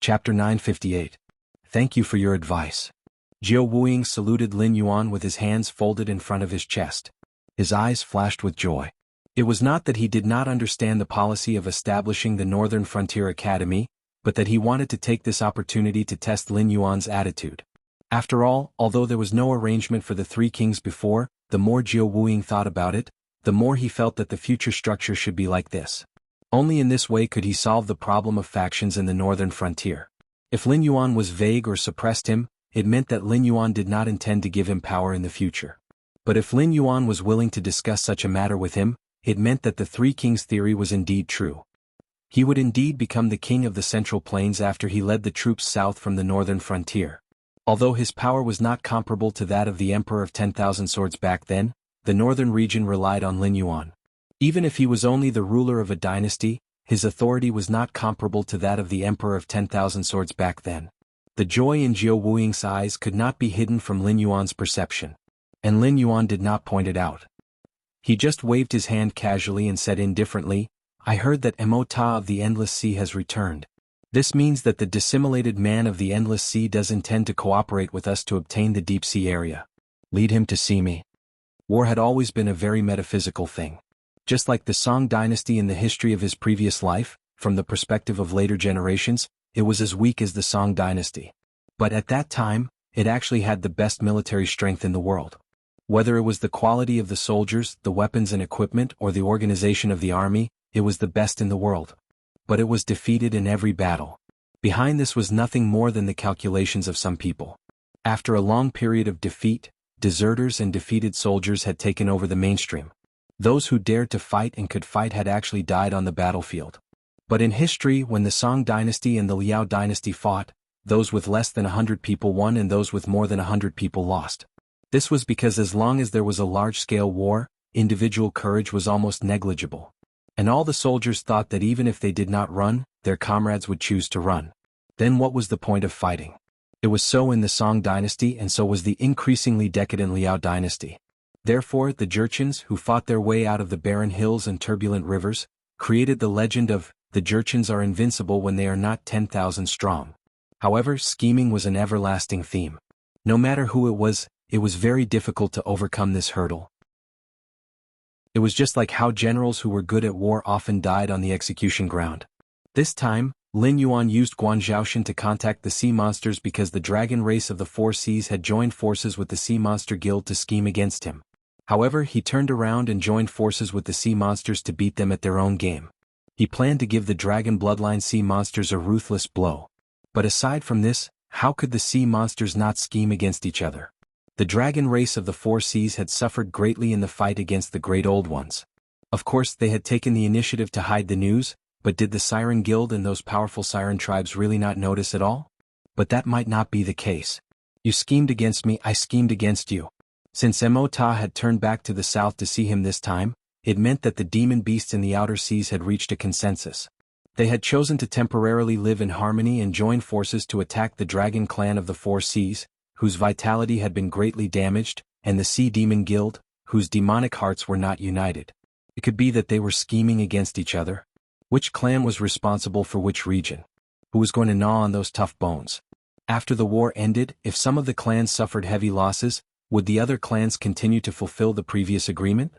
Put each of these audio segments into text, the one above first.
Chapter 958. Thank you for your advice. Jiao Wuing saluted Lin Yuan with his hands folded in front of his chest. His eyes flashed with joy. It was not that he did not understand the policy of establishing the Northern Frontier Academy, but that he wanted to take this opportunity to test Lin Yuan's attitude. After all, although there was no arrangement for the three kings before, the more Jiao Wuing thought about it, the more he felt that the future structure should be like this. Only in this way could he solve the problem of factions in the northern frontier. If Lin Yuan was vague or suppressed him, it meant that Lin Yuan did not intend to give him power in the future. But if Lin Yuan was willing to discuss such a matter with him, it meant that the Three Kings theory was indeed true. He would indeed become the king of the Central Plains after he led the troops south from the northern frontier. Although his power was not comparable to that of the Emperor of 10,000 Swords back then, the northern region relied on Lin Yuan. Even if he was only the ruler of a dynasty, his authority was not comparable to that of the Emperor of 10,000 Swords back then. The joy in Jiao Wuing's eyes could not be hidden from Lin Yuan's perception. And Lin Yuan did not point it out. He just waved his hand casually and said indifferently, "I heard that Immortality of the Endless Sea has returned. This means that the dissimulated man of the Endless Sea does intend to cooperate with us to obtain the deep sea area. Lead him to see me." War had always been a very metaphysical thing. Just like the Song dynasty in the history of his previous life, from the perspective of later generations, it was as weak as the Song dynasty. But at that time, it actually had the best military strength in the world. Whether it was the quality of the soldiers, the weapons and equipment, or the organization of the army, it was the best in the world. But it was defeated in every battle. Behind this was nothing more than the calculations of some people. After a long period of defeat, deserters and defeated soldiers had taken over the mainstream. Those who dared to fight and could fight had actually died on the battlefield. But in history, when the Song dynasty and the Liao dynasty fought, those with less than 100 people won and those with more than 100 people lost. This was because as long as there was a large-scale war, individual courage was almost negligible. And all the soldiers thought that even if they did not run, their comrades would choose to run. Then what was the point of fighting? It was so in the Song dynasty and so was the increasingly decadent Liao dynasty. Therefore, the Jurchens, who fought their way out of the barren hills and turbulent rivers, created the legend of, the Jurchens are invincible when they are not 10,000 strong. However, scheming was an everlasting theme. No matter who it was very difficult to overcome this hurdle. It was just like how generals who were good at war often died on the execution ground. This time, Lin Yuan used Guan Zhaoshan to contact the sea monsters because the dragon race of the Four Seas had joined forces with the Sea Monster Guild to scheme against him. However, he turned around and joined forces with the sea monsters to beat them at their own game. He planned to give the dragon bloodline sea monsters a ruthless blow. But aside from this, how could the sea monsters not scheme against each other? The dragon race of the Four Seas had suffered greatly in the fight against the Great Old Ones. Of course, they had taken the initiative to hide the news, but did the Siren Guild and those powerful Siren tribes really not notice at all? But that might not be the case. You schemed against me, I schemed against you. Since Immortality had turned back to the south to see him this time, it meant that the demon beasts in the outer seas had reached a consensus. They had chosen to temporarily live in harmony and join forces to attack the dragon clan of the Four Seas, whose vitality had been greatly damaged, and the Sea Demon Guild, whose demonic hearts were not united. It could be that they were scheming against each other. Which clan was responsible for which region? Who was going to gnaw on those tough bones? After the war ended, if some of the clans suffered heavy losses, would the other clans continue to fulfill the previous agreement?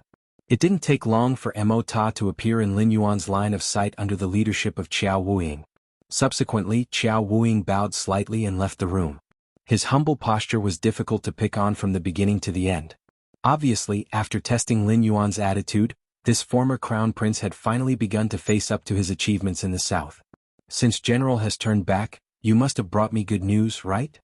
It didn't take long for Immortality to appear in Lin Yuan's line of sight under the leadership of Jiao Wuing. Subsequently, Jiao Wuing bowed slightly and left the room. His humble posture was difficult to pick on from the beginning to the end. Obviously, after testing Lin Yuan's attitude, this former crown prince had finally begun to face up to his achievements in the south. "Since General has turned back, you must have brought me good news, right?"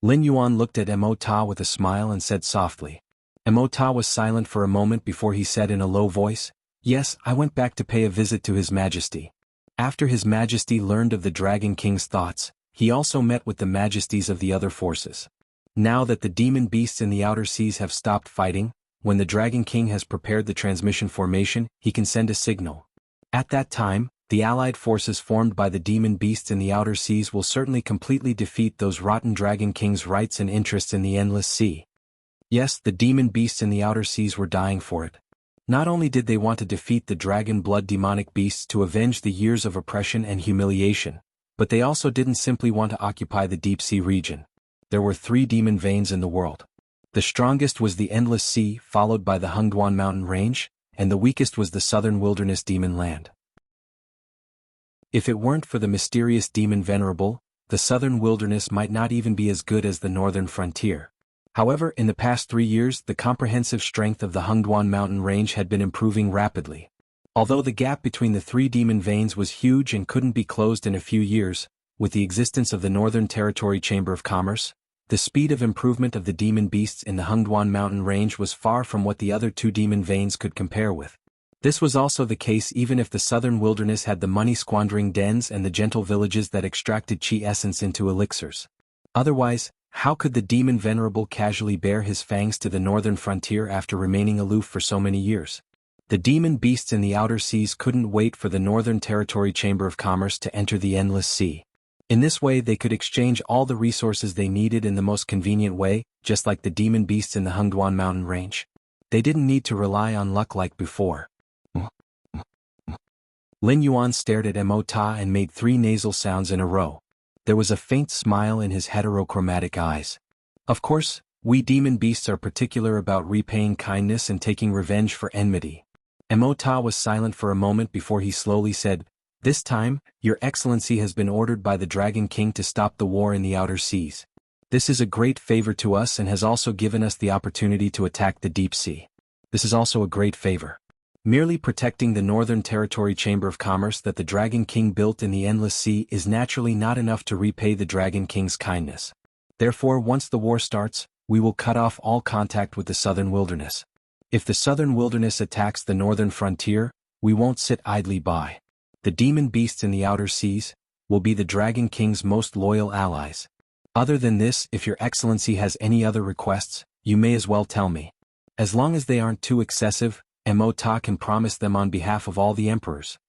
Lin Yuan looked at Immortality with a smile and said softly. Immortality was silent for a moment before he said in a low voice, "Yes, I went back to pay a visit to His Majesty." After His Majesty learned of the Dragon King's thoughts, he also met with the majesties of the other forces. Now that the demon beasts in the outer seas have stopped fighting, when the Dragon King has prepared the transmission formation, he can send a signal. At that time, the allied forces formed by the demon beasts in the outer seas will certainly completely defeat those rotten Dragon King's rights and interests in the Endless Sea. Yes, the demon beasts in the outer seas were dying for it. Not only did they want to defeat the dragon blood demonic beasts to avenge the years of oppression and humiliation, But they also didn't simply want to occupy the deep sea region. There were 3 demon veins in the world. The strongest was the Endless Sea, followed by the Hungduan mountain range, and the weakest was the southern wilderness demon land. If it weren't for the mysterious demon Venerable, the southern wilderness might not even be as good as the northern frontier. However, in the past 3 years, the comprehensive strength of the Hungduan mountain range had been improving rapidly. Although the gap between the 3 demon veins was huge and couldn't be closed in a few years, with the existence of the Northern Territory Chamber of Commerce, the speed of improvement of the demon beasts in the Hungduan mountain range was far from what the other 2 demon veins could compare with. This was also the case even if the southern wilderness had the money-squandering dens and the gentle villages that extracted chi essence into elixirs. Otherwise, how could the demon Venerable casually bare his fangs to the northern frontier after remaining aloof for so many years? The demon beasts in the outer seas couldn't wait for the Northern Territory Chamber of Commerce to enter the Endless Sea. In this way they could exchange all the resources they needed in the most convenient way, just like the demon beasts in the Hungduan mountain range. They didn't need to rely on luck like before. Lin Yuan stared at Mo Ta and made 3 nasal sounds in a row. There was a faint smile in his heterochromatic eyes. Of course, we demon beasts are particular about repaying kindness and taking revenge for enmity. Mo Ta was silent for a moment before he slowly said, "This time, Your Excellency has been ordered by the Dragon King to stop the war in the outer seas. This is a great favor to us and has also given us the opportunity to attack the deep sea. This is also a great favor. Merely protecting the Northern Territory Chamber of Commerce that the Dragon King built in the Endless Sea is naturally not enough to repay the Dragon King's kindness. Therefore, once the war starts, we will cut off all contact with the southern wilderness. If the southern wilderness attacks the northern frontier, we won't sit idly by. The demon beasts in the outer seas will be the Dragon King's most loyal allies. Other than this, if Your Excellency has any other requests, you may as well tell me. As long as they aren't too excessive, Mo Ta can promise them on behalf of all the emperors."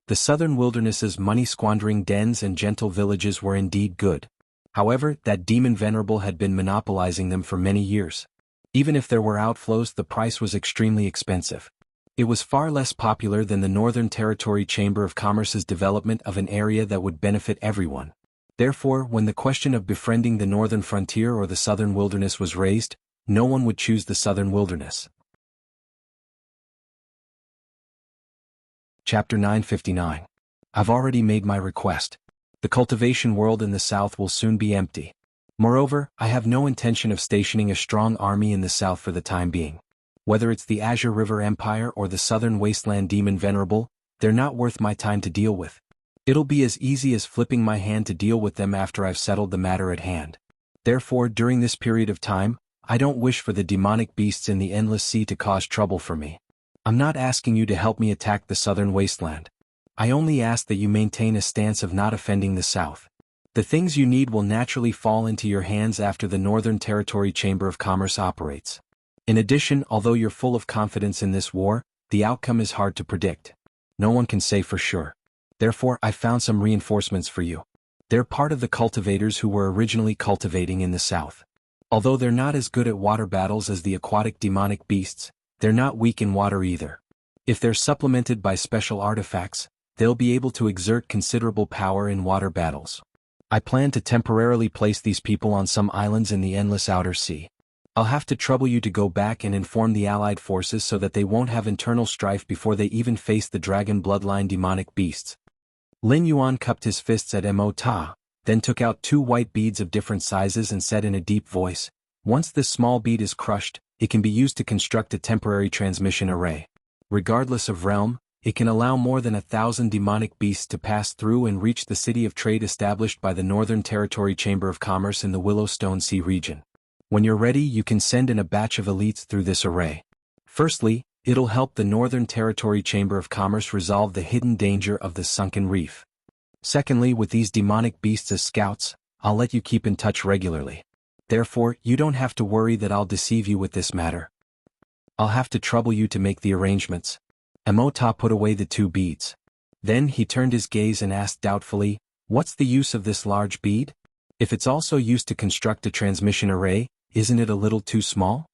The southern wilderness's money-squandering dens and gentle villages were indeed good. However, that demon Venerable had been monopolizing them for many years. Even if there were outflows, the price was extremely expensive. It was far less popular than the Northern Territory Chamber of Commerce's development of an area that would benefit everyone. Therefore, when the question of befriending the northern frontier or the southern wilderness was raised, no one would choose the southern wilderness. Chapter 959. I've already made my request. The cultivation world in the south will soon be empty. Moreover, I have no intention of stationing a strong army in the south for the time being. Whether it's the Azure River Empire or the southern wasteland demon Venerable, they're not worth my time to deal with. It'll be as easy as flipping my hand to deal with them after I've settled the matter at hand. Therefore, during this period of time, I don't wish for the demonic beasts in the Endless Sea to cause trouble for me. I'm not asking you to help me attack the southern wasteland. I only ask that you maintain a stance of not offending the south. The things you need will naturally fall into your hands after the Northern Territory Chamber of Commerce operates. In addition, although you're full of confidence in this war, the outcome is hard to predict. No one can say for sure. Therefore, I found some reinforcements for you. They're part of the cultivators who were originally cultivating in the south. Although they're not as good at water battles as the aquatic demonic beasts, they're not weak in water either. If they're supplemented by special artifacts, they'll be able to exert considerable power in water battles. I plan to temporarily place these people on some islands in the endless outer sea. I'll have to trouble you to go back and inform the allied forces so that they won't have internal strife before they even face the dragon bloodline demonic beasts. Lin Yuan cupped his fists at Mo Ta, then took out 2 white beads of different sizes and said in a deep voice, "Once this small bead is crushed, it can be used to construct a temporary transmission array. Regardless of realm, it can allow more than 1,000 demonic beasts to pass through and reach the city of trade established by the Northern Territory Chamber of Commerce in the Willowstone Sea region. When you're ready, you can send in a batch of elites through this array. Firstly, it'll help the Northern Territory Chamber of Commerce resolve the hidden danger of the sunken reef. Secondly, with these demonic beasts as scouts, I'll let you keep in touch regularly. Therefore, you don't have to worry that I'll deceive you with this matter. I'll have to trouble you to make the arrangements." Mo Ta put away the 2 beads. Then he turned his gaze and asked doubtfully, "What's the use of this large bead? If it's also used to construct a transmission array, isn't it a little too small?"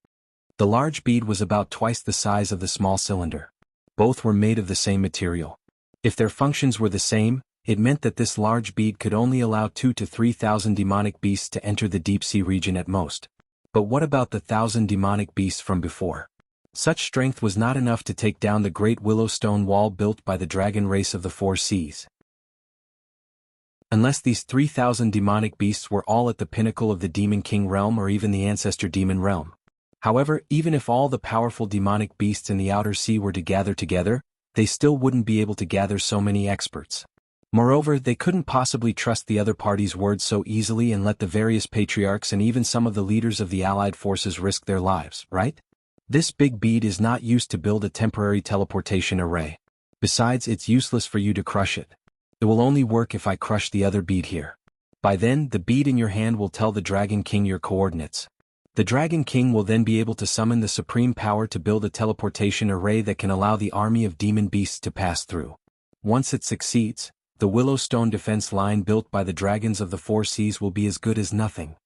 The large bead was about twice the size of the small cylinder. Both were made of the same material. If their functions were the same, it meant that this large bead could only allow 2,000 to 3,000 demonic beasts to enter the deep-sea region at most. But what about the 1,000 demonic beasts from before? Such strength was not enough to take down the great willow stone wall built by the dragon race of the four seas. Unless these 3,000 demonic beasts were all at the pinnacle of the Demon King realm or even the ancestor demon realm. However, even if all the powerful demonic beasts in the outer sea were to gather together, they still wouldn't be able to gather so many experts. Moreover, they couldn't possibly trust the other party's words so easily and let the various patriarchs and even some of the leaders of the allied forces risk their lives, right? This big bead is not used to build a temporary teleportation array. Besides, it's useless for you to crush it. It will only work if I crush the other bead here. By then, the bead in your hand will tell the Dragon King your coordinates. The Dragon King will then be able to summon the supreme power to build a teleportation array that can allow the army of demon beasts to pass through. Once it succeeds, the willow stone defense line built by the dragons of the four seas will be as good as nothing.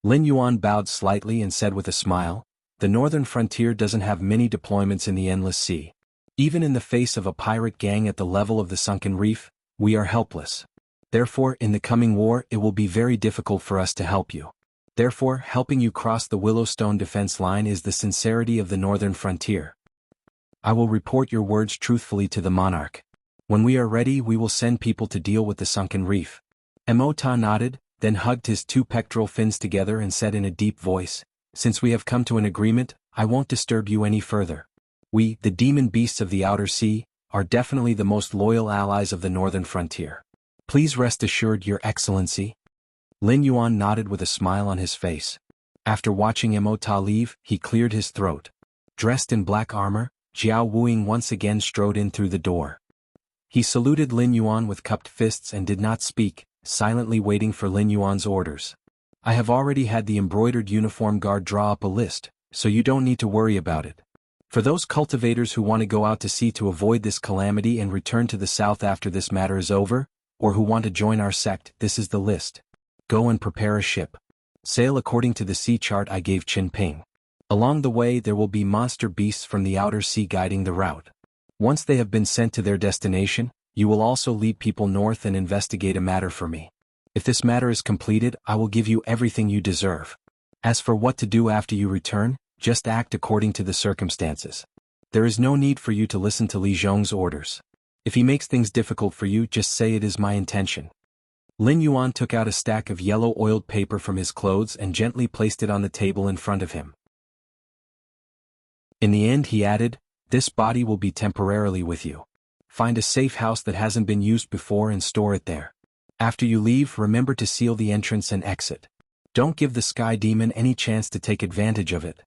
Lin Yuan bowed slightly and said with a smile, the northern frontier doesn't have many deployments in the endless sea. Even in the face of a pirate gang at the level of the sunken reef, we are helpless. Therefore, in the coming war, it will be very difficult for us to help you. Therefore, helping you cross the willow stone defense line is the sincerity of the northern frontier. I will report your words truthfully to the monarch. When we are ready, we will send people to deal with the sunken reef. Emota nodded, then hugged his two pectoral fins together and said in a deep voice, since we have come to an agreement, I won't disturb you any further. We, the demon beasts of the outer sea, are definitely the most loyal allies of the northern frontier. Please rest assured, Your Excellency. Lin Yuan nodded with a smile on his face. After watching Emota leave, he cleared his throat. Dressed in black armor, Jiao Wuing once again strode in through the door. He saluted Lin Yuan with cupped fists and did not speak, silently waiting for Lin Yuan's orders. I have already had the embroidered uniform guard draw up a list, so you don't need to worry about it. For those cultivators who want to go out to sea to avoid this calamity and return to the south after this matter is over, or who want to join our sect, this is the list. Go and prepare a ship. Sail according to the sea chart I gave Qin Ping. Along the way there will be monster beasts from the outer sea guiding the route. Once they have been sent to their destination, you will also lead people north and investigate a matter for me. If this matter is completed, I will give you everything you deserve. As for what to do after you return, just act according to the circumstances. There is no need for you to listen to Li Zhong's orders. If he makes things difficult for you, just say it is my intention. Lin Yuan took out a stack of yellow oiled paper from his clothes and gently placed it on the table in front of him. In the end, he added, this body will be temporarily with you. Find a safe house that hasn't been used before and store it there. After you leave, remember to seal the entrance and exit. Don't give the sky demon any chance to take advantage of it.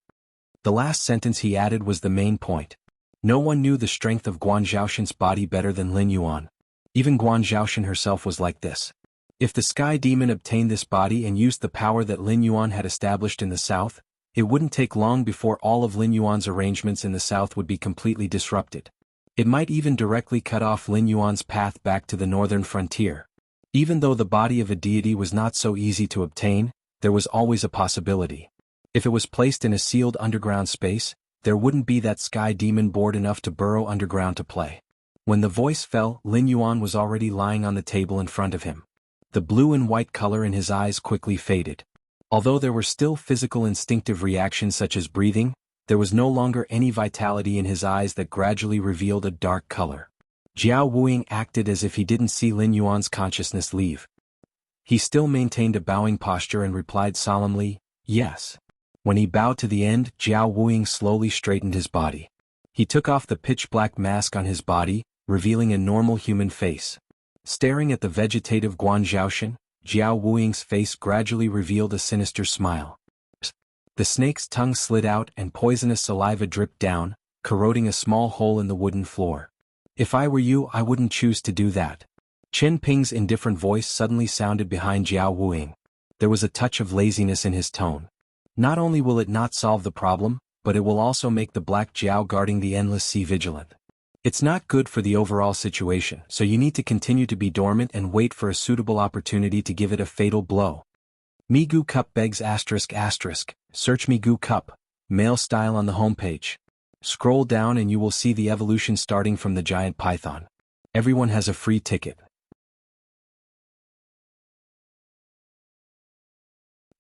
The last sentence he added was the main point. No one knew the strength of Guan Zhaoshan's body better than Lin Yuan. Even Guan Zhaoshan herself was like this. If the sky demon obtained this body and used the power that Lin Yuan had established in the south, it wouldn't take long before all of Lin Yuan's arrangements in the south would be completely disrupted. It might even directly cut off Lin Yuan's path back to the northern frontier. Even though the body of a deity was not so easy to obtain, there was always a possibility. If it was placed in a sealed underground space, there wouldn't be that sky demon bored enough to burrow underground to play. When the voice fell, Lin Yuan was already lying on the table in front of him. The blue and white color in his eyes quickly faded. Although there were still physical instinctive reactions such as breathing, there was no longer any vitality in his eyes that gradually revealed a dark color. Jiao Wuing acted as if he didn't see Lin Yuan's consciousness leave. He still maintained a bowing posture and replied solemnly, yes. When he bowed to the end, Jiao Wuing slowly straightened his body. He took off the pitch-black mask on his body, revealing a normal human face. Staring at the vegetative Guan Zhaoshan, Jiao Wuing's face gradually revealed a sinister smile. The snake's tongue slid out and poisonous saliva dripped down, corroding a small hole in the wooden floor. If I were you, I wouldn't choose to do that. Qin Ping's indifferent voice suddenly sounded behind Jiao Wuing. There was a touch of laziness in his tone. Not only will it not solve the problem, but it will also make the Black Jiao guarding the endless sea vigilant. It's not good for the overall situation, so you need to continue to be dormant and wait for a suitable opportunity to give it a fatal blow. Migu Cup begs ***, search Migu Cup, male style on the homepage. Scroll down and you will see the evolution starting from the giant python. Everyone has a free ticket.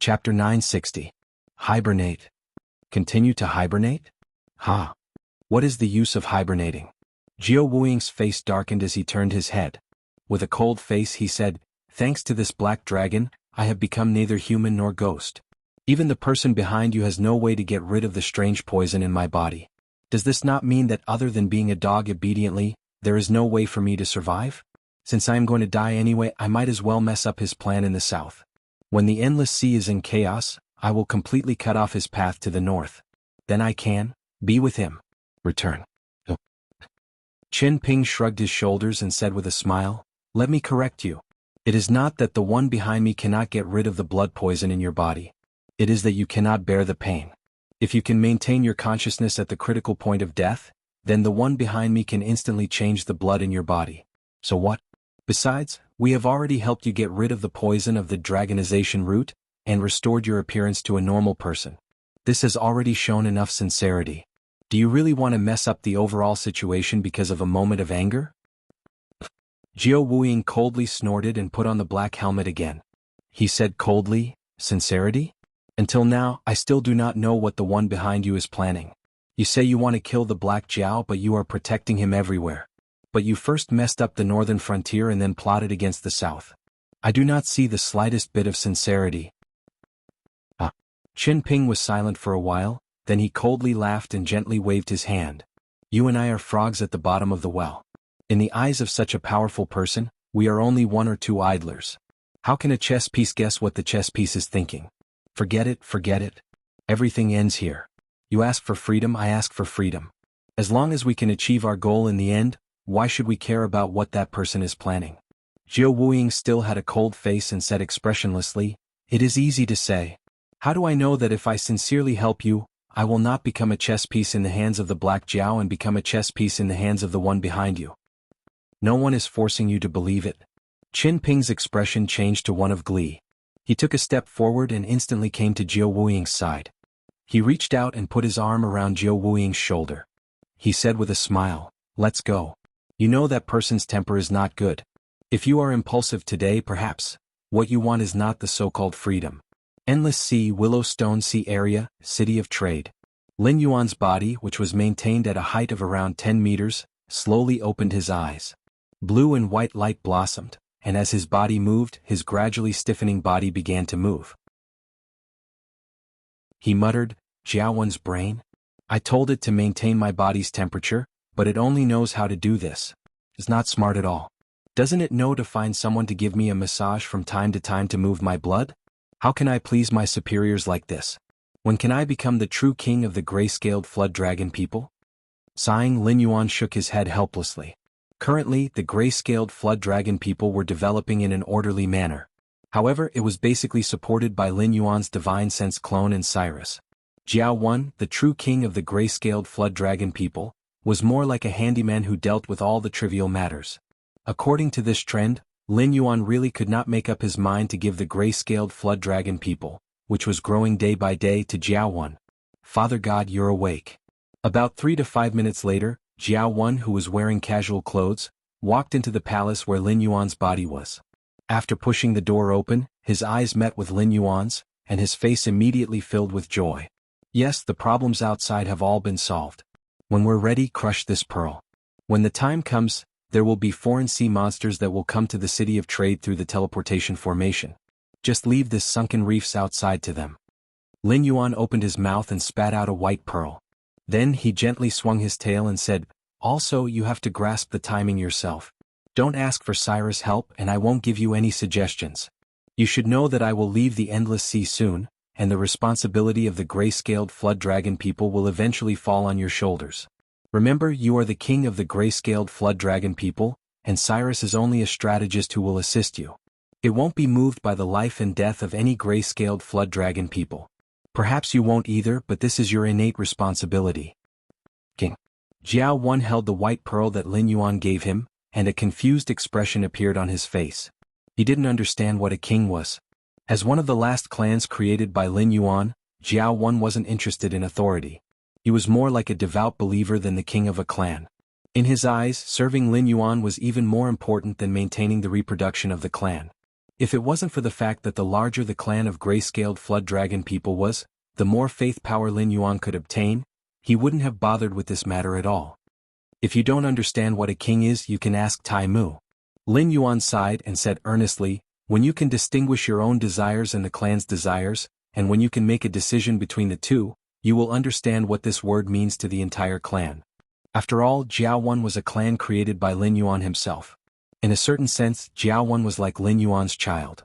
Chapter 960. Hibernate. Continue to hibernate? Ha! What is the use of hibernating? Jiao Wuing's face darkened as he turned his head. With a cold face he said, "Thanks to this black dragon, I have become neither human nor ghost. Even the person behind you has no way to get rid of the strange poison in my body. Does this not mean that other than being a dog obediently, there is no way for me to survive? Since I am going to die anyway, I might as well mess up his plan in the south. When the endless sea is in chaos, I will completely cut off his path to the north. Then I can be with him. Return." Qin Ping shrugged his shoulders and said with a smile, "Let me correct you. It is not that the one behind me cannot get rid of the blood poison in your body. It is that you cannot bear the pain. If you can maintain your consciousness at the critical point of death, then the one behind me can instantly change the blood in your body. So what? Besides, we have already helped you get rid of the poison of the dragonization root, and restored your appearance to a normal person. This has already shown enough sincerity. Do you really want to mess up the overall situation because of a moment of anger?" Jiao Wuing coldly snorted and put on the black helmet again. He said coldly, "Sincerity? Until now, I still do not know what the one behind you is planning. You say you want to kill the Black Jiao, but you are protecting him everywhere. But you first messed up the northern frontier and then plotted against the south. I do not see the slightest bit of sincerity." Qin Ping was silent for a while, then he coldly laughed and gently waved his hand. "You and I are frogs at the bottom of the well. In the eyes of such a powerful person, we are only one or two idlers. How can a chess piece guess what the chess piece is thinking? Forget it, forget it. Everything ends here. You ask for freedom, I ask for freedom. As long as we can achieve our goal in the end, why should we care about what that person is planning?" Jiao Wuing still had a cold face and said expressionlessly, "It is easy to say. How do I know that if I sincerely help you, I will not become a chess piece in the hands of the Black Jiao and become a chess piece in the hands of the one behind you? No one is forcing you to believe it." Qin Ping's expression changed to one of glee. He took a step forward and instantly came to Jiao Wuing's side. He reached out and put his arm around Jiao Wuing's shoulder. He said with a smile, "Let's go. You know that person's temper is not good. If you are impulsive today, perhaps what you want is not the so-called freedom. Endless Sea, Willowstone Sea Area, City of Trade." Lin Yuan's body, which was maintained at a height of around 10 meters, slowly opened his eyes. Blue and white light blossomed, and as his body moved, his gradually stiffening body began to move. He muttered, "Jiaowen's brain? I told it to maintain my body's temperature, but it only knows how to do this. It's not smart at all. Doesn't it know to find someone to give me a massage from time to time to move my blood? How can I please my superiors like this? When can I become the true king of the gray-scaled flood dragon people?" Sighing, Lin Yuan shook his head helplessly. Currently, the gray-scaled flood dragon people were developing in an orderly manner. However, it was basically supported by Lin Yuan's divine sense clone and Cyrus. Jiao Wen, the true king of the gray-scaled flood dragon people, was more like a handyman who dealt with all the trivial matters. According to this trend, Lin Yuan really could not make up his mind to give the gray-scaled flood dragon people, which was growing day by day, to Jiao Wen. "Father God, you're awake." About 3 to 5 minutes later, Jiao Wen, who was wearing casual clothes, walked into the palace where Lin Yuan's body was. After pushing the door open, his eyes met with Lin Yuan's, and his face immediately filled with joy. "Yes, the problems outside have all been solved. When we're ready, crush this pearl. When the time comes, there will be foreign sea monsters that will come to the City of Trade through the teleportation formation. Just leave this sunken reefs outside to them." Lin Yuan opened his mouth and spat out a white pearl. Then he gently swung his tail and said, "Also, you have to grasp the timing yourself. Don't ask for Cyrus' help and I won't give you any suggestions. You should know that I will leave the endless sea soon, and the responsibility of the gray-scaled flood dragon people will eventually fall on your shoulders. Remember, you are the king of the gray-scaled flood dragon people, and Cyrus is only a strategist who will assist you. It won't be moved by the life and death of any gray-scaled flood dragon people. Perhaps you won't either, but this is your innate responsibility." King Jiao Wen held the white pearl that Lin Yuan gave him, and a confused expression appeared on his face. He didn't understand what a king was. As one of the last clans created by Lin Yuan, Jiao Wen wasn't interested in authority. He was more like a devout believer than the king of a clan. In his eyes, serving Lin Yuan was even more important than maintaining the reproduction of the clan. If it wasn't for the fact that the larger the clan of gray-scaled flood dragon people was, the more faith power Lin Yuan could obtain, he wouldn't have bothered with this matter at all. If you don't understand what a king is, you can ask Tai Mu. Lin Yuan sighed and said earnestly, when you can distinguish your own desires and the clan's desires, and when you can make a decision between the two, you will understand what this word means to the entire clan. After all, Jiaowan was a clan created by Lin Yuan himself. In a certain sense, Jiaowan was like Lin Yuan's child.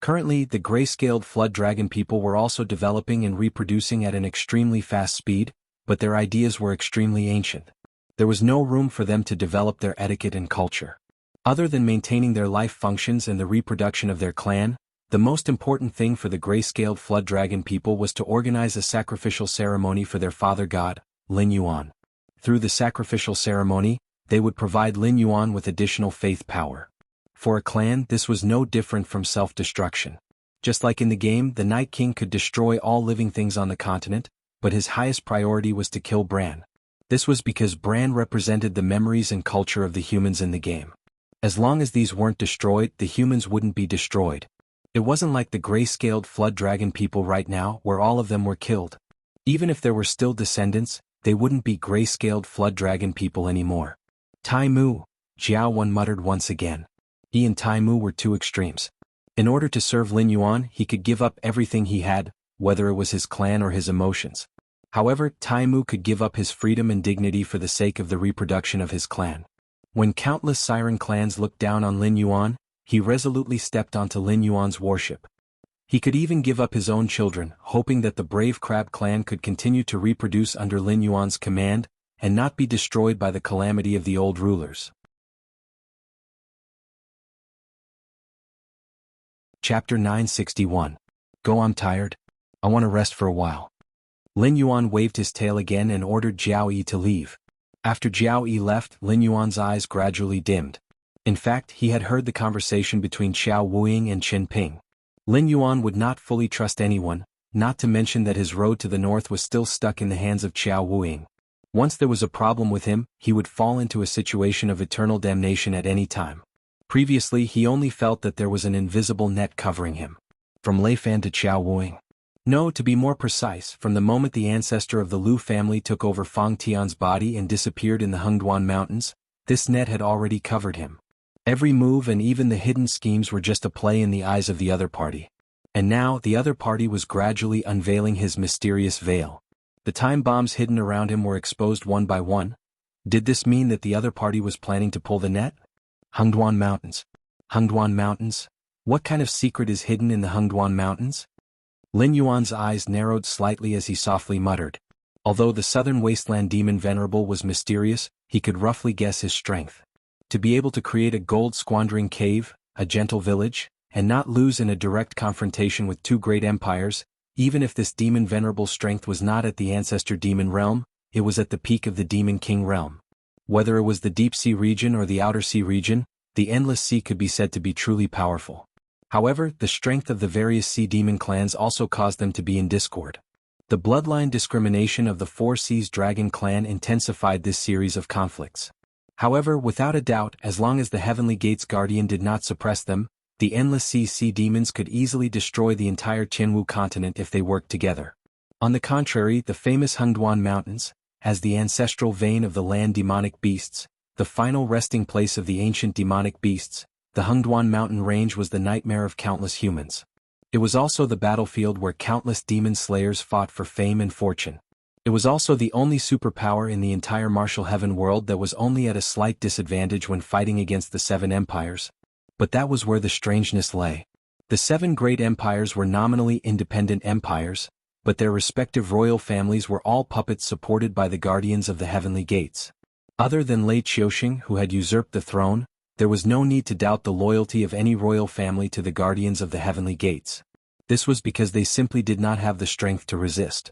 Currently, the gray-scaled flood dragon people were also developing and reproducing at an extremely fast speed, but their ideas were extremely ancient. There was no room for them to develop their etiquette and culture. Other than maintaining their life functions and the reproduction of their clan, the most important thing for the gray-scaled flood dragon people was to organize a sacrificial ceremony for their father god, Lin Yuan. Through the sacrificial ceremony, they would provide Lin Yuan with additional faith power. For a clan, this was no different from self-destruction. Just like in the game, the Night King could destroy all living things on the continent, but his highest priority was to kill Bran. This was because Bran represented the memories and culture of the humans in the game. As long as these weren't destroyed, the humans wouldn't be destroyed. It wasn't like the gray-scaled flood dragon people right now, where all of them were killed. Even if there were still descendants, they wouldn't be gray-scaled flood dragon people anymore. Tai Mu, Jiaowan muttered once again. He and Tai Mu were two extremes. In order to serve Lin Yuan, he could give up everything he had, whether it was his clan or his emotions. However, Tai Mu could give up his freedom and dignity for the sake of the reproduction of his clan. When countless siren clans looked down on Lin Yuan, he resolutely stepped onto Lin Yuan's warship. He could even give up his own children, hoping that the brave Crab clan could continue to reproduce under Lin Yuan's command, and not be destroyed by the calamity of the old rulers. Chapter 961. Go, I'm tired. I want to rest for a while. Lin Yuan waved his tail again and ordered Jiao Yi to leave. After Jiao Yi left, Lin Yuan's eyes gradually dimmed. In fact, he had heard the conversation between Xiao Wuying and Qin Ping. Lin Yuan would not fully trust anyone, not to mention that his road to the north was still stuck in the hands of Xiao Wuying. Once there was a problem with him, he would fall into a situation of eternal damnation at any time. Previously, he only felt that there was an invisible net covering him. From Lei Fan to Xiao Wuying. No, to be more precise, from the moment the ancestor of the Lu family took over Fang Tian's body and disappeared in the Hengduan Mountains, this net had already covered him. Every move and even the hidden schemes were just a play in the eyes of the other party. And now, the other party was gradually unveiling his mysterious veil. The time bombs hidden around him were exposed one by one. Did this mean that the other party was planning to pull the net? Hengduan Mountains. Hengduan Mountains? What kind of secret is hidden in the Hengduan Mountains? Lin Yuan's eyes narrowed slightly as he softly muttered. Although the southern wasteland demon venerable was mysterious, he could roughly guess his strength. To be able to create a gold-squandering cave, a gentle village, and not lose in a direct confrontation with two great empires, even if this demon venerable strength was not at the ancestor demon realm, it was at the peak of the demon king realm. Whether it was the deep sea region or the outer sea region, the endless sea could be said to be truly powerful. However, the strength of the various sea demon clans also caused them to be in discord. The bloodline discrimination of the Four Seas Dragon clan intensified this series of conflicts. However, without a doubt, as long as the Heavenly Gate's guardian did not suppress them, the Endless Sea demons could easily destroy the entire Jianghu continent if they worked together. On the contrary, the famous Hengduan Mountains, as the ancestral vein of the land demonic beasts, the final resting place of the ancient demonic beasts, the Hengduan mountain range was the nightmare of countless humans. It was also the battlefield where countless demon slayers fought for fame and fortune. It was also the only superpower in the entire martial heaven world that was only at a slight disadvantage when fighting against the Seven Empires. But that was where the strangeness lay. The seven great empires were nominally independent empires, but their respective royal families were all puppets supported by the guardians of the heavenly gates. Other than Lei Qiuxing, who had usurped the throne, there was no need to doubt the loyalty of any royal family to the guardians of the heavenly gates. This was because they simply did not have the strength to resist.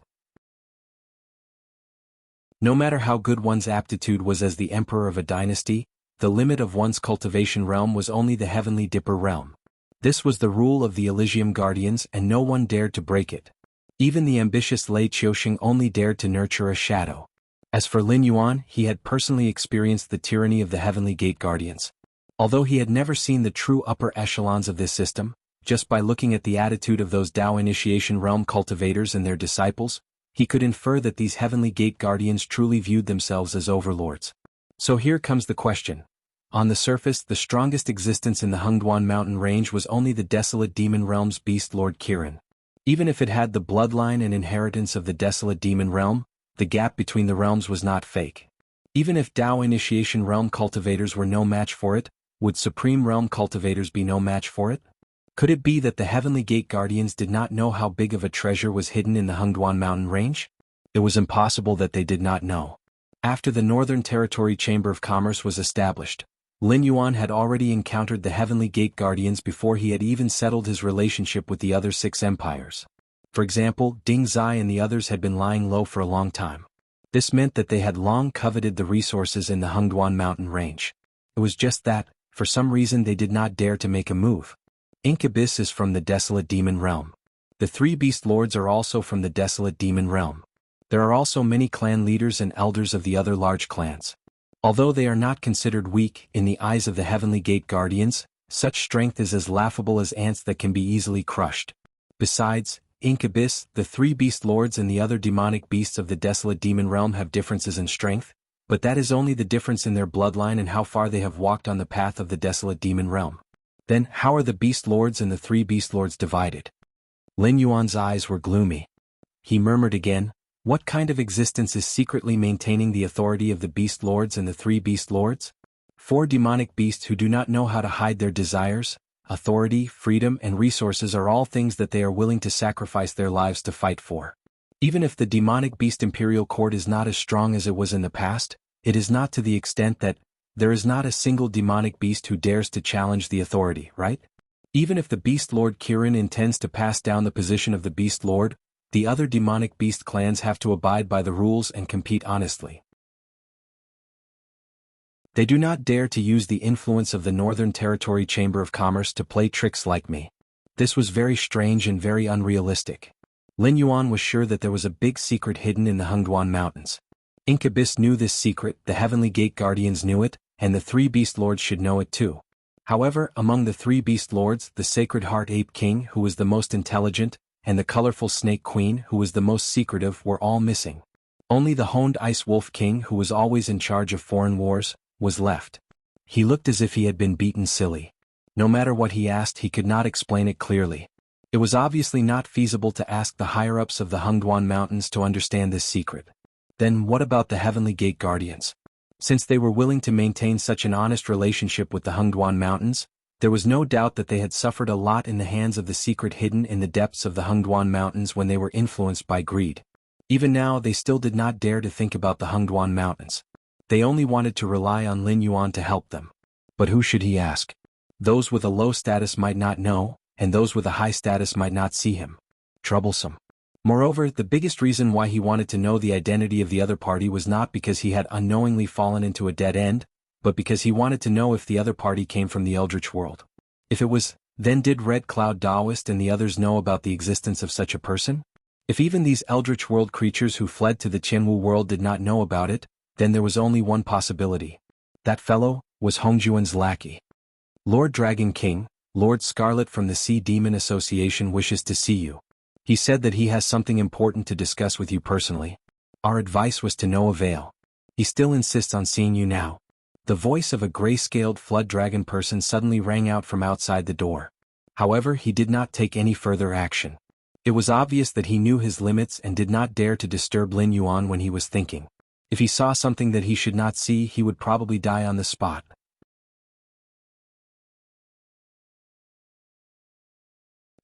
No matter how good one's aptitude was as the emperor of a dynasty, the limit of one's cultivation realm was only the heavenly dipper realm. This was the rule of the Elysium guardians and no one dared to break it. Even the ambitious Lei Qiuxing only dared to nurture a shadow. As for Lin Yuan, he had personally experienced the tyranny of the Heavenly Gate Guardians. Although he had never seen the true upper echelons of this system, just by looking at the attitude of those Tao initiation realm cultivators and their disciples, he could infer that these heavenly gate guardians truly viewed themselves as overlords. So here comes the question. On the surface, the strongest existence in the Hengduan mountain range was only the desolate demon realm's beast lord Kirin. Even if it had the bloodline and inheritance of the desolate demon realm, the gap between the realms was not fake. Even if Tao initiation realm cultivators were no match for it, would supreme realm cultivators be no match for it? Could it be that the heavenly gate guardians did not know how big of a treasure was hidden in the Hengduan mountain range? It was impossible that they did not know. After the Northern Territory Chamber of Commerce was established, Lin Yuan had already encountered the heavenly gate guardians before he had even settled his relationship with the other 6 empires. For example, Ding Zai and the others had been lying low for a long time. This meant that they had long coveted the resources in the Hengduan mountain range. It was just that, for some reason they did not dare to make a move. Incubus is from the desolate demon realm. The 3 beast lords are also from the desolate demon realm. There are also many clan leaders and elders of the other large clans. Although they are not considered weak in the eyes of the heavenly gate guardians, such strength is as laughable as ants that can be easily crushed. Besides, Incubus, the 3 beast lords and the other demonic beasts of the desolate demon realm have differences in strength, but that is only the difference in their bloodline and how far they have walked on the path of the desolate demon realm. Then, how are the beast lords and the 3 beast lords divided? Lin Yuan's eyes were gloomy. He murmured again, what kind of existence is secretly maintaining the authority of the beast lords and the 3 beast lords? 4 demonic beasts who do not know how to hide their desires, authority, freedom, and resources are all things that they are willing to sacrifice their lives to fight for. Even if the demonic beast imperial court is not as strong as it was in the past, it is not to the extent that there is not a single demonic beast who dares to challenge the authority, right? Even if the beast lord Kirin intends to pass down the position of the beast lord, the other demonic beast clans have to abide by the rules and compete honestly. They do not dare to use the influence of the Northern Territory Chamber of Commerce to play tricks like me. This was very strange and very unrealistic. Lin Yuan was sure that there was a big secret hidden in the Hengduan mountains. Incubus knew this secret, the heavenly gate guardians knew it, and the 3 beast lords should know it too. However, among the 3 beast lords, the Sacred Heart Ape King, who was the most intelligent, and the Colorful Snake Queen, who was the most secretive, were all missing. Only the Honed Ice Wolf King, who was always in charge of foreign wars, was left. He looked as if he had been beaten silly. No matter what he asked, he could not explain it clearly. It was obviously not feasible to ask the higher-ups of the Hengduan mountains to understand this secret. Then what about the heavenly gate guardians? Since they were willing to maintain such an honest relationship with the Hengduan mountains, there was no doubt that they had suffered a lot in the hands of the secret hidden in the depths of the Hengduan mountains when they were influenced by greed. Even now they still did not dare to think about the Hengduan mountains. They only wanted to rely on Lin Yuan to help them. But who should he ask? Those with a low status might not know, and those with a high status might not see him. Troublesome. Moreover, the biggest reason why he wanted to know the identity of the other party was not because he had unknowingly fallen into a dead end, but because he wanted to know if the other party came from the Eldritch world. If it was, then did Red Cloud Daoist and the others know about the existence of such a person? If even these Eldritch world creatures who fled to the Jianghu world did not know about it, then there was only one possibility. That fellow was Hongjuan's lackey. Lord Dragon King, Lord Scarlet from the Sea Demon Association wishes to see you. He said that he has something important to discuss with you personally. Our advice was to no avail. He still insists on seeing you now. The voice of a gray-scaled flood dragon person suddenly rang out from outside the door. However, he did not take any further action. It was obvious that he knew his limits and did not dare to disturb Lin Yuan when he was thinking. If he saw something that he should not see, he would probably die on the spot.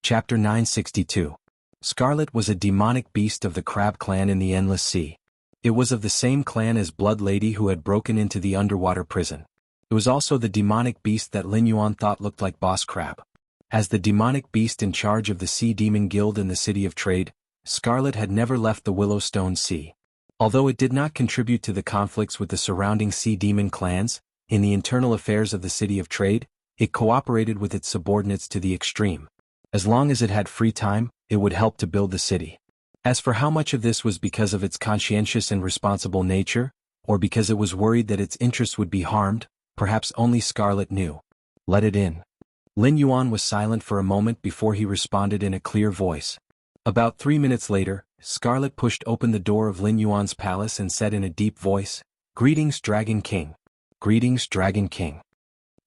Chapter 962. Scarlet was a demonic beast of the Crab clan in the Endless Sea. It was of the same clan as Blood Lady who had broken into the underwater prison. It was also the demonic beast that Lin Yuan thought looked like Boss Crab. As the demonic beast in charge of the Sea Demon Guild in the City of Trade, Scarlet had never left the Willowstone Sea. Although it did not contribute to the conflicts with the surrounding Sea Demon clans, in the internal affairs of the City of Trade, it cooperated with its subordinates to the extreme. As long as it had free time, it would help to build the city. As for how much of this was because of its conscientious and responsible nature, or because it was worried that its interests would be harmed, perhaps only Scarlet knew. Let it in. Lin Yuan was silent for a moment before he responded in a clear voice. About 3 minutes later, Scarlet pushed open the door of Lin Yuan's palace and said in a deep voice, "Greetings, Dragon King." "Greetings, Dragon King."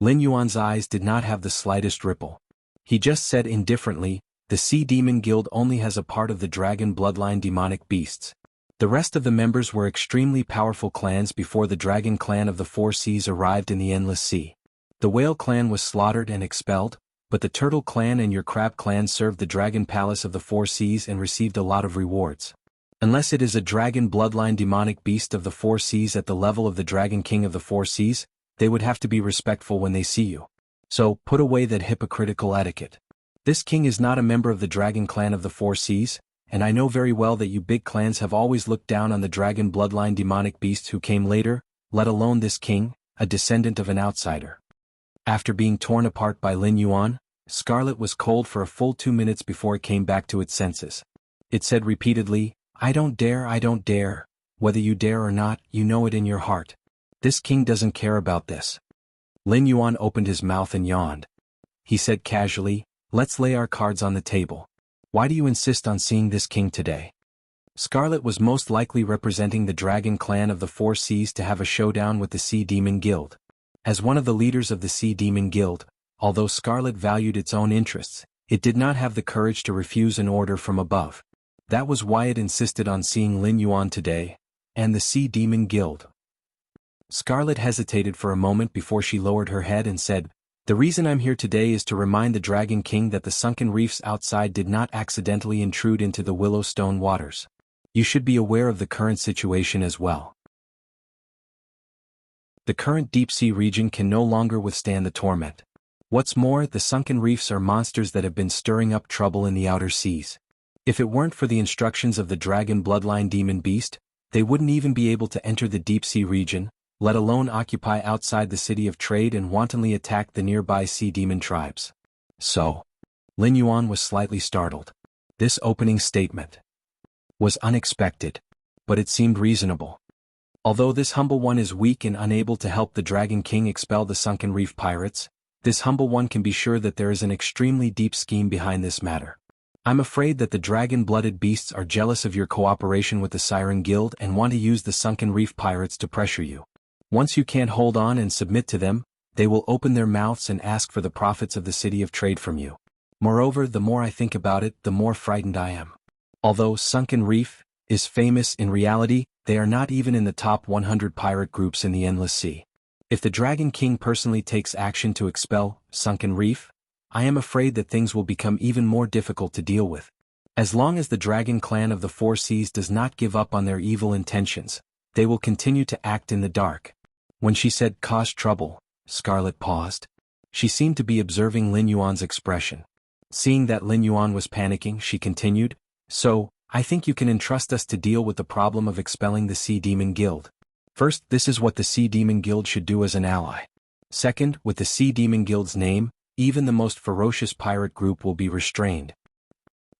Lin Yuan's eyes did not have the slightest ripple. He just said indifferently, "The Sea Demon Guild only has a part of the dragon bloodline demonic beasts. The rest of the members were extremely powerful clans before the Dragon Clan of the Four Seas arrived in the Endless Sea. The Whale Clan was slaughtered and expelled, but the Turtle Clan and your Crab Clan served the Dragon Palace of the Four Seas and received a lot of rewards. Unless it is a dragon bloodline demonic beast of the Four Seas at the level of the Dragon King of the Four Seas, they would have to be respectful when they see you. So, put away that hypocritical etiquette. This king is not a member of the Dragon Clan of the Four Seas, and I know very well that you big clans have always looked down on the dragon bloodline demonic beasts who came later, let alone this king, a descendant of an outsider." After being torn apart by Lin Yuan, Scarlet was cold for a full 2 minutes before it came back to its senses. It said repeatedly, I don't dare. Whether you dare or not, you know it in your heart. This king doesn't care about this." Lin Yuan opened his mouth and yawned. He said casually, "Let's lay our cards on the table. Why do you insist on seeing this king today?" Scarlet was most likely representing the Dragon Clan of the Four Seas to have a showdown with the Sea Demon Guild. As one of the leaders of the Sea Demon Guild, although Scarlet valued its own interests, it did not have the courage to refuse an order from above. That was why it insisted on seeing Lin Yuan today, and the Sea Demon Guild. Scarlet hesitated for a moment before she lowered her head and said, "The reason I'm here today is to remind the Dragon King that the sunken reefs outside did not accidentally intrude into the Willowstone waters. You should be aware of the current situation as well. The current deep-sea region can no longer withstand the torment. What's more, the sunken reefs are monsters that have been stirring up trouble in the outer seas. If it weren't for the instructions of the dragon bloodline demon beast, they wouldn't even be able to enter the deep-sea region, let alone occupy outside the city of trade and wantonly attack the nearby sea demon tribes." So, Lin Yuan was slightly startled. This opening statement was unexpected, but it seemed reasonable. Although this humble one is weak and unable to help the Dragon King expel the sunken reef pirates, this humble one can be sure that there is an extremely deep scheme behind this matter. I'm afraid that the dragon-blooded beasts are jealous of your cooperation with the Siren Guild and want to use the sunken reef pirates to pressure you. Once you can't hold on and submit to them, they will open their mouths and ask for the profits of the city of trade from you. Moreover, the more I think about it, the more frightened I am. Although Sunken Reef is famous, in reality, they are not even in the top 100 pirate groups in the Endless Sea. If the Dragon King personally takes action to expel Sunken Reef, I am afraid that things will become even more difficult to deal with. As long as the Dragon Clan of the Four Seas does not give up on their evil intentions, they will continue to act in the dark." When she said cause trouble, Scarlet paused. She seemed to be observing Lin Yuan's expression. Seeing that Lin Yuan was panicking, she continued, "So, I think you can entrust us to deal with the problem of expelling the Sea Demon Guild. First, this is what the Sea Demon Guild should do as an ally. Second, with the Sea Demon Guild's name, even the most ferocious pirate group will be restrained.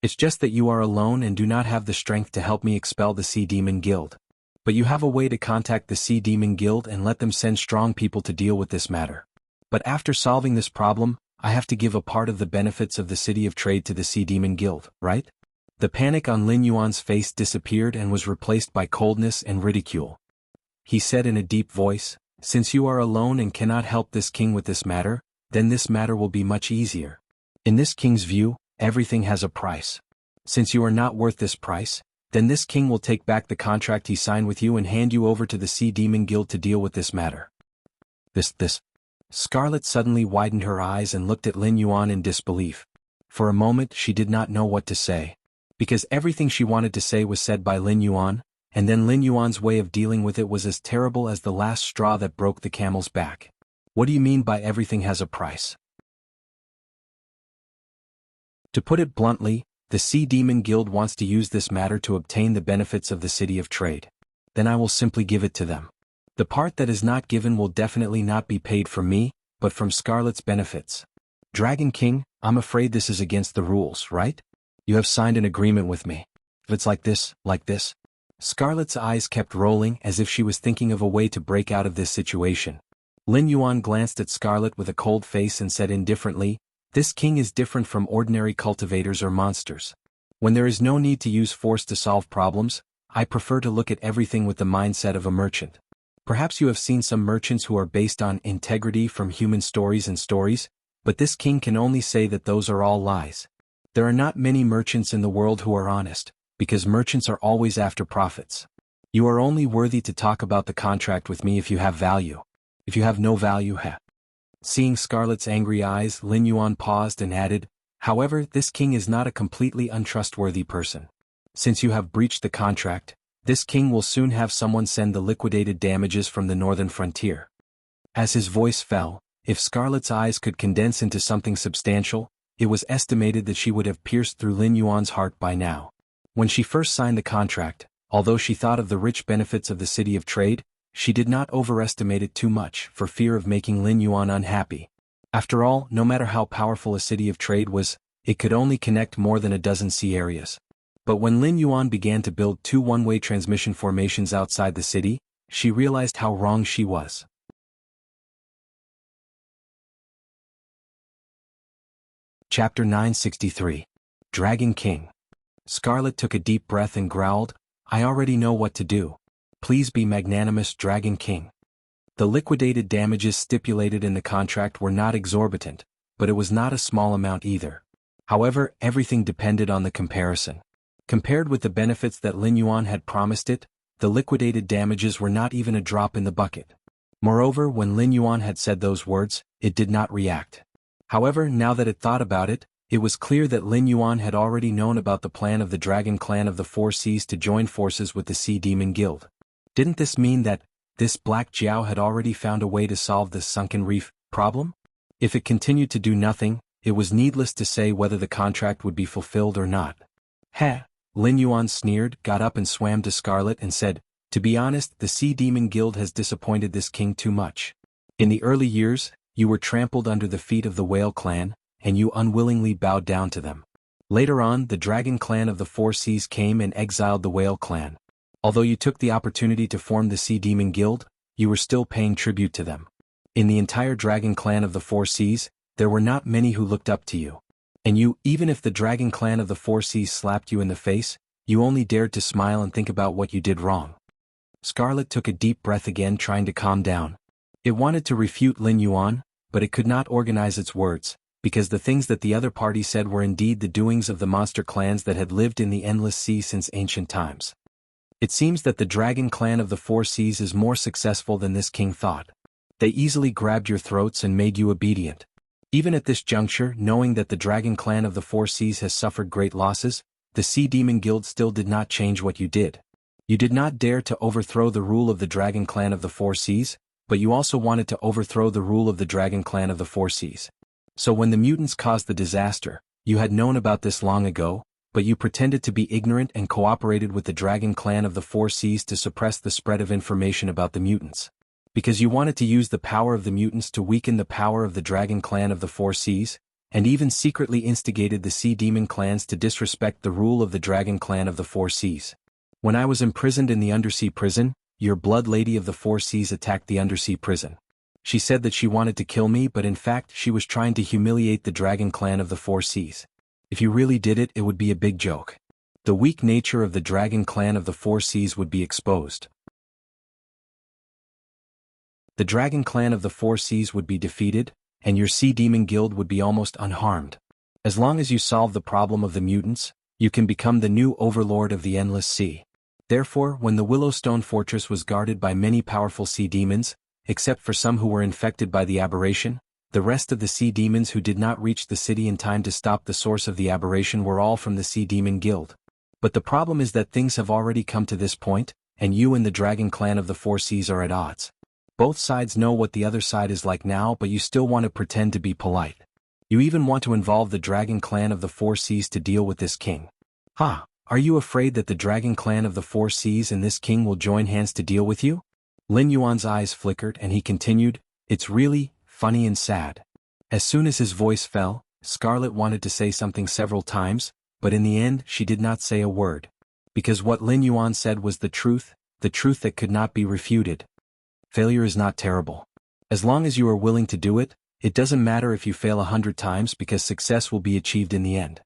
It's just that you are alone and do not have the strength to help me expel the Sea Demon Guild. But you have a way to contact the Sea Demon Guild and let them send strong people to deal with this matter. But after solving this problem, I have to give a part of the benefits of the city of trade to the Sea Demon Guild, right?" The panic on Lin Yuan's face disappeared and was replaced by coldness and ridicule. He said in a deep voice, "Since you are alone and cannot help this king with this matter, then this matter will be much easier. In this king's view, everything has a price. Since you are not worth this price, then this king will take back the contract he signed with you and hand you over to the Sea Demon Guild to deal with this matter." This. Scarlet suddenly widened her eyes and looked at Lin Yuan in disbelief. For a moment she did not know what to say. Because everything she wanted to say was said by Lin Yuan, and then Lin Yuan's way of dealing with it was as terrible as the last straw that broke the camel's back. What do you mean by everything has a price? To put it bluntly, the Sea Demon Guild wants to use this matter to obtain the benefits of the city of trade. Then I will simply give it to them. The part that is not given will definitely not be paid from me, but from Scarlet's benefits. Dragon King, I'm afraid this is against the rules, right? You have signed an agreement with me. If it's like this. Scarlet's eyes kept rolling as if she was thinking of a way to break out of this situation. Lin Yuan glanced at Scarlet with a cold face and said indifferently, "This king is different from ordinary cultivators or monsters. When there is no need to use force to solve problems, I prefer to look at everything with the mindset of a merchant. Perhaps you have seen some merchants who are based on integrity from human stories and stories, but this king can only say that those are all lies. There are not many merchants in the world who are honest, because merchants are always after profits. You are only worthy to talk about the contract with me if you have value. If you have no value, Seeing Scarlet's angry eyes, Lin Yuan paused and added, "However, this king is not a completely untrustworthy person. Since you have breached the contract, this king will soon have someone send the liquidated damages from the northern frontier." As his voice fell, if Scarlet's eyes could condense into something substantial, it was estimated that she would have pierced through Lin Yuan's heart by now. When she first signed the contract, although she thought of the rich benefits of the city of trade, she did not overestimate it too much for fear of making Lin Yuan unhappy. After all, no matter how powerful a city of trade was, it could only connect more than a dozen sea areas. But when Lin Yuan began to build 2 one-way transmission formations outside the city, she realized how wrong she was. Chapter 963. Dragon King. Scarlet took a deep breath and growled, "I already know what to do. Please be magnanimous, Dragon King." The liquidated damages stipulated in the contract were not exorbitant, but it was not a small amount either. However, everything depended on the comparison. Compared with the benefits that Lin Yuan had promised it, the liquidated damages were not even a drop in the bucket. Moreover, when Lin Yuan had said those words, it did not react. However, now that it thought about it, it was clear that Lin Yuan had already known about the plan of the Dragon Clan of the Four Seas to join forces with the Sea Demon Guild. Didn't this mean that this Black Jiao had already found a way to solve the sunken reef problem? If it continued to do nothing, it was needless to say whether the contract would be fulfilled or not. Lin Yuan sneered, got up and swam to Scarlet and said, "To be honest, the Sea Demon Guild has disappointed this king too much. In the early years, you were trampled under the feet of the Whale Clan, and you unwillingly bowed down to them. Later on, the Dragon Clan of the Four Seas came and exiled the Whale Clan. Although you took the opportunity to form the Sea Demon Guild, you were still paying tribute to them. In the entire Dragon Clan of the Four Seas, there were not many who looked up to you. And you, even if the Dragon Clan of the Four Seas slapped you in the face, you only dared to smile and think about what you did wrong." Scarlet took a deep breath again, trying to calm down. It wanted to refute Lin Yuan, but it could not organize its words, because the things that the other party said were indeed the doings of the monster clans that had lived in the endless sea since ancient times. It seems that the Dragon Clan of the Four Seas is more successful than this king thought. They easily grabbed your throats and made you obedient. Even at this juncture, knowing that the Dragon Clan of the Four Seas has suffered great losses, the Sea Demon Guild still did not change what you did. You did not dare to overthrow the rule of the Dragon Clan of the Four Seas, but you also wanted to overthrow the rule of the Dragon Clan of the Four Seas. So when the mutants caused the disaster, you had known about this long ago, but you pretended to be ignorant and cooperated with the Dragon Clan of the Four Seas to suppress the spread of information about the mutants. Because you wanted to use the power of the mutants to weaken the power of the Dragon Clan of the Four Seas, and even secretly instigated the Sea Demon clans to disrespect the rule of the Dragon Clan of the Four Seas. When I was imprisoned in the undersea prison, your blood lady of the Four Seas attacked the undersea prison. She said that she wanted to kill me, but in fact she was trying to humiliate the Dragon Clan of the Four Seas. If you really did it, it would be a big joke. The weak nature of the Dragon Clan of the Four Seas would be exposed. The Dragon Clan of the Four Seas would be defeated, and your Sea Demon Guild would be almost unharmed. As long as you solve the problem of the mutants, you can become the new overlord of the Endless Sea. Therefore, when the Willowstone Fortress was guarded by many powerful sea demons, except for some who were infected by the aberration, the rest of the sea demons who did not reach the city in time to stop the source of the aberration were all from the Sea Demon Guild. But the problem is that things have already come to this point, and you and the Dragon Clan of the Four Seas are at odds. Both sides know what the other side is like now, but you still want to pretend to be polite. You even want to involve the Dragon Clan of the Four Seas to deal with this king. Are you afraid that the Dragon Clan of the Four Seas and this king will join hands to deal with you? Lin Yuan's eyes flickered and he continued, "It's really funny and sad." As soon as his voice fell, Scarlet wanted to say something several times, but in the end she did not say a word. Because what Lin Yuan said was the truth that could not be refuted. Failure is not terrible. As long as you are willing to do it, it doesn't matter if you fail 100 times because success will be achieved in the end.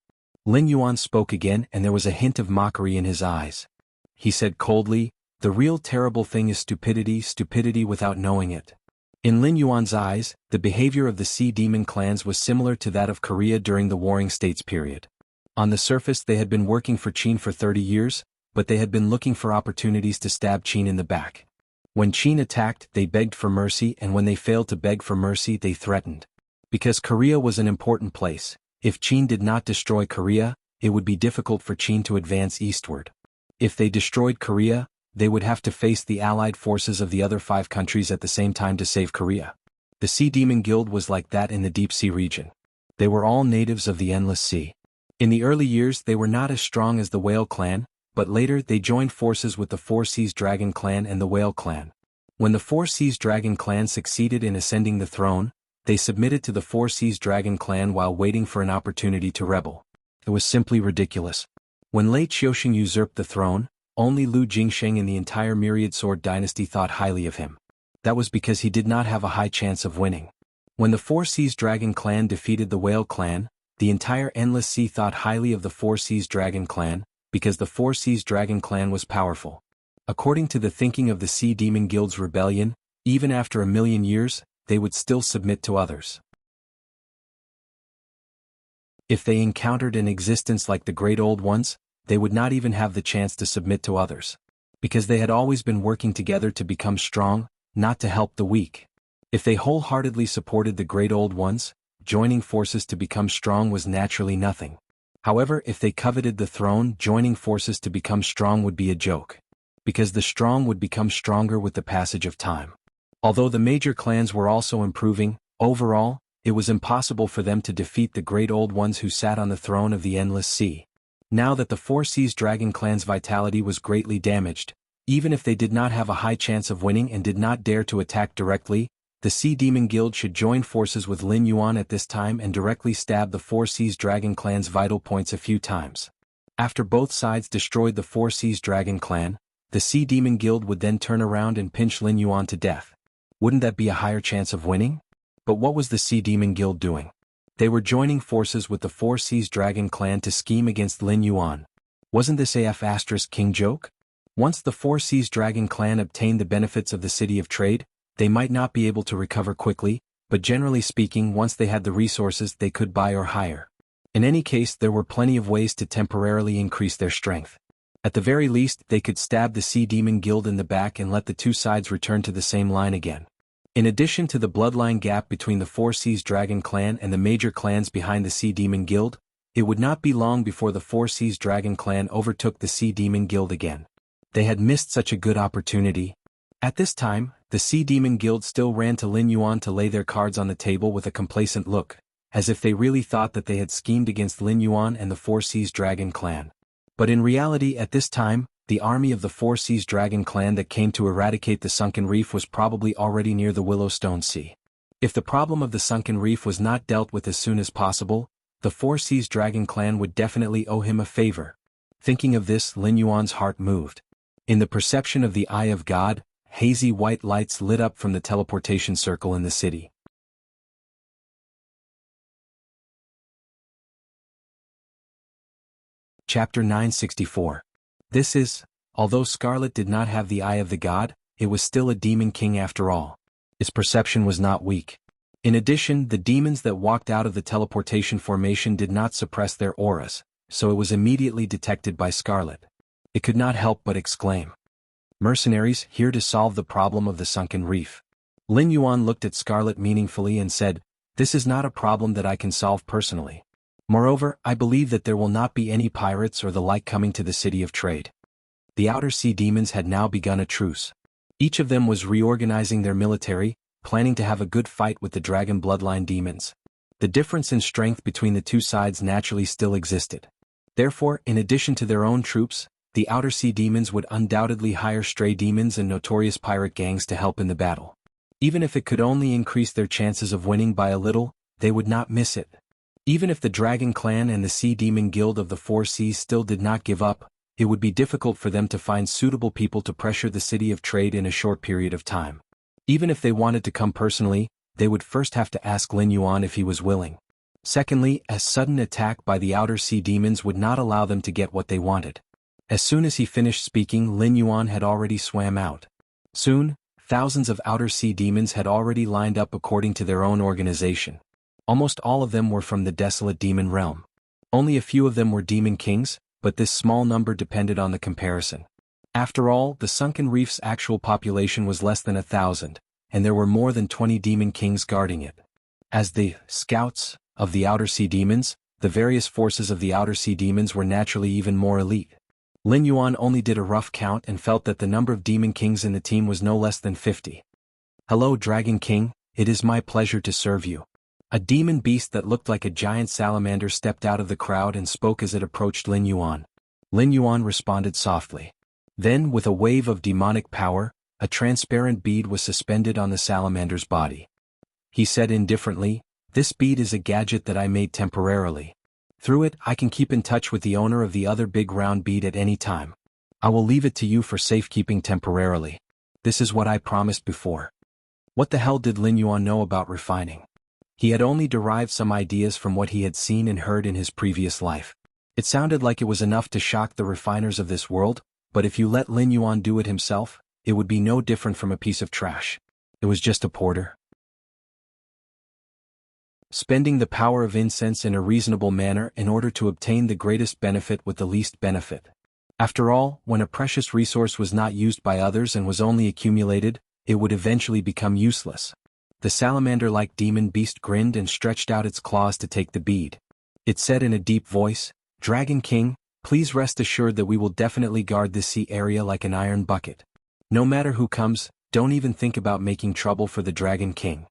Lin Yuan spoke again and there was a hint of mockery in his eyes. He said coldly, "The real terrible thing is stupidity without knowing it." In Lin Yuan's eyes, the behavior of the Sea Demon clans was similar to that of Korea during the Warring States period. On the surface they had been working for Qin for 30 years, but they had been looking for opportunities to stab Qin in the back. When Qin attacked, they begged for mercy, and when they failed to beg for mercy, they threatened. Because Korea was an important place, if Qin did not destroy Korea, it would be difficult for Qin to advance eastward. If they destroyed Korea, they would have to face the allied forces of the other 5 countries at the same time to save Korea. The Sea Demon Guild was like that in the Deep Sea region. They were all natives of the Endless Sea. In the early years they were not as strong as the Whale clan, but later they joined forces with the Four Seas Dragon clan and the Whale clan. When the Four Seas Dragon clan succeeded in ascending the throne, they submitted to the Four Seas Dragon clan while waiting for an opportunity to rebel. It was simply ridiculous. When Lei Qiusheng usurped the throne, only Lu Jingsheng in the entire Myriad Sword dynasty thought highly of him. That was because he did not have a high chance of winning. When the Four Seas Dragon clan defeated the Whale clan, the entire Endless Sea thought highly of the Four Seas Dragon clan, because the Four Seas Dragon clan was powerful. According to the thinking of the Sea Demon Guild's rebellion, even after 1,000,000 years, they would still submit to others. If they encountered an existence like the Great Old Ones, they would not even have the chance to submit to others. Because they had always been working together to become strong, not to help the weak. If they wholeheartedly supported the Great Old Ones, joining forces to become strong was naturally nothing. However, if they coveted the throne, joining forces to become strong would be a joke. Because the strong would become stronger with the passage of time. Although the major clans were also improving, overall, it was impossible for them to defeat the Great Old Ones who sat on the throne of the Endless Sea. Now that the Four Seas Dragon clan's vitality was greatly damaged, even if they did not have a high chance of winning and did not dare to attack directly, the Sea Demon Guild should join forces with Lin Yuan at this time and directly stab the Four Seas Dragon clan's vital points a few times. After both sides destroyed the Four Seas Dragon clan, the Sea Demon Guild would then turn around and pinch Lin Yuan to death. Wouldn't that be a higher chance of winning? But what was the Sea Demon Guild doing? They were joining forces with the Four Seas Dragon clan to scheme against Lin Yuan. Wasn't this a *King joke? Once the Four Seas Dragon clan obtained the benefits of the City of Trade, they might not be able to recover quickly, but generally speaking once they had the resources they could buy or hire. In any case there were plenty of ways to temporarily increase their strength. At the very least they could stab the Sea Demon Guild in the back and let the two sides return to the same line again. In addition to the bloodline gap between the Four Seas Dragon clan and the major clans behind the Sea Demon Guild, it would not be long before the Four Seas Dragon clan overtook the Sea Demon Guild again. They had missed such a good opportunity. At this time, the Sea Demon Guild still ran to Lin Yuan to lay their cards on the table with a complacent look, as if they really thought that they had schemed against Lin Yuan and the Four Seas Dragon clan. But in reality at this time, the army of the Four Seas Dragon clan that came to eradicate the Sunken Reef was probably already near the Willowstone Sea. If the problem of the Sunken Reef was not dealt with as soon as possible, the Four Seas Dragon clan would definitely owe him a favor. Thinking of this, Lin Yuan's heart moved. In the perception of the Eye of God, hazy white lights lit up from the teleportation circle in the city. Chapter 964. This is, although Scarlet did not have the Eye of the God, it was still a demon king after all. Its perception was not weak. In addition, the demons that walked out of the teleportation formation did not suppress their auras, so it was immediately detected by Scarlet. It could not help but exclaim. Mercenaries here to solve the problem of the Sunken Reef. Lin Yuan looked at Scarlet meaningfully and said, "This is not a problem that I can solve personally. Moreover, I believe that there will not be any pirates or the like coming to the City of Trade." The Outer Sea demons had now begun a truce. Each of them was reorganizing their military, planning to have a good fight with the Dragon Bloodline demons. The difference in strength between the two sides naturally still existed. Therefore, in addition to their own troops, the Outer Sea demons would undoubtedly hire stray demons and notorious pirate gangs to help in the battle. Even if it could only increase their chances of winning by a little, they would not miss it. Even if the Dragon Clan and the Sea Demon Guild of the Four Seas still did not give up, it would be difficult for them to find suitable people to pressure the City of Trade in a short period of time. Even if they wanted to come personally, they would first have to ask Lin Yuan if he was willing. Secondly, a sudden attack by the outer sea demons would not allow them to get what they wanted. As soon as he finished speaking, Lin Yuan had already swam out. Soon, thousands of outer sea demons had already lined up according to their own organization. Almost all of them were from the desolate demon realm. Only a few of them were demon kings, but this small number depended on the comparison. After all, the sunken reef's actual population was less than 1,000, and there were more than 20 demon kings guarding it. As the scouts of the outer sea demons, the various forces of the outer sea demons were naturally even more elite. Lin Yuan only did a rough count and felt that the number of demon kings in the team was no less than 50. "Hello, Dragon King, it is my pleasure to serve you." A demon beast that looked like a giant salamander stepped out of the crowd and spoke as it approached Lin Yuan. Lin Yuan responded softly. Then, with a wave of demonic power, a transparent bead was suspended on the salamander's body. He said indifferently, "This bead is a gadget that I made temporarily. Through it, I can keep in touch with the owner of the other big round bead at any time. I will leave it to you for safekeeping temporarily. This is what I promised before." What the hell did Lin Yuan know about refining? He had only derived some ideas from what he had seen and heard in his previous life. It sounded like it was enough to shock the refiners of this world, but if you let Lin Yuan do it himself, it would be no different from a piece of trash. It was just a porter. Spending the power of incense in a reasonable manner in order to obtain the greatest benefit with the least benefit. After all, when a precious resource was not used by others and was only accumulated, it would eventually become useless. The salamander-like demon beast grinned and stretched out its claws to take the bead. It said in a deep voice, "Dragon King, please rest assured that we will definitely guard this sea area like an iron bucket. No matter who comes, don't even think about making trouble for the Dragon King."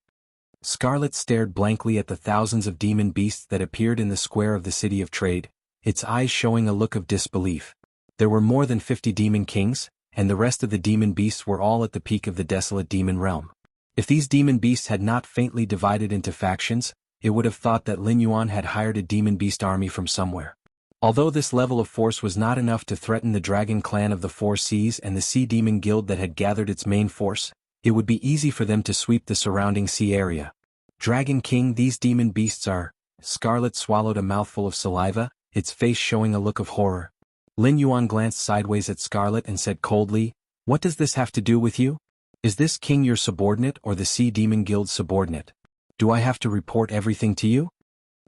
Scarlet stared blankly at the thousands of demon beasts that appeared in the square of the City of Trade, its eyes showing a look of disbelief. There were more than 50 demon kings, and the rest of the demon beasts were all at the peak of the desolate demon realm. If these demon beasts had not faintly divided into factions, it would have thought that Lin Yuan had hired a demon beast army from somewhere. Although this level of force was not enough to threaten the Dragon Clan of the Four Seas and the Sea Demon Guild that had gathered its main force, it would be easy for them to sweep the surrounding sea area. "Dragon King, these demon beasts are..." Scarlet swallowed a mouthful of saliva, its face showing a look of horror. Lin Yuan glanced sideways at Scarlet and said coldly, "What does this have to do with you? Is this king your subordinate or the Sea Demon Guild's subordinate? Do I have to report everything to you?"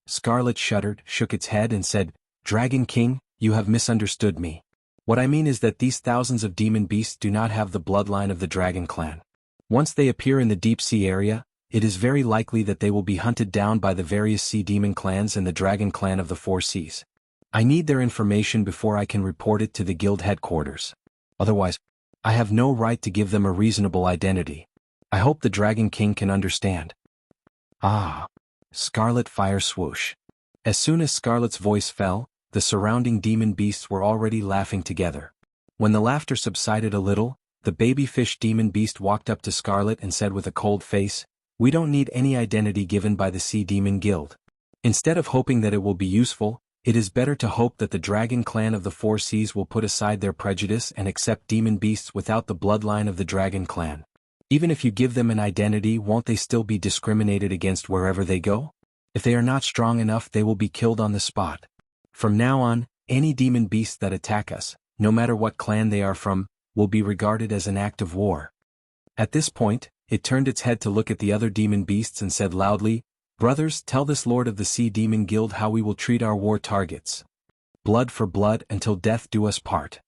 Scarlet shuddered, shook its head and said, "Dragon King, you have misunderstood me. What I mean is that these thousands of demon beasts do not have the bloodline of the Dragon Clan. Once they appear in the deep sea area, it is very likely that they will be hunted down by the various sea demon clans and the Dragon Clan of the Four Seas. I need their information before I can report it to the guild headquarters. Otherwise, I have no right to give them a reasonable identity. I hope the Dragon King can understand." "Ah!" Scarlet fire swoosh. As soon as Scarlet's voice fell, the surrounding demon beasts were already laughing together. When the laughter subsided a little, the baby fish demon beast walked up to Scarlet and said with a cold face, "We don't need any identity given by the Sea Demon Guild. Instead of hoping that it will be useful, it is better to hope that the Dragon Clan of the Four Seas will put aside their prejudice and accept demon beasts without the bloodline of the Dragon Clan. Even if you give them an identity, won't they still be discriminated against wherever they go? If they are not strong enough, they will be killed on the spot. From now on, any demon beasts that attack us, no matter what clan they are from, will be regarded as an act of war." At this point, it turned its head to look at the other demon beasts and said loudly, "Brothers, tell this lord of the Sea Demon Guild how we will treat our war targets. Blood for blood until death do us part."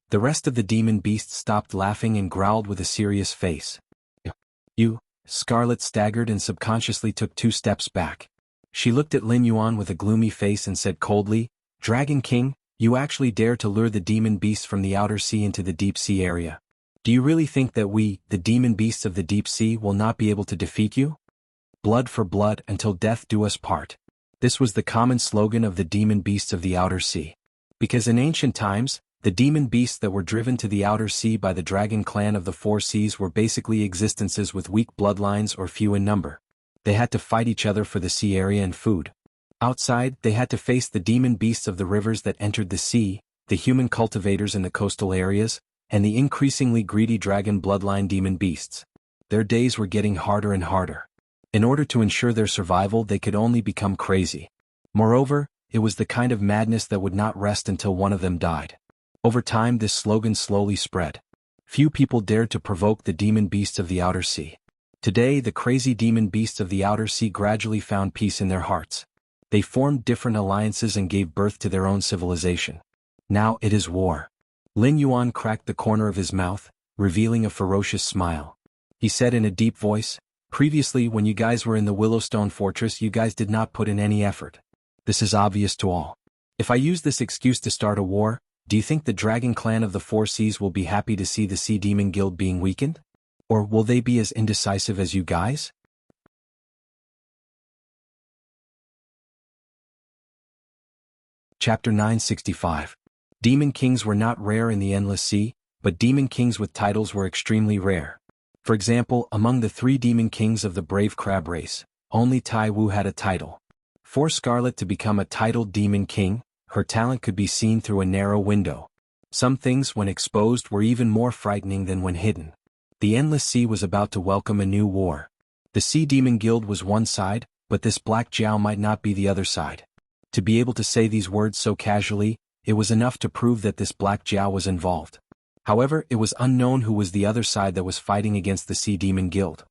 The rest of the demon beasts stopped laughing and growled with a serious face. "You..." Scarlet staggered and subconsciously took 2 steps back. She looked at Lin Yuan with a gloomy face and said coldly, "Dragon King, you actually dare to lure the demon beasts from the outer sea into the deep sea area. Do you really think that we, the demon beasts of the deep sea, will not be able to defeat you? Blood for blood until death do us part." This was the common slogan of the demon beasts of the outer sea. Because in ancient times, the demon beasts that were driven to the outer sea by the Dragon Clan of the Four Seas were basically existences with weak bloodlines or few in number. They had to fight each other for the sea area and food. Outside, they had to face the demon beasts of the rivers that entered the sea, the human cultivators in the coastal areas, and the increasingly greedy dragon bloodline demon beasts. Their days were getting harder and harder. In order to ensure their survival, they could only become crazy. Moreover, it was the kind of madness that would not rest until one of them died. Over time, this slogan slowly spread. Few people dared to provoke the demon beasts of the outer sea. Today, the crazy demon beasts of the outer sea gradually found peace in their hearts. They formed different alliances and gave birth to their own civilization. Now it is war. Lin Yuan cracked the corner of his mouth, revealing a ferocious smile. He said in a deep voice, "Previously, when you guys were in the Willowstone Fortress, you guys did not put in any effort. This is obvious to all. If I use this excuse to start a war, do you think the Dragon Clan of the Four Seas will be happy to see the Sea Demon Guild being weakened? Or will they be as indecisive as you guys?" Chapter 965. Demon Kings were not rare in the Endless Sea, but Demon Kings with titles were extremely rare. For example, among the 3 Demon Kings of the Brave Crab race, only Tai Wu had a title. For Scarlet to become a titled Demon King, her talent could be seen through a narrow window. Some things when exposed were even more frightening than when hidden. The Endless Sea was about to welcome a new war. The Sea Demon Guild was one side, but this Black Jiao might not be the other side. To be able to say these words so casually, it was enough to prove that this Black Jiao was involved. However, it was unknown who was the other side that was fighting against the Sea Demon Guild.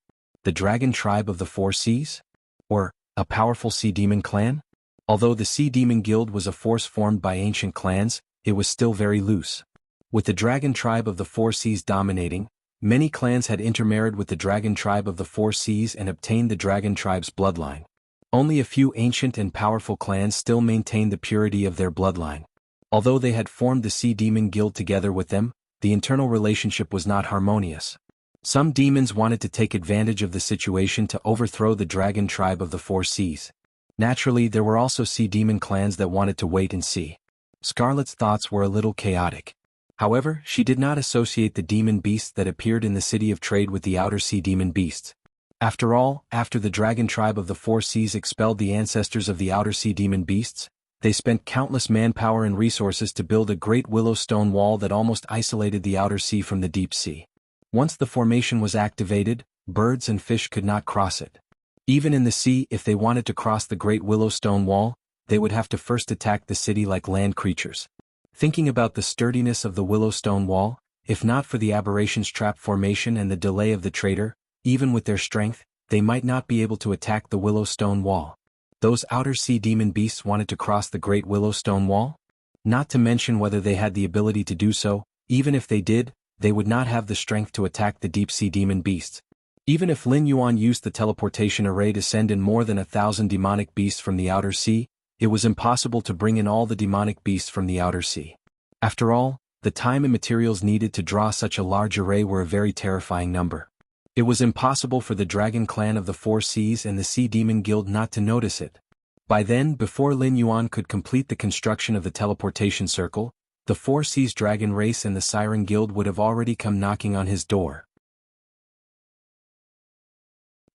The Dragon Tribe of the Four Seas? Or a powerful Sea Demon clan? Although the Sea Demon Guild was a force formed by ancient clans, it was still very loose. With the Dragon Tribe of the Four Seas dominating, many clans had intermarried with the Dragon Tribe of the Four Seas and obtained the Dragon Tribe's bloodline. Only a few ancient and powerful clans still maintained the purity of their bloodline. Although they had formed the Sea Demon Guild together with them, the internal relationship was not harmonious. Some demons wanted to take advantage of the situation to overthrow the Dragon Tribe of the Four Seas. Naturally, there were also Sea Demon clans that wanted to wait and see. Scarlet's thoughts were a little chaotic. However, she did not associate the demon beasts that appeared in the City of Trade with the outer sea demon beasts. After all, after the Dragon Tribe of the Four Seas expelled the ancestors of the outer sea demon beasts, they spent countless manpower and resources to build a great willow stone wall that almost isolated the outer sea from the deep sea. Once the formation was activated, birds and fish could not cross it. Even in the sea, if they wanted to cross the great willow stone wall, they would have to first attack the city like land creatures. Thinking about the sturdiness of the willow stone wall, if not for the aberrations trap formation and the delay of the trader, even with their strength, they might not be able to attack the willow stone wall. Those outer sea demon beasts wanted to cross the great willow stone wall? Not to mention whether they had the ability to do so, even if they did, they would not have the strength to attack the deep sea demon beasts. Even if Lin Yuan used the teleportation array to send in more than 1,000 demonic beasts from the outer sea, it was impossible to bring in all the demonic beasts from the outer sea. After all, the time and materials needed to draw such a large array were a very terrifying number. It was impossible for the Dragon Clan of the Four Seas and the Sea Demon Guild not to notice it. By then, before Lin Yuan could complete the construction of the teleportation circle, the Four Seas Dragon Race and the Siren Guild would have already come knocking on his door.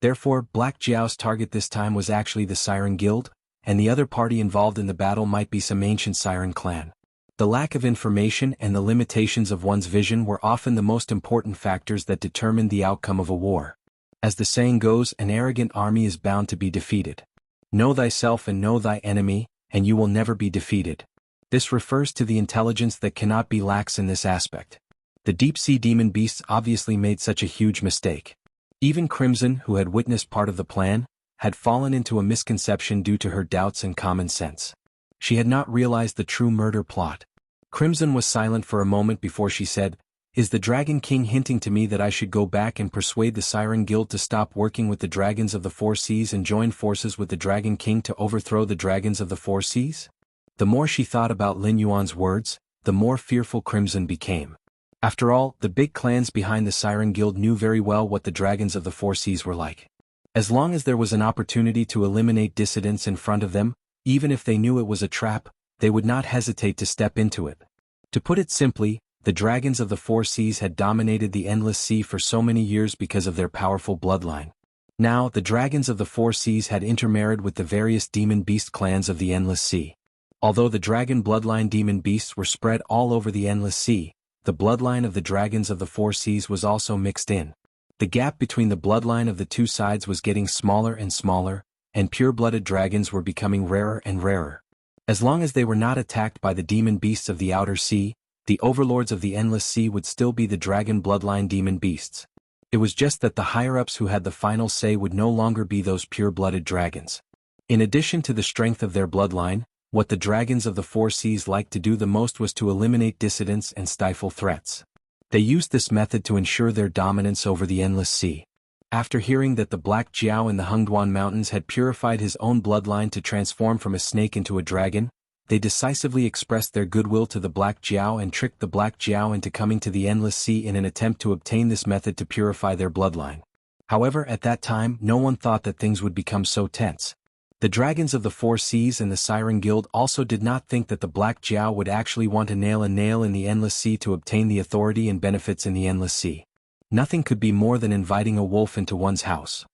Therefore, Black Jiao's target this time was actually the Siren Guild, and the other party involved in the battle might be some ancient Siren clan. The lack of information and the limitations of one's vision were often the most important factors that determined the outcome of a war. As the saying goes, an arrogant army is bound to be defeated. Know thyself and know thy enemy, and you will never be defeated. This refers to the intelligence that cannot be lax in this aspect. The deep-sea demon beasts obviously made such a huge mistake. Even Crimson, who had witnessed part of the plan, had fallen into a misconception due to her doubts and common sense. She had not realized the true murder plot. Crimson was silent for a moment before she said, "Is the Dragon King hinting to me that I should go back and persuade the Siren Guild to stop working with the dragons of the Four Seas and join forces with the Dragon King to overthrow the dragons of the Four Seas?" The more she thought about Lin Yuan's words, the more fearful Crimson became. After all, the big clans behind the Siren Guild knew very well what the dragons of the Four Seas were like. As long as there was an opportunity to eliminate dissidents in front of them, even if they knew it was a trap, they would not hesitate to step into it. To put it simply, the dragons of the Four Seas had dominated the Endless Sea for so many years because of their powerful bloodline. Now, the dragons of the Four Seas had intermarried with the various demon beast clans of the Endless Sea. Although the dragon bloodline demon beasts were spread all over the Endless Sea, the bloodline of the dragons of the four seas was also mixed in. The gap between the bloodline of the two sides was getting smaller and smaller, and pure-blooded dragons were becoming rarer and rarer. As long as they were not attacked by the demon beasts of the outer sea, the overlords of the endless sea would still be the dragon bloodline demon beasts. It was just that the higher-ups who had the final say would no longer be those pure-blooded dragons. In addition to the strength of their bloodline, what the dragons of the four seas liked to do the most was to eliminate dissidents and stifle threats. They used this method to ensure their dominance over the endless sea. After hearing that the Black Jiao in the Hengduan Mountains had purified his own bloodline to transform from a snake into a dragon, they decisively expressed their goodwill to the Black Jiao and tricked the Black Jiao into coming to the endless sea in an attempt to obtain this method to purify their bloodline. However, at that time, no one thought that things would become so tense. The dragons of the four seas and the Siren Guild also did not think that the Black Jiao would actually want to nail a nail in the endless sea to obtain the authority and benefits in the endless sea. Nothing could be more than inviting a wolf into one's house.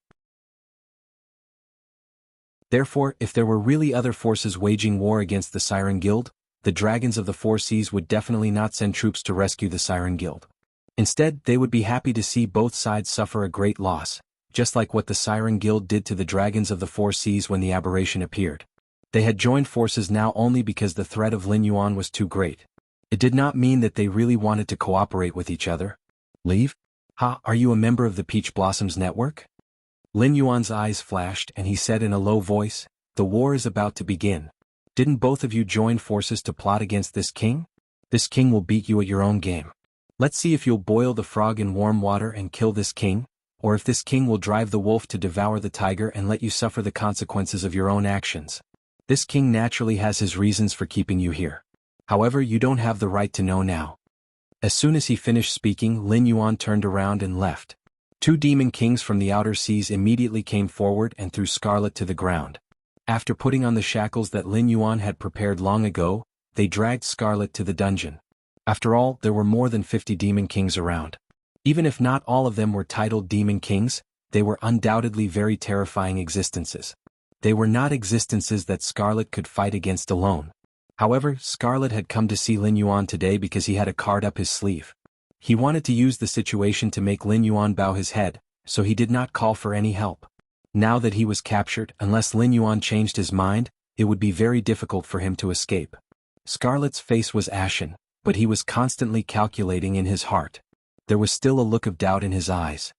Therefore, if there were really other forces waging war against the Siren Guild, the dragons of the four seas would definitely not send troops to rescue the Siren Guild. Instead, they would be happy to see both sides suffer a great loss, just like what the Siren Guild did to the dragons of the four seas when the aberration appeared. They had joined forces now only because the threat of Lin Yuan was too great. It did not mean that they really wanted to cooperate with each other. Leave? Ha, are you a member of the Peach Blossoms Network? Lin Yuan's eyes flashed and he said in a low voice, "The war is about to begin. Didn't both of you join forces to plot against this king? This king will beat you at your own game. Let's see if you'll boil the frog in warm water and kill this king, or if this king will drive the wolf to devour the tiger and let you suffer the consequences of your own actions. This king naturally has his reasons for keeping you here. However, you don't have the right to know now." As soon as he finished speaking, Lin Yuan turned around and left. Two demon kings from the outer seas immediately came forward and threw Scarlet to the ground. After putting on the shackles that Lin Yuan had prepared long ago, they dragged Scarlet to the dungeon. After all, there were more than 50 demon kings around. Even if not all of them were titled demon kings, they were undoubtedly very terrifying existences. They were not existences that Scarlet could fight against alone. However, Scarlet had come to see Lin Yuan today because he had a card up his sleeve. He wanted to use the situation to make Lin Yuan bow his head, so he did not call for any help. Now that he was captured, unless Lin Yuan changed his mind, it would be very difficult for him to escape. Scarlet's face was ashen, but he was constantly calculating in his heart. There was still a look of doubt in his eyes.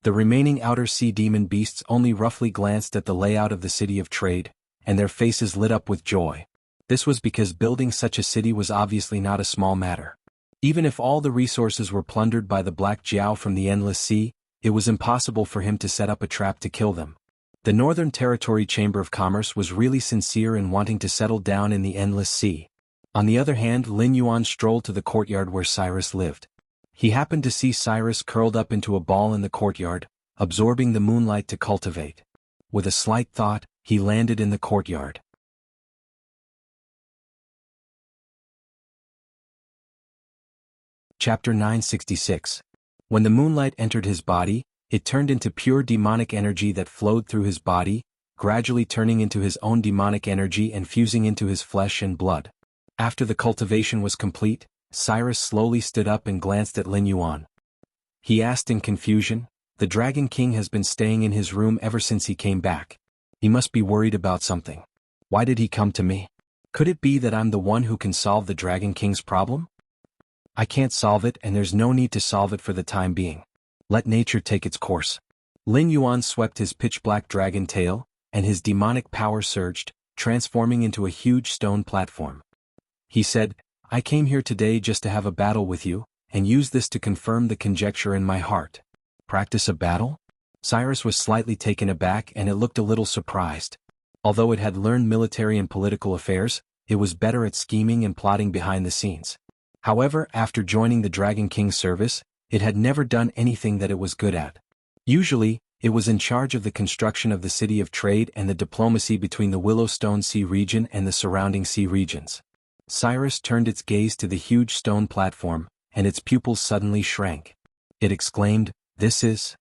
The remaining outer sea demon beasts only roughly glanced at the layout of the city of trade, and their faces lit up with joy. This was because building such a city was obviously not a small matter. Even if all the resources were plundered by the Black Jiao from the Endless Sea, it was impossible for him to set up a trap to kill them. The Northern Territory Chamber of Commerce was really sincere in wanting to settle down in the Endless Sea. On the other hand, Lin Yuan strolled to the courtyard where Cyrus lived. He happened to see Cyrus curled up into a ball in the courtyard, absorbing the moonlight to cultivate. With a slight thought, he landed in the courtyard. Chapter 966. When the moonlight entered his body, it turned into pure demonic energy that flowed through his body, gradually turning into his own demonic energy and fusing into his flesh and blood. After the cultivation was complete, Cyrus slowly stood up and glanced at Lin Yuan. He asked in confusion, "The Dragon King has been staying in his room ever since he came back. He must be worried about something. Why did he come to me? Could it be that I'm the one who can solve the Dragon King's problem? I can't solve it and there's no need to solve it for the time being. Let nature take its course." Lin Yuan swept his pitch-black dragon tail, and his demonic power surged, transforming into a huge stone platform. He said, "I came here today just to have a battle with you, and use this to confirm the conjecture in my heart." Practice a battle? Cyrus was slightly taken aback and it looked a little surprised. Although it had learned military and political affairs, it was better at scheming and plotting behind the scenes. However, after joining the Dragon King's service, it had never done anything that it was good at. Usually, it was in charge of the construction of the city of trade and the diplomacy between the Willowstone Sea region and the surrounding sea regions. Cyrus turned its gaze to the huge stone platform, and its pupils suddenly shrank. It exclaimed, "This is..."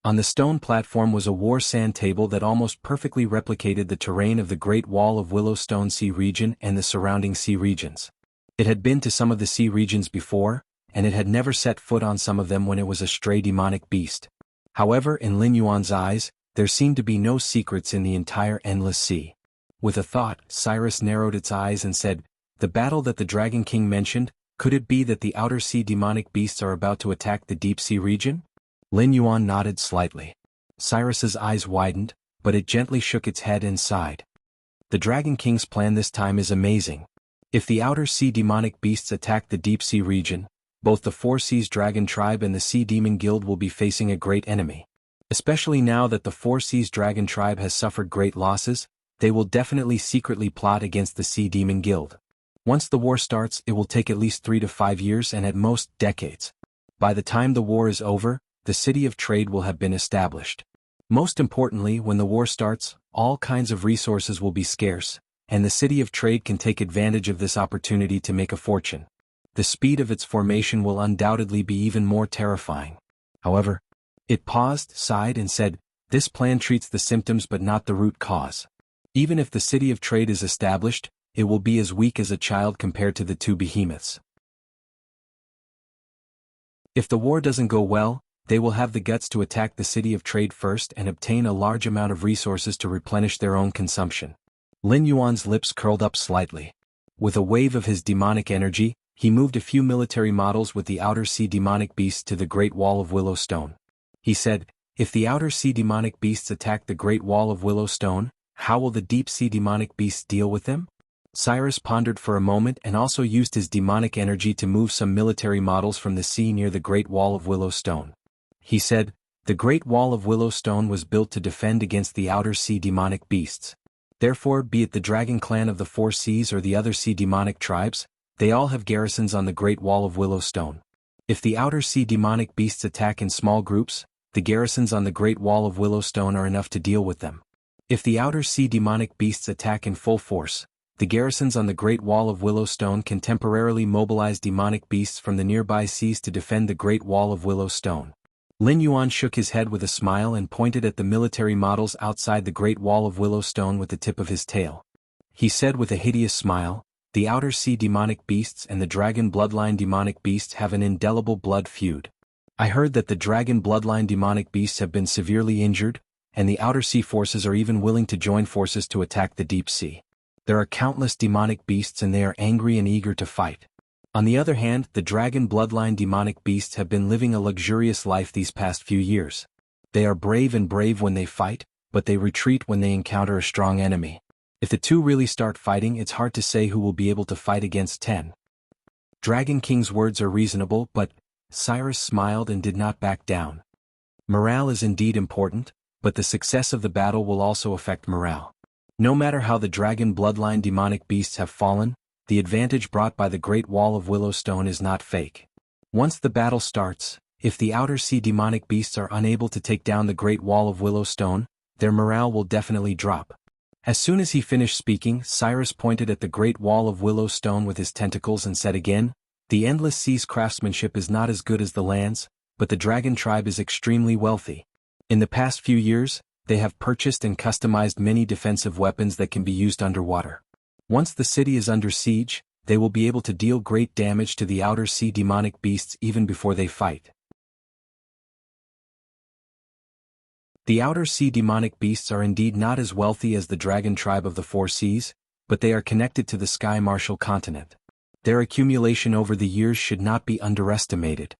On the stone platform was a war sand table that almost perfectly replicated the terrain of the Great Wall of Willowstone Sea region and the surrounding sea regions. It had been to some of the sea regions before, and it had never set foot on some of them when it was a stray demonic beast. However, in Lin Yuan's eyes, there seemed to be no secrets in the entire endless sea. With a thought, Cyrus narrowed its eyes and said, "The battle that the Dragon King mentioned, could it be that the outer sea demonic beasts are about to attack the deep sea region?" Lin Yuan nodded slightly. Cyrus's eyes widened, but it gently shook its head and sighed. "The Dragon King's plan this time is amazing. If the outer sea demonic beasts attack the deep sea region, both the Four Seas Dragon Tribe and the Sea Demon Guild will be facing a great enemy. Especially now that the Four Seas Dragon Tribe has suffered great losses, they will definitely secretly plot against the Sea Demon Guild. Once the war starts, it will take at least 3 to 5 years and at most decades. By the time the war is over, the city of trade will have been established. Most importantly, when the war starts, all kinds of resources will be scarce, and the city of trade can take advantage of this opportunity to make a fortune. The speed of its formation will undoubtedly be even more terrifying. However," it paused, sighed and said, "this plan treats the symptoms but not the root cause. Even if the city of trade is established, it will be as weak as a child compared to the two behemoths. If the war doesn't go well, they will have the guts to attack the city of trade first and obtain a large amount of resources to replenish their own consumption." Lin Yuan's lips curled up slightly. With a wave of his demonic energy, he moved a few military models with the outer sea demonic beasts to the Great Wall of Willow Stone. He said, "If the outer sea demonic beasts attack the Great Wall of Willow Stone, how will the deep sea demonic beasts deal with them?" Cyrus pondered for a moment and also used his demonic energy to move some military models from the sea near the Great Wall of Willow Stone. He said, "The Great Wall of Willow Stone was built to defend against the outer sea demonic beasts. Therefore, be it the Dragon Clan of the Four Seas or the other sea demonic tribes, they all have garrisons on the Great Wall of Willow Stone. If the outer sea demonic beasts attack in small groups, the garrisons on the Great Wall of Willow Stone are enough to deal with them. If the outer sea demonic beasts attack in full force, the garrisons on the Great Wall of Willow Stone can temporarily mobilize demonic beasts from the nearby seas to defend the Great Wall of Willow Stone." Lin Yuan shook his head with a smile and pointed at the military models outside the Great Wall of Willow Stone with the tip of his tail. He said with a hideous smile, "The outer sea demonic beasts and the dragon bloodline demonic beasts have an indelible blood feud. I heard that the dragon bloodline demonic beasts have been severely injured, and the outer sea forces are even willing to join forces to attack the deep sea. There are countless demonic beasts and they are angry and eager to fight. On the other hand, the dragon bloodline demonic beasts have been living a luxurious life these past few years. They are brave when they fight, but they retreat when they encounter a strong enemy. If the two really start fighting, it's hard to say who will be able to fight against 10. Dragon King's words are reasonable, but..." Cyrus smiled and did not back down. "Morale is indeed important, but the success of the battle will also affect morale. No matter how the dragon bloodline demonic beasts have fallen, the advantage brought by the Great Wall of Willow Stone is not fake. Once the battle starts, if the outer sea demonic beasts are unable to take down the Great Wall of Willow Stone, their morale will definitely drop." As soon as he finished speaking, Cyrus pointed at the Great Wall of Willow Stone with his tentacles and said again, "The Endless Sea's craftsmanship is not as good as the land's, but the Dragon Tribe is extremely wealthy. In the past few years, they have purchased and customized many defensive weapons that can be used underwater. Once the city is under siege, they will be able to deal great damage to the outer sea demonic beasts even before they fight." The outer sea demonic beasts are indeed not as wealthy as the Dragon Tribe of the Four Seas, but they are connected to the Sky Martial continent. Their accumulation over the years should not be underestimated.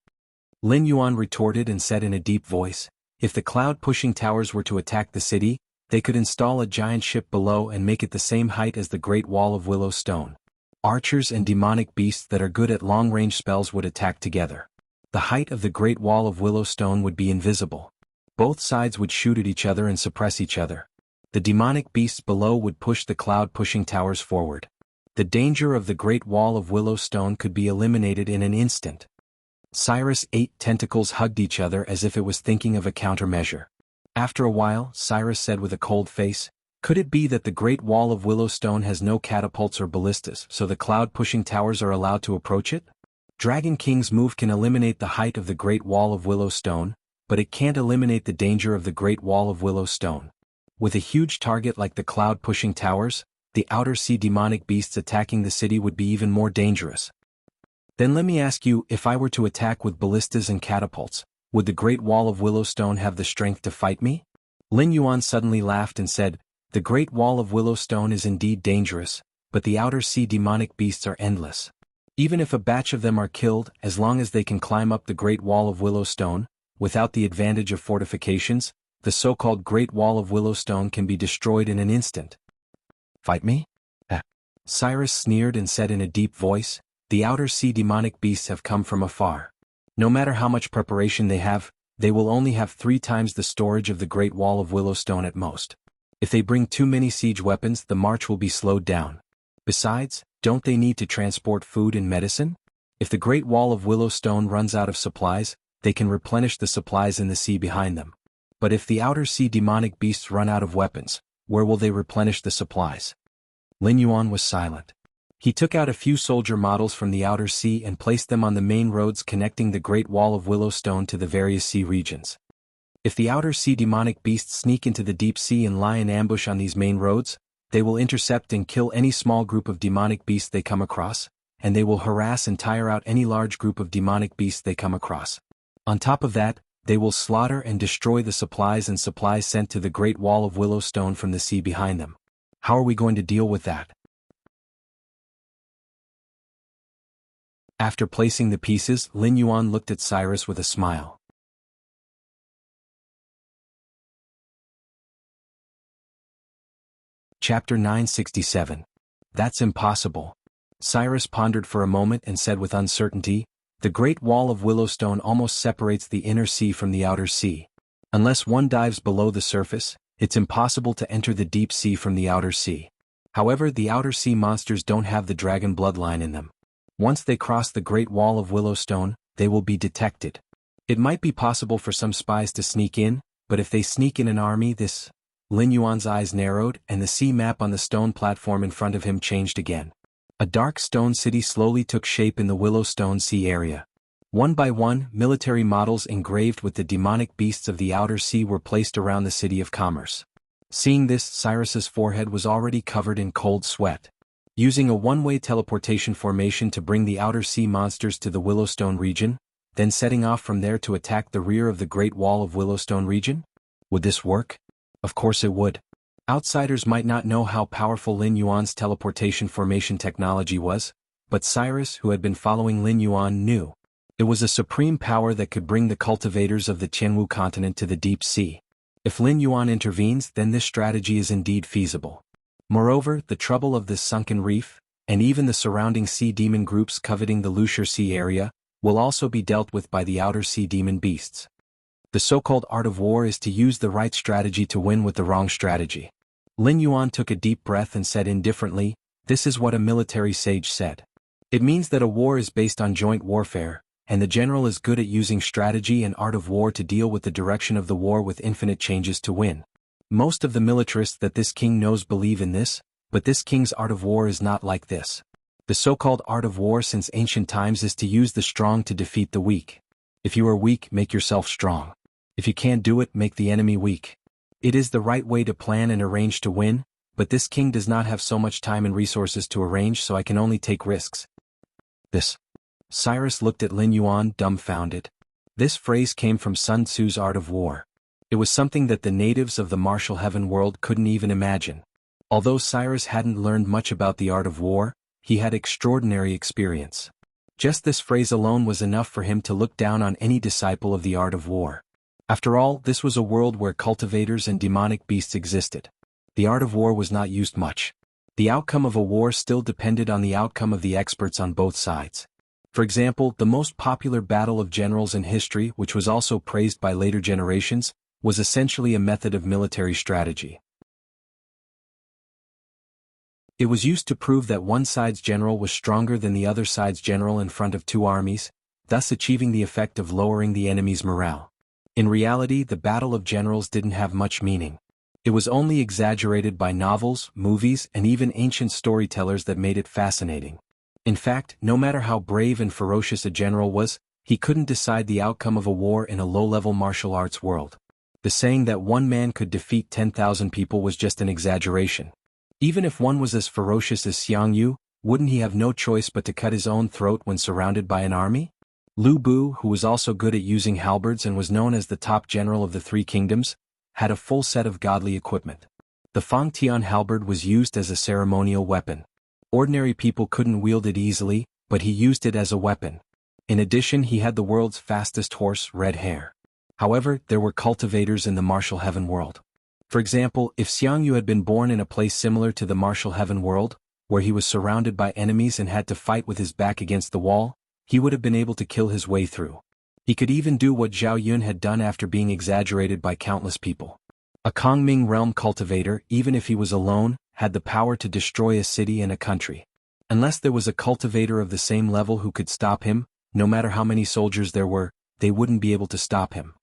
Lin Yuan retorted and said in a deep voice, "If the cloud-pushing towers were to attack the city, they could install a giant ship below and make it the same height as the Great Wall of Willow Stone. Archers and demonic beasts that are good at long-range spells would attack together. The height of the Great Wall of Willow Stone would be invisible. Both sides would shoot at each other and suppress each other. The demonic beasts below would push the cloud-pushing towers forward. The danger of the Great Wall of Willow Stone could be eliminated in an instant." Cyrus' 8 tentacles hugged each other as if it was thinking of a countermeasure. After a while, Cyrus said with a cold face, "Could it be that the Great Wall of Willow Stone has no catapults or ballistas, so the cloud-pushing towers are allowed to approach it? Dragon King's move can eliminate the height of the Great Wall of Willow Stone, but it can't eliminate the danger of the Great Wall of Willow Stone. With a huge target like the cloud-pushing towers, the outer sea demonic beasts attacking the city would be even more dangerous." Then let me ask you, if I were to attack with ballistas and catapults, would the Great Wall of Willowstone have the strength to fight me? Lin Yuan suddenly laughed and said, "The Great Wall of Willowstone is indeed dangerous, but the outer sea demonic beasts are endless. Even if a batch of them are killed, as long as they can climb up the Great Wall of Willowstone, without the advantage of fortifications, the so-called Great Wall of Willowstone can be destroyed in an instant." "Fight me?" Cyrus sneered and said in a deep voice, "The outer sea demonic beasts have come from afar. No matter how much preparation they will only have 3 times the storage of the Great Wall of Willowstone at most. If they bring too many siege weapons, the march will be slowed down. Besides, don't they need to transport food and medicine? If the Great Wall of Willowstone runs out of supplies, they can replenish the supplies in the sea behind them. But if the outer sea demonic beasts run out of weapons, where will they replenish the supplies?" Lin Yuan was silent. He took out a few soldier models from the outer sea and placed them on the main roads connecting the Great Wall of Willowstone to the various sea regions. If the outer sea demonic beasts sneak into the deep sea and lie in ambush on these main roads, they will intercept and kill any small group of demonic beasts they come across, and they will harass and tire out any large group of demonic beasts they come across. On top of that, they will slaughter and destroy the supplies sent to the Great Wall of Willowstone from the sea behind them. How are we going to deal with that? After placing the pieces, Lin Yuan looked at Cyrus with a smile. Chapter 967. That's impossible. Cyrus pondered for a moment and said with uncertainty, "The Great Wall of Willowstone almost separates the inner sea from the outer sea. Unless one dives below the surface, it's impossible to enter the deep sea from the outer sea. However, the outer sea monsters don't have the dragon bloodline in them. Once they cross the Great Wall of Willowstone, they will be detected. It might be possible for some spies to sneak in, but if they sneak in an army this—" Lin Yuan's eyes narrowed and the sea map on the stone platform in front of him changed again. A dark stone city slowly took shape in the Willowstone Sea area. One by one, military models engraved with the demonic beasts of the outer sea were placed around the city of commerce. Seeing this, Cyrus's forehead was already covered in cold sweat. Using a one-way teleportation formation to bring the outer sea monsters to the Willowstone region, then setting off from there to attack the rear of the Great Wall of Willowstone region? Would this work? Of course it would. Outsiders might not know how powerful Lin Yuan's teleportation formation technology was, but Cyrus, who had been following Lin Yuan, knew. It was a supreme power that could bring the cultivators of the Jianghu continent to the deep sea. If Lin Yuan intervenes, then this strategy is indeed feasible. Moreover, the trouble of this sunken reef, and even the surrounding sea demon groups coveting the Wuxia Sea area, will also be dealt with by the outer sea demon beasts. The so-called art of war is to use the right strategy to win with the wrong strategy. Lin Yuan took a deep breath and said indifferently, "This is what a military sage said. It means that a war is based on joint warfare, and the general is good at using strategy and art of war to deal with the direction of the war with infinite changes to win. Most of the militarists that this king knows believe in this, but this king's art of war is not like this. The so-called art of war since ancient times is to use the strong to defeat the weak. If you are weak, make yourself strong. If you can't do it, make the enemy weak. It is the right way to plan and arrange to win, but this king does not have so much time and resources to arrange, so I can only take risks." This. Cyrus looked at Lin Yuan dumbfounded. This phrase came from Sun Tzu's art of war. It was something that the natives of the martial heaven world couldn't even imagine. Although Cyrus hadn't learned much about the art of war, he had extraordinary experience. Just this phrase alone was enough for him to look down on any disciple of the art of war. After all, this was a world where cultivators and demonic beasts existed. The art of war was not used much. The outcome of a war still depended on the outcome of the experts on both sides. For example, the most popular battle of generals in history, which was also praised by later generations, was essentially a method of military strategy. It was used to prove that one side's general was stronger than the other side's general in front of two armies, thus achieving the effect of lowering the enemy's morale. In reality, the battle of generals didn't have much meaning. It was only exaggerated by novels, movies, and even ancient storytellers that made it fascinating. In fact, no matter how brave and ferocious a general was, he couldn't decide the outcome of a war in a low-level martial arts world. The saying that one man could defeat 10,000 people was just an exaggeration. Even if one was as ferocious as Jianghu, wouldn't he have no choice but to cut his own throat when surrounded by an army? Lu Bu, who was also good at using halberds and was known as the top general of the Three Kingdoms, had a full set of godly equipment. The Fang Tian halberd was used as a ceremonial weapon. Ordinary people couldn't wield it easily, but he used it as a weapon. In addition, he had the world's fastest horse, Red Hare. However, there were cultivators in the martial heaven world. For example, if Jianghu had been born in a place similar to the martial heaven world, where he was surrounded by enemies and had to fight with his back against the wall, he would have been able to kill his way through. He could even do what Zhao Yun had done after being exaggerated by countless people. A Kongming realm cultivator, even if he was alone, had the power to destroy a city and a country. Unless there was a cultivator of the same level who could stop him, no matter how many soldiers there were, they wouldn't be able to stop him.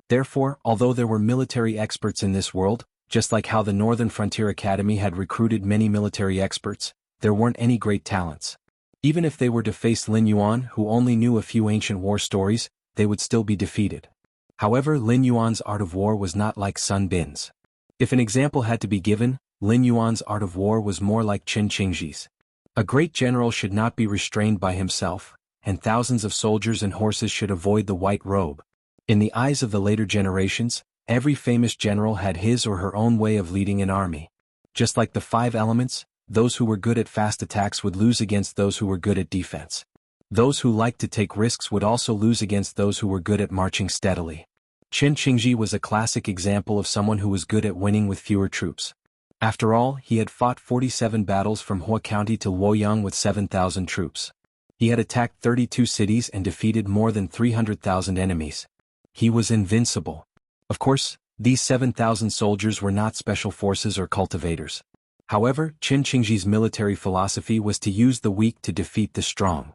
Therefore, although there were military experts in this world, just like how the Northern Frontier Academy had recruited many military experts, there weren't any great talents. Even if they were to face Lin Yuan, who only knew a few ancient war stories, they would still be defeated. However, Lin Yuan's art of war was not like Sun Bin's. If an example had to be given, Lin Yuan's art of war was more like Qin Qingji's. A great general should not be restrained by himself, and thousands of soldiers and horses should avoid the white robe. In the eyes of the later generations, every famous general had his or her own way of leading an army. Just like the five elements, those who were good at fast attacks would lose against those who were good at defense. Those who liked to take risks would also lose against those who were good at marching steadily. Qin Qingji was a classic example of someone who was good at winning with fewer troops. After all, he had fought 47 battles from Hua County to Luoyang with 7,000 troops. He had attacked 32 cities and defeated more than 300,000 enemies. He was invincible. Of course, these 7,000 soldiers were not special forces or cultivators. However, Qin Qingji's military philosophy was to use the weak to defeat the strong.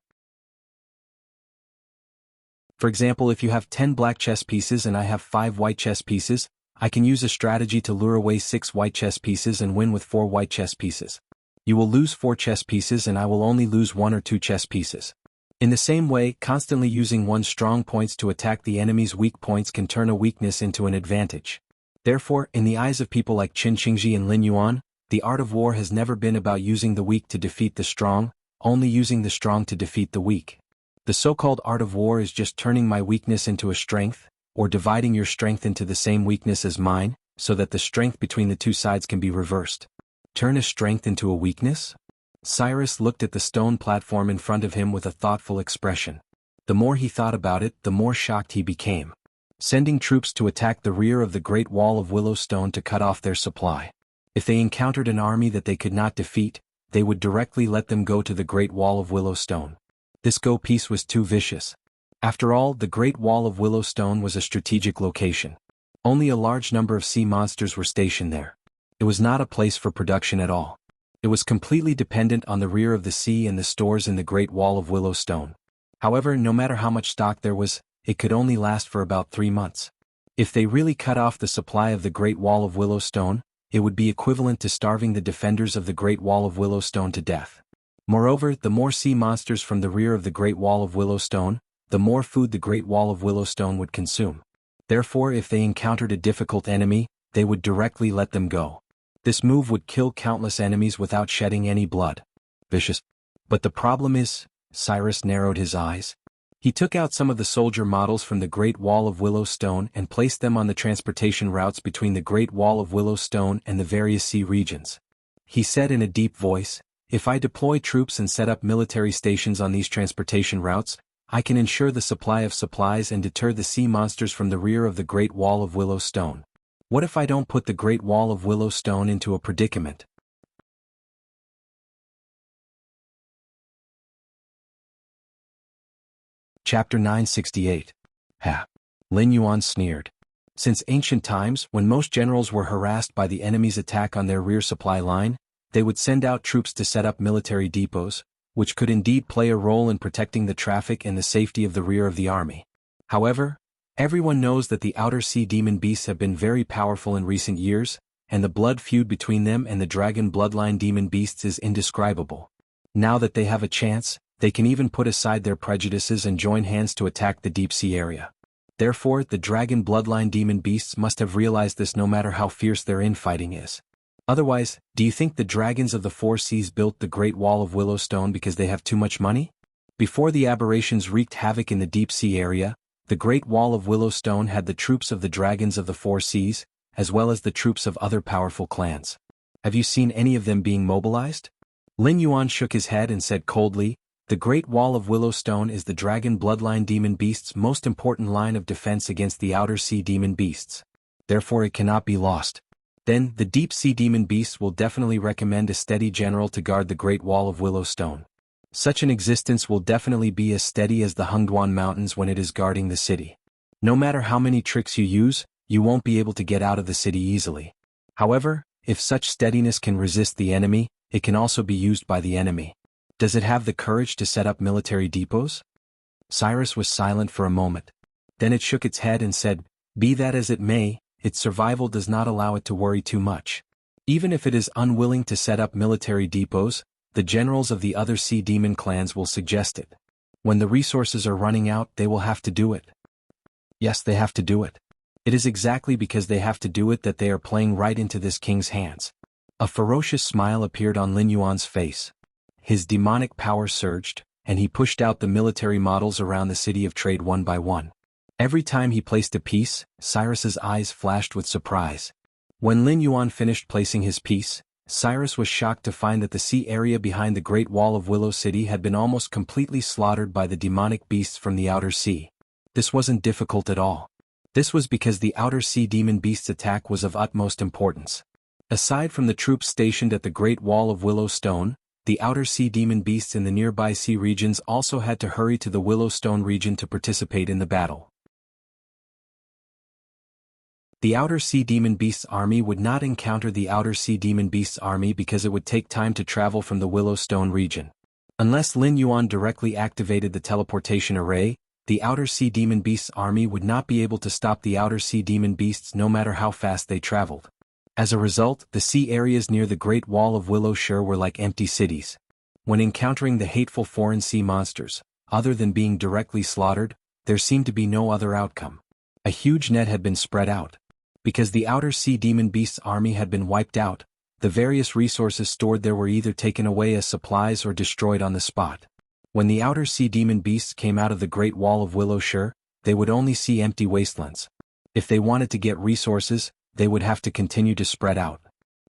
For example, if you have 10 black chess pieces and I have 5 white chess pieces, I can use a strategy to lure away 6 white chess pieces and win with 4 white chess pieces. You will lose 4 chess pieces and I will only lose 1 or 2 chess pieces. In the same way, constantly using one's strong points to attack the enemy's weak points can turn a weakness into an advantage. Therefore, in the eyes of people like Qin Qingji and Lin Yuan, the art of war has never been about using the weak to defeat the strong, only using the strong to defeat the weak. The so-called art of war is just turning my weakness into a strength, or dividing your strength into the same weakness as mine, so that the strength between the two sides can be reversed. Turn a strength into a weakness? Cyrus looked at the stone platform in front of him with a thoughtful expression. The more he thought about it, the more shocked he became. Sending troops to attack the rear of the Great Wall of Willow Stone to cut off their supply. If they encountered an army that they could not defeat, they would directly let them go to the Great Wall of Willow Stone. This go-piece was too vicious. After all, the Great Wall of Willow Stone was a strategic location. Only a large number of sea monsters were stationed there. It was not a place for production at all. It was completely dependent on the rear of the sea and the stores in the Great Wall of Willow Stone. However, no matter how much stock there was, it could only last for about 3 months. If they really cut off the supply of the Great Wall of Willow Stone, it would be equivalent to starving the defenders of the Great Wall of Willow Stone to death. Moreover, the more sea monsters from the rear of the Great Wall of Willow Stone, the more food the Great Wall of Willow Stone would consume. Therefore, if they encountered a difficult enemy, they would directly let them go. This move would kill countless enemies without shedding any blood. Vicious. But the problem is, Cyrus narrowed his eyes. He took out some of the soldier models from the Great Wall of Willow Stone and placed them on the transportation routes between the Great Wall of Willow Stone and the various sea regions. He said in a deep voice, "If I deploy troops and set up military stations on these transportation routes, I can ensure the supply of supplies and deter the sea monsters from the rear of the Great Wall of Willow Stone. What if I don't put the Great Wall of Willow Stone into a predicament?" Chapter 968. Ha! Lin Yuan sneered. Since ancient times, when most generals were harassed by the enemy's attack on their rear supply line, they would send out troops to set up military depots, which could indeed play a role in protecting the traffic and the safety of the rear of the army. However, everyone knows that the outer sea demon beasts have been very powerful in recent years, and the blood feud between them and the dragon bloodline demon beasts is indescribable. Now that they have a chance, they can even put aside their prejudices and join hands to attack the deep sea area. Therefore, the dragon bloodline demon beasts must have realized this no matter how fierce their infighting is. Otherwise, do you think the dragons of the four seas built the Great Wall of Willow Stone because they have too much money? Before the aberrations wreaked havoc in the deep sea area, the Great Wall of Willow Stone had the troops of the dragons of the four seas, as well as the troops of other powerful clans. Have you seen any of them being mobilized? Lin Yuan shook his head and said coldly, "The Great Wall of Willow Stone is the dragon bloodline demon beast's most important line of defense against the outer sea demon beasts. Therefore it cannot be lost. Then, the deep sea demon beasts will definitely recommend a steady general to guard the Great Wall of Willow Stone. Such an existence will definitely be as steady as the Hengduan Mountains when it is guarding the city. No matter how many tricks you use, you won't be able to get out of the city easily. However, if such steadiness can resist the enemy, it can also be used by the enemy. Does it have the courage to set up military depots?" Cyrus was silent for a moment. Then it shook its head and said, "Be that as it may, its survival does not allow it to worry too much. Even if it is unwilling to set up military depots, the generals of the other sea demon clans will suggest it. When the resources are running out, they will have to do it." Yes, they have to do it. It is exactly because they have to do it that they are playing right into this king's hands. A ferocious smile appeared on Lin Yuan's face. His demonic power surged, and he pushed out the military models around the city of trade one by one. Every time he placed a piece, Cyrus's eyes flashed with surprise. When Lin Yuan finished placing his piece, Cyrus was shocked to find that the sea area behind the Great Wall of Willow City had been almost completely slaughtered by the demonic beasts from the outer sea. This wasn't difficult at all. This was because the outer sea demon beast's attack was of utmost importance. Aside from the troops stationed at the Great Wall of Willow Stone, the outer sea demon beasts in the nearby sea regions also had to hurry to the Willow Stone region to participate in the battle. The outer sea demon beast's army would not encounter the outer sea demon beast's army because it would take time to travel from the Willow Stone region. Unless Lin Yuan directly activated the teleportation array, the outer sea demon beast's army would not be able to stop the outer sea demon beasts no matter how fast they traveled. As a result, the sea areas near the Great Wall of Willow Shore were like empty cities. When encountering the hateful foreign sea monsters, other than being directly slaughtered, there seemed to be no other outcome. A huge net had been spread out. Because the outer sea demon beast's army had been wiped out, the various resources stored there were either taken away as supplies or destroyed on the spot. When the outer sea demon beasts came out of the Great Wall of Willow Shore, they would only see empty wastelands. If they wanted to get resources, they would have to continue to spread out.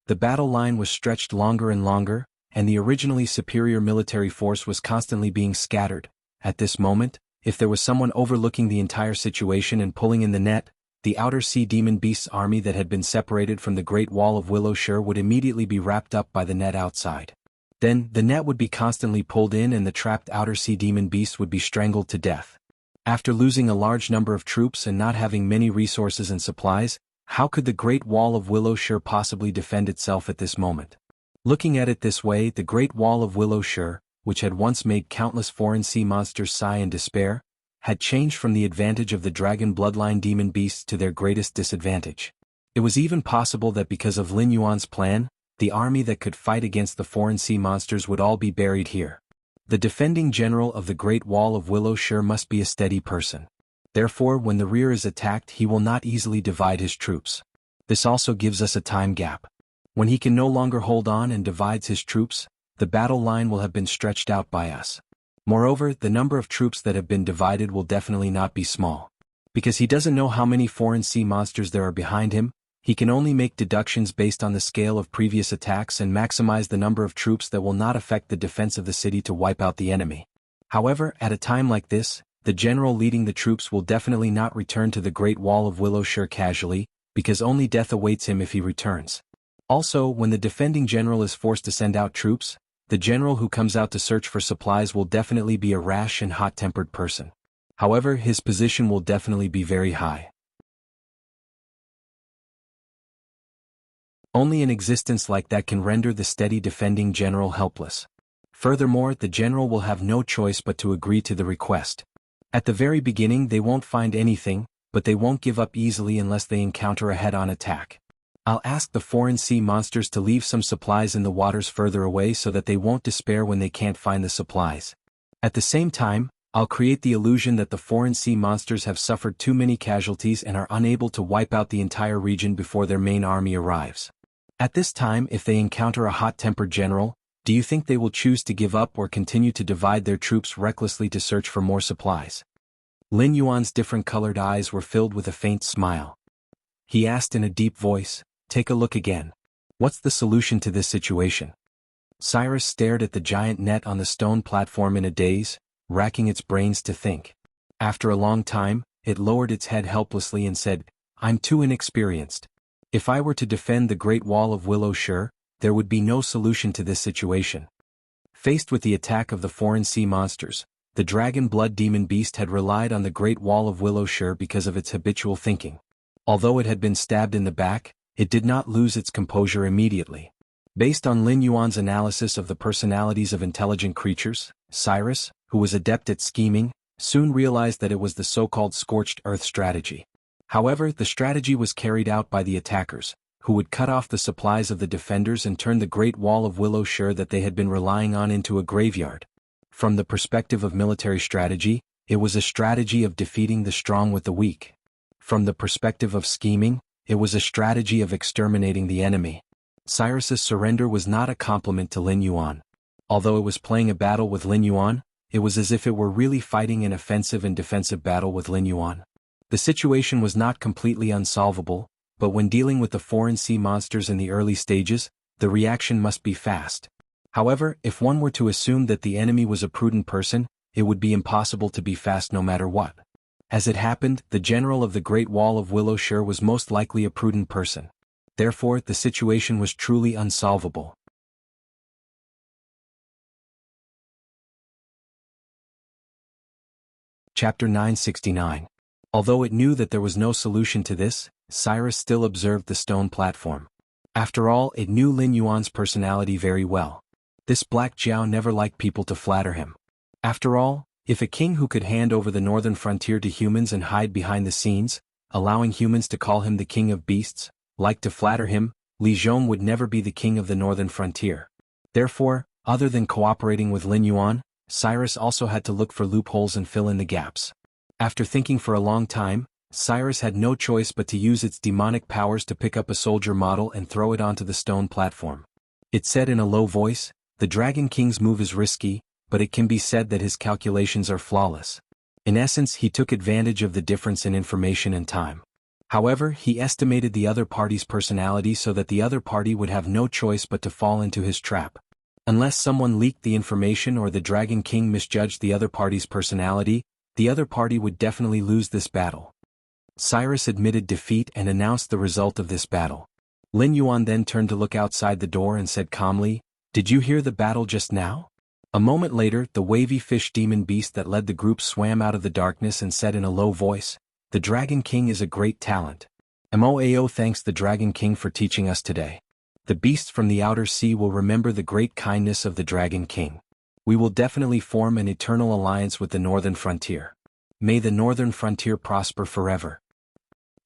The battle line was stretched longer and longer, and the originally superior military force was constantly being scattered. At this moment, if there was someone overlooking the entire situation and pulling in the net, the outer sea demon beast's army that had been separated from the Great Wall of Willow Shore would immediately be wrapped up by the net outside. Then, the net would be constantly pulled in and the trapped outer sea demon beasts would be strangled to death. After losing a large number of troops and not having many resources and supplies, how could the Great Wall of Willow Shore possibly defend itself at this moment? Looking at it this way, the Great Wall of Willow Shore, which had once made countless foreign sea monsters sigh in despair, had changed from the advantage of the dragon bloodline demon beasts to their greatest disadvantage. It was even possible that because of Lin Yuan's plan, the army that could fight against the foreign sea monsters would all be buried here. The defending general of the Great Wall of Willow Shore must be a steady person. Therefore, when the rear is attacked, he will not easily divide his troops. This also gives us a time gap. When he can no longer hold on and divides his troops, the battle line will have been stretched out by us. Moreover, the number of troops that have been divided will definitely not be small. Because he doesn't know how many foreign sea monsters there are behind him, he can only make deductions based on the scale of previous attacks and maximize the number of troops that will not affect the defense of the city to wipe out the enemy. However, at a time like this, the general leading the troops will definitely not return to the Great Wall of Willow Shore casually, because only death awaits him if he returns. Also, when the defending general is forced to send out troops, the general who comes out to search for supplies will definitely be a rash and hot-tempered person. However, his position will definitely be very high. Only an existence like that can render the steady defending general helpless. Furthermore, the general will have no choice but to agree to the request. At the very beginning they won't find anything, but they won't give up easily unless they encounter a head-on attack. I'll ask the foreign sea monsters to leave some supplies in the waters further away so that they won't despair when they can't find the supplies. At the same time, I'll create the illusion that the foreign sea monsters have suffered too many casualties and are unable to wipe out the entire region before their main army arrives. At this time, if they encounter a hot-tempered general, do you think they will choose to give up or continue to divide their troops recklessly to search for more supplies? Lin Yuan's different-colored eyes were filled with a faint smile. He asked in a deep voice, "Take a look again. What's the solution to this situation?" Cyrus stared at the giant net on the stone platform in a daze, racking its brains to think. After a long time, it lowered its head helplessly and said, "I'm too inexperienced. If I were to defend the Great Wall of Willow Shire, there would be no solution to this situation." Faced with the attack of the foreign sea monsters, the dragon blood demon beast had relied on the Great Wall of Willow Shire because of its habitual thinking. Although it had been stabbed in the back, it did not lose its composure immediately. Based on Lin Yuan's analysis of the personalities of intelligent creatures, Cyrus, who was adept at scheming, soon realized that it was the so-called scorched earth strategy. However, the strategy was carried out by the attackers, who would cut off the supplies of the defenders and turn the Great Wall of Willow Shire that they had been relying on into a graveyard. From the perspective of military strategy, it was a strategy of defeating the strong with the weak. From the perspective of scheming, it was a strategy of exterminating the enemy. Cyrus's surrender was not a compliment to Lin Yuan. Although it was playing a battle with Lin Yuan, it was as if it were really fighting an offensive and defensive battle with Lin Yuan. The situation was not completely unsolvable, but when dealing with the foreign sea monsters in the early stages, the reaction must be fast. However, if one were to assume that the enemy was a prudent person, it would be impossible to be fast no matter what. As it happened, the general of the Great Wall of Willow Shire was most likely a prudent person. Therefore, the situation was truly unsolvable. Chapter 969. Although it knew that there was no solution to this, Cyrus still observed the stone platform. After all, it knew Lin Yuan's personality very well. This Black Jiao never liked people to flatter him. After all, if a king who could hand over the northern frontier to humans and hide behind the scenes, allowing humans to call him the king of beasts, liked to flatter him, Li Zhong would never be the king of the northern frontier. Therefore, other than cooperating with Lin Yuan, Cyrus also had to look for loopholes and fill in the gaps. After thinking for a long time, Cyrus had no choice but to use its demonic powers to pick up a soldier model and throw it onto the stone platform. It said in a low voice, "The Dragon King's move is risky, but it can be said that his calculations are flawless." In essence, he took advantage of the difference in information and time. However, he estimated the other party's personality so that the other party would have no choice but to fall into his trap. Unless someone leaked the information or the Dragon King misjudged the other party's personality, the other party would definitely lose this battle. Cyrus admitted defeat and announced the result of this battle. Lin Yuan then turned to look outside the door and said calmly, "Did you hear the battle just now?" A moment later, the wavy fish demon beast that led the group swam out of the darkness and said in a low voice, "The Dragon King is a great talent. Moao thanks the Dragon King for teaching us today. The beasts from the outer sea will remember the great kindness of the Dragon King. We will definitely form an eternal alliance with the northern frontier. May the northern frontier prosper forever.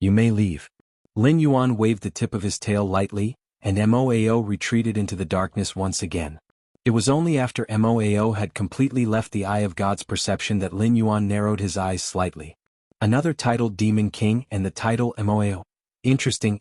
You may leave." Lin Yuan waved the tip of his tail lightly, and Moao retreated into the darkness once again. It was only after Moao had completely left the eye of God's perception that Lin Yuan narrowed his eyes slightly. Another titled Demon King and the title Moao. Interesting.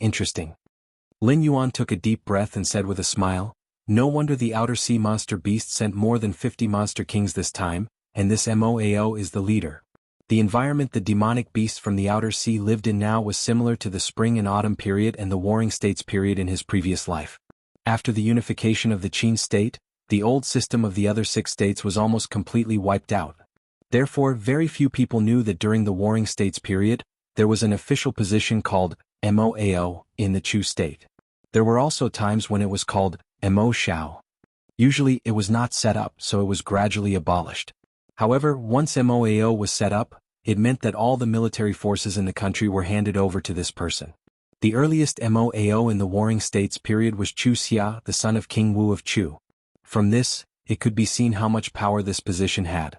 Lin Yuan took a deep breath and said with a smile, "No wonder the outer sea monster beast sent more than 50 monster kings this time, and this Moao is the leader." The environment the demonic beast from the outer sea lived in now was similar to the spring and autumn period and the warring states period in his previous life. After the unification of the Qin state, the old system of the other 6 states was almost completely wiped out. Therefore, very few people knew that during the warring states period, there was an official position called Moao in the Chu state. There were also times when it was called Mo Shao. Usually it was not set up, so it was gradually abolished. However, once Moao was set up, it meant that all the military forces in the country were handed over to this person. The earliest Moao in the warring states period was Chu Xia, the son of King Wu of Chu. From this, it could be seen how much power this position had.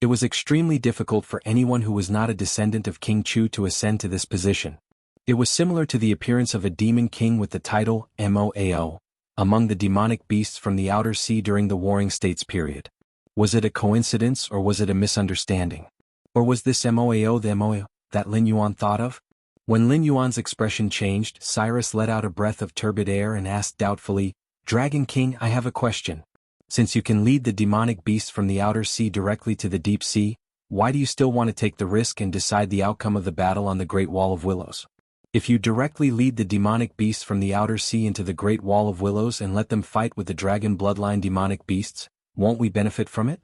It was extremely difficult for anyone who was not a descendant of King Chu to ascend to this position. It was similar to the appearance of a demon king with the title Moao among the demonic beasts from the outer sea during the warring states period. Was it a coincidence or was it a misunderstanding? Or was this Moao the Moao that Lin Yuan thought of? When Lin Yuan's expression changed, Cyrus let out a breath of turbid air and asked doubtfully, "Dragon King, I have a question. Since you can lead the demonic beasts from the outer sea directly to the deep sea, why do you still want to take the risk and decide the outcome of the battle on the Great Wall of Willows? If you directly lead the demonic beasts from the outer sea into the Great Wall of Willows and let them fight with the dragon bloodline demonic beasts, won't we benefit from it?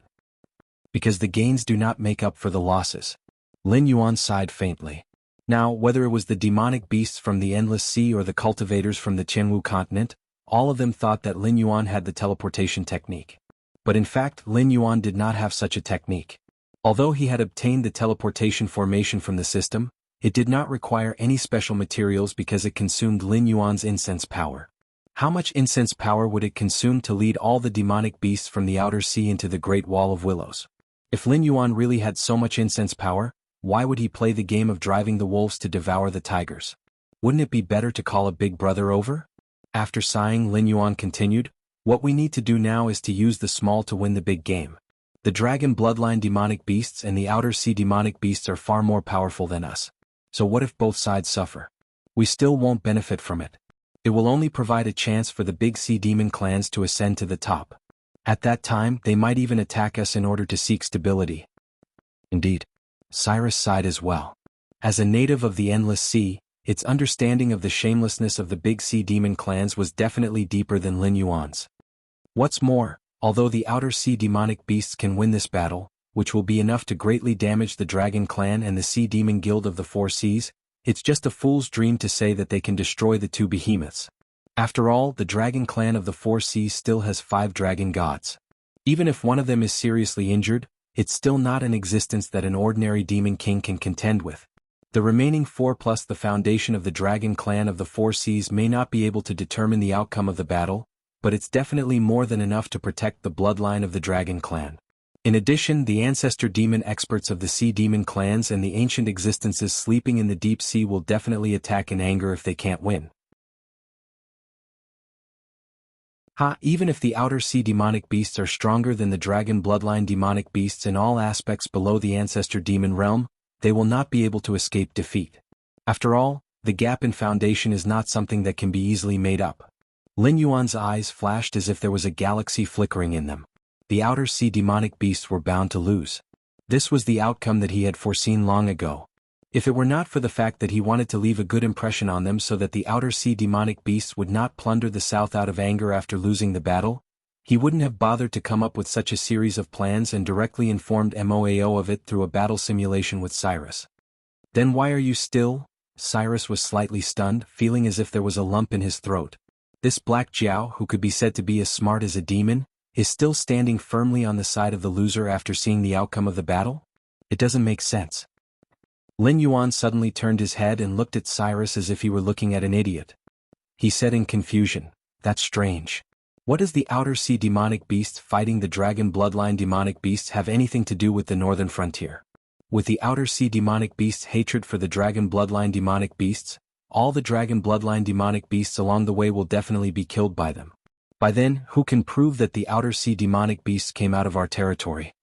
Because the gains do not make up for the losses." Lin Yuan sighed faintly. Now, whether it was the demonic beasts from the Endless Sea or the cultivators from the Jianghu continent, all of them thought that Lin Yuan had the teleportation technique. But in fact, Lin Yuan did not have such a technique. Although he had obtained the teleportation formation from the system, it did not require any special materials because it consumed Lin Yuan's incense power. How much incense power would it consume to lead all the demonic beasts from the outer sea into the Great Wall of Willows? If Lin Yuan really had so much incense power, why would he play the game of driving the wolves to devour the tigers? Wouldn't it be better to call a big brother over? After sighing, Lin Yuan continued, "What we need to do now is to use the small to win the big game. The dragon bloodline demonic beasts and the outer sea demonic beasts are far more powerful than us. So what if both sides suffer? We still won't benefit from it. It will only provide a chance for the big sea demon clans to ascend to the top. At that time, they might even attack us in order to seek stability." Indeed. Cyrus sighed as well. As a native of the Endless Sea, its understanding of the shamelessness of the big sea demon clans was definitely deeper than Lin Yuan's. What's more, although the outer sea demonic beasts can win this battle, which will be enough to greatly damage the dragon clan and the sea demon guild of the Four Seas, it's just a fool's dream to say that they can destroy the two behemoths. After all, the dragon clan of the Four Seas still has 5 dragon gods. Even if one of them is seriously injured, it's still not an existence that an ordinary demon king can contend with. The remaining 4 plus the foundation of the dragon clan of the Four Seas may not be able to determine the outcome of the battle, but it's definitely more than enough to protect the bloodline of the dragon clan. In addition, the ancestor demon experts of the sea demon clans and the ancient existences sleeping in the deep sea will definitely attack in anger if they can't win. Even if the outer sea demonic beasts are stronger than the dragon bloodline demonic beasts in all aspects below the ancestor demon realm, they will not be able to escape defeat. After all, the gap in foundation is not something that can be easily made up. Lin Yuan's eyes flashed as if there was a galaxy flickering in them. The outer sea demonic beasts were bound to lose. This was the outcome that he had foreseen long ago. If it were not for the fact that he wanted to leave a good impression on them so that the outer sea demonic beasts would not plunder the south out of anger after losing the battle, he wouldn't have bothered to come up with such a series of plans and directly informed Moao of it through a battle simulation with Cyrus. "Then why are you still?" Cyrus was slightly stunned, feeling as if there was a lump in his throat. This Black Jiao, who could be said to be as smart as a demon, is still standing firmly on the side of the loser after seeing the outcome of the battle? It doesn't make sense. Lin Yuan suddenly turned his head and looked at Cyrus as if he were looking at an idiot. He said in confusion, "That's strange. What does the outer sea demonic beasts fighting the dragon bloodline demonic beasts have anything to do with the northern frontier? With the outer sea demonic beasts' hatred for the dragon bloodline demonic beasts, all the dragon bloodline demonic beasts along the way will definitely be killed by them. By then, who can prove that the outer sea demonic beasts came out of our territory?"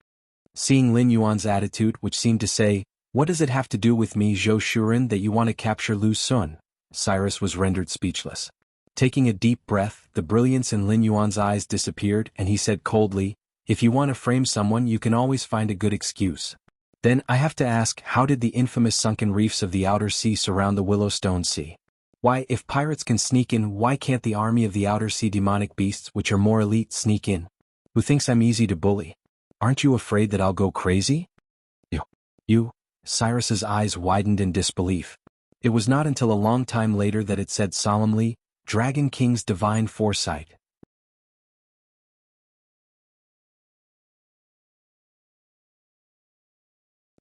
Seeing Lin Yuan's attitude, which seemed to say, "What does it have to do with me, Zhou Shuren, that you want to capture Lu Sun?" Cyrus was rendered speechless. Taking a deep breath, the brilliance in Lin Yuan's eyes disappeared and he said coldly, "If you want to frame someone you can always find a good excuse. Then I have to ask, how did the infamous sunken reefs of the outer sea surround the Willowstone Sea? Why, if pirates can sneak in, why can't the army of the outer sea demonic beasts, which are more elite, sneak in? Who thinks I'm easy to bully? Aren't you afraid that I'll go crazy?" You. Cyrus's eyes widened in disbelief. It was not until a long time later that it said solemnly, "Dragon King's divine foresight."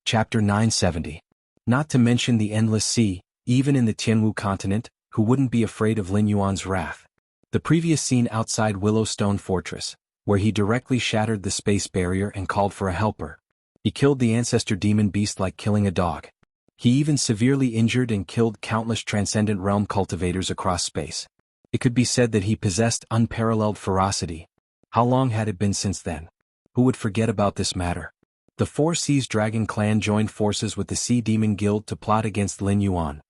Chapter 970. Not to mention the Endless Sea, even in the Jianghu continent, who wouldn't be afraid of Lin Yuan's wrath. The previous scene outside Willowstone Fortress, where he directly shattered the space barrier and called for a helper. He killed the ancestor demon beast like killing a dog. He even severely injured and killed countless transcendent realm cultivators across space. It could be said that he possessed unparalleled ferocity. How long had it been since then? Who would forget about this matter? The Four Seas Dragon Clan joined forces with the Sea Demon Guild to plot against Lin Yuan.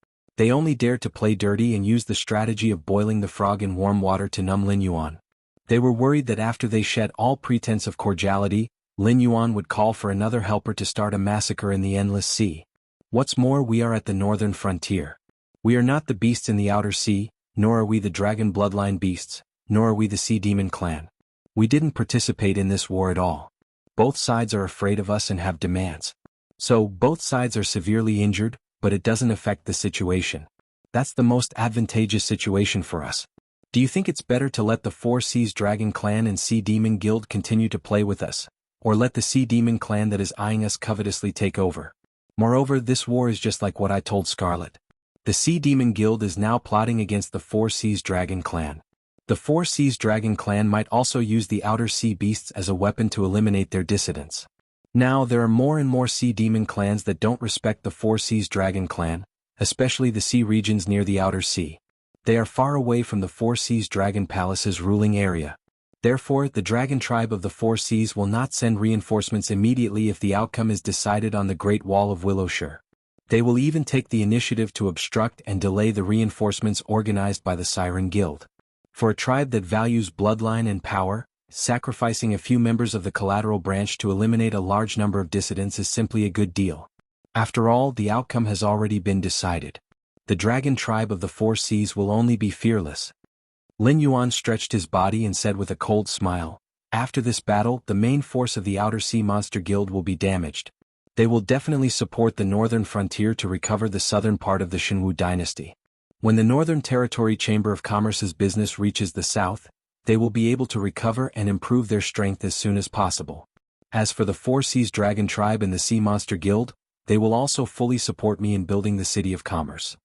They only dared to play dirty and use the strategy of boiling the frog in warm water to numb Lin Yuan. They were worried that after they shed all pretense of cordiality, Lin Yuan would call for another helper to start a massacre in the endless sea. What's more, we are at the northern frontier. We are not the beasts in the outer sea, nor are we the dragon bloodline beasts, nor are we the sea demon clan. We didn't participate in this war at all. Both sides are afraid of us and have demands. So, both sides are severely injured, but it doesn't affect the situation. That's the most advantageous situation for us. Do you think it's better to let the Four Seas Dragon Clan and Sea Demon Guild continue to play with us, or let the Sea Demon Clan that is eyeing us covetously take over? Moreover, this war is just like what I told Scarlet. The Sea Demon Guild is now plotting against the Four Seas Dragon Clan. The Four Seas Dragon Clan might also use the Outer Sea Beasts as a weapon to eliminate their dissidents. Now there are more and more Sea Demon clans that don't respect the Four Seas Dragon Clan, especially the sea regions near the Outer Sea. They are far away from the Four Seas Dragon Palace's ruling area. Therefore, the Dragon Tribe of the Four Seas will not send reinforcements immediately if the outcome is decided on the Great Wall of Willowshire. They will even take the initiative to obstruct and delay the reinforcements organized by the Siren Guild. For a tribe that values bloodline and power, sacrificing a few members of the collateral branch to eliminate a large number of dissidents is simply a good deal. After all, the outcome has already been decided. The Dragon Tribe of the Four Seas will only be fearless. Lin Yuan stretched his body and said with a cold smile, "After this battle, the main force of the Outer Sea Monster Guild will be damaged. They will definitely support the northern frontier to recover the southern part of the Shenwu dynasty. When the Northern Territory Chamber of Commerce's business reaches the south, they will be able to recover and improve their strength as soon as possible. As for the Four Seas Dragon Tribe and the Sea Monster Guild, they will also fully support me in building the City of Commerce.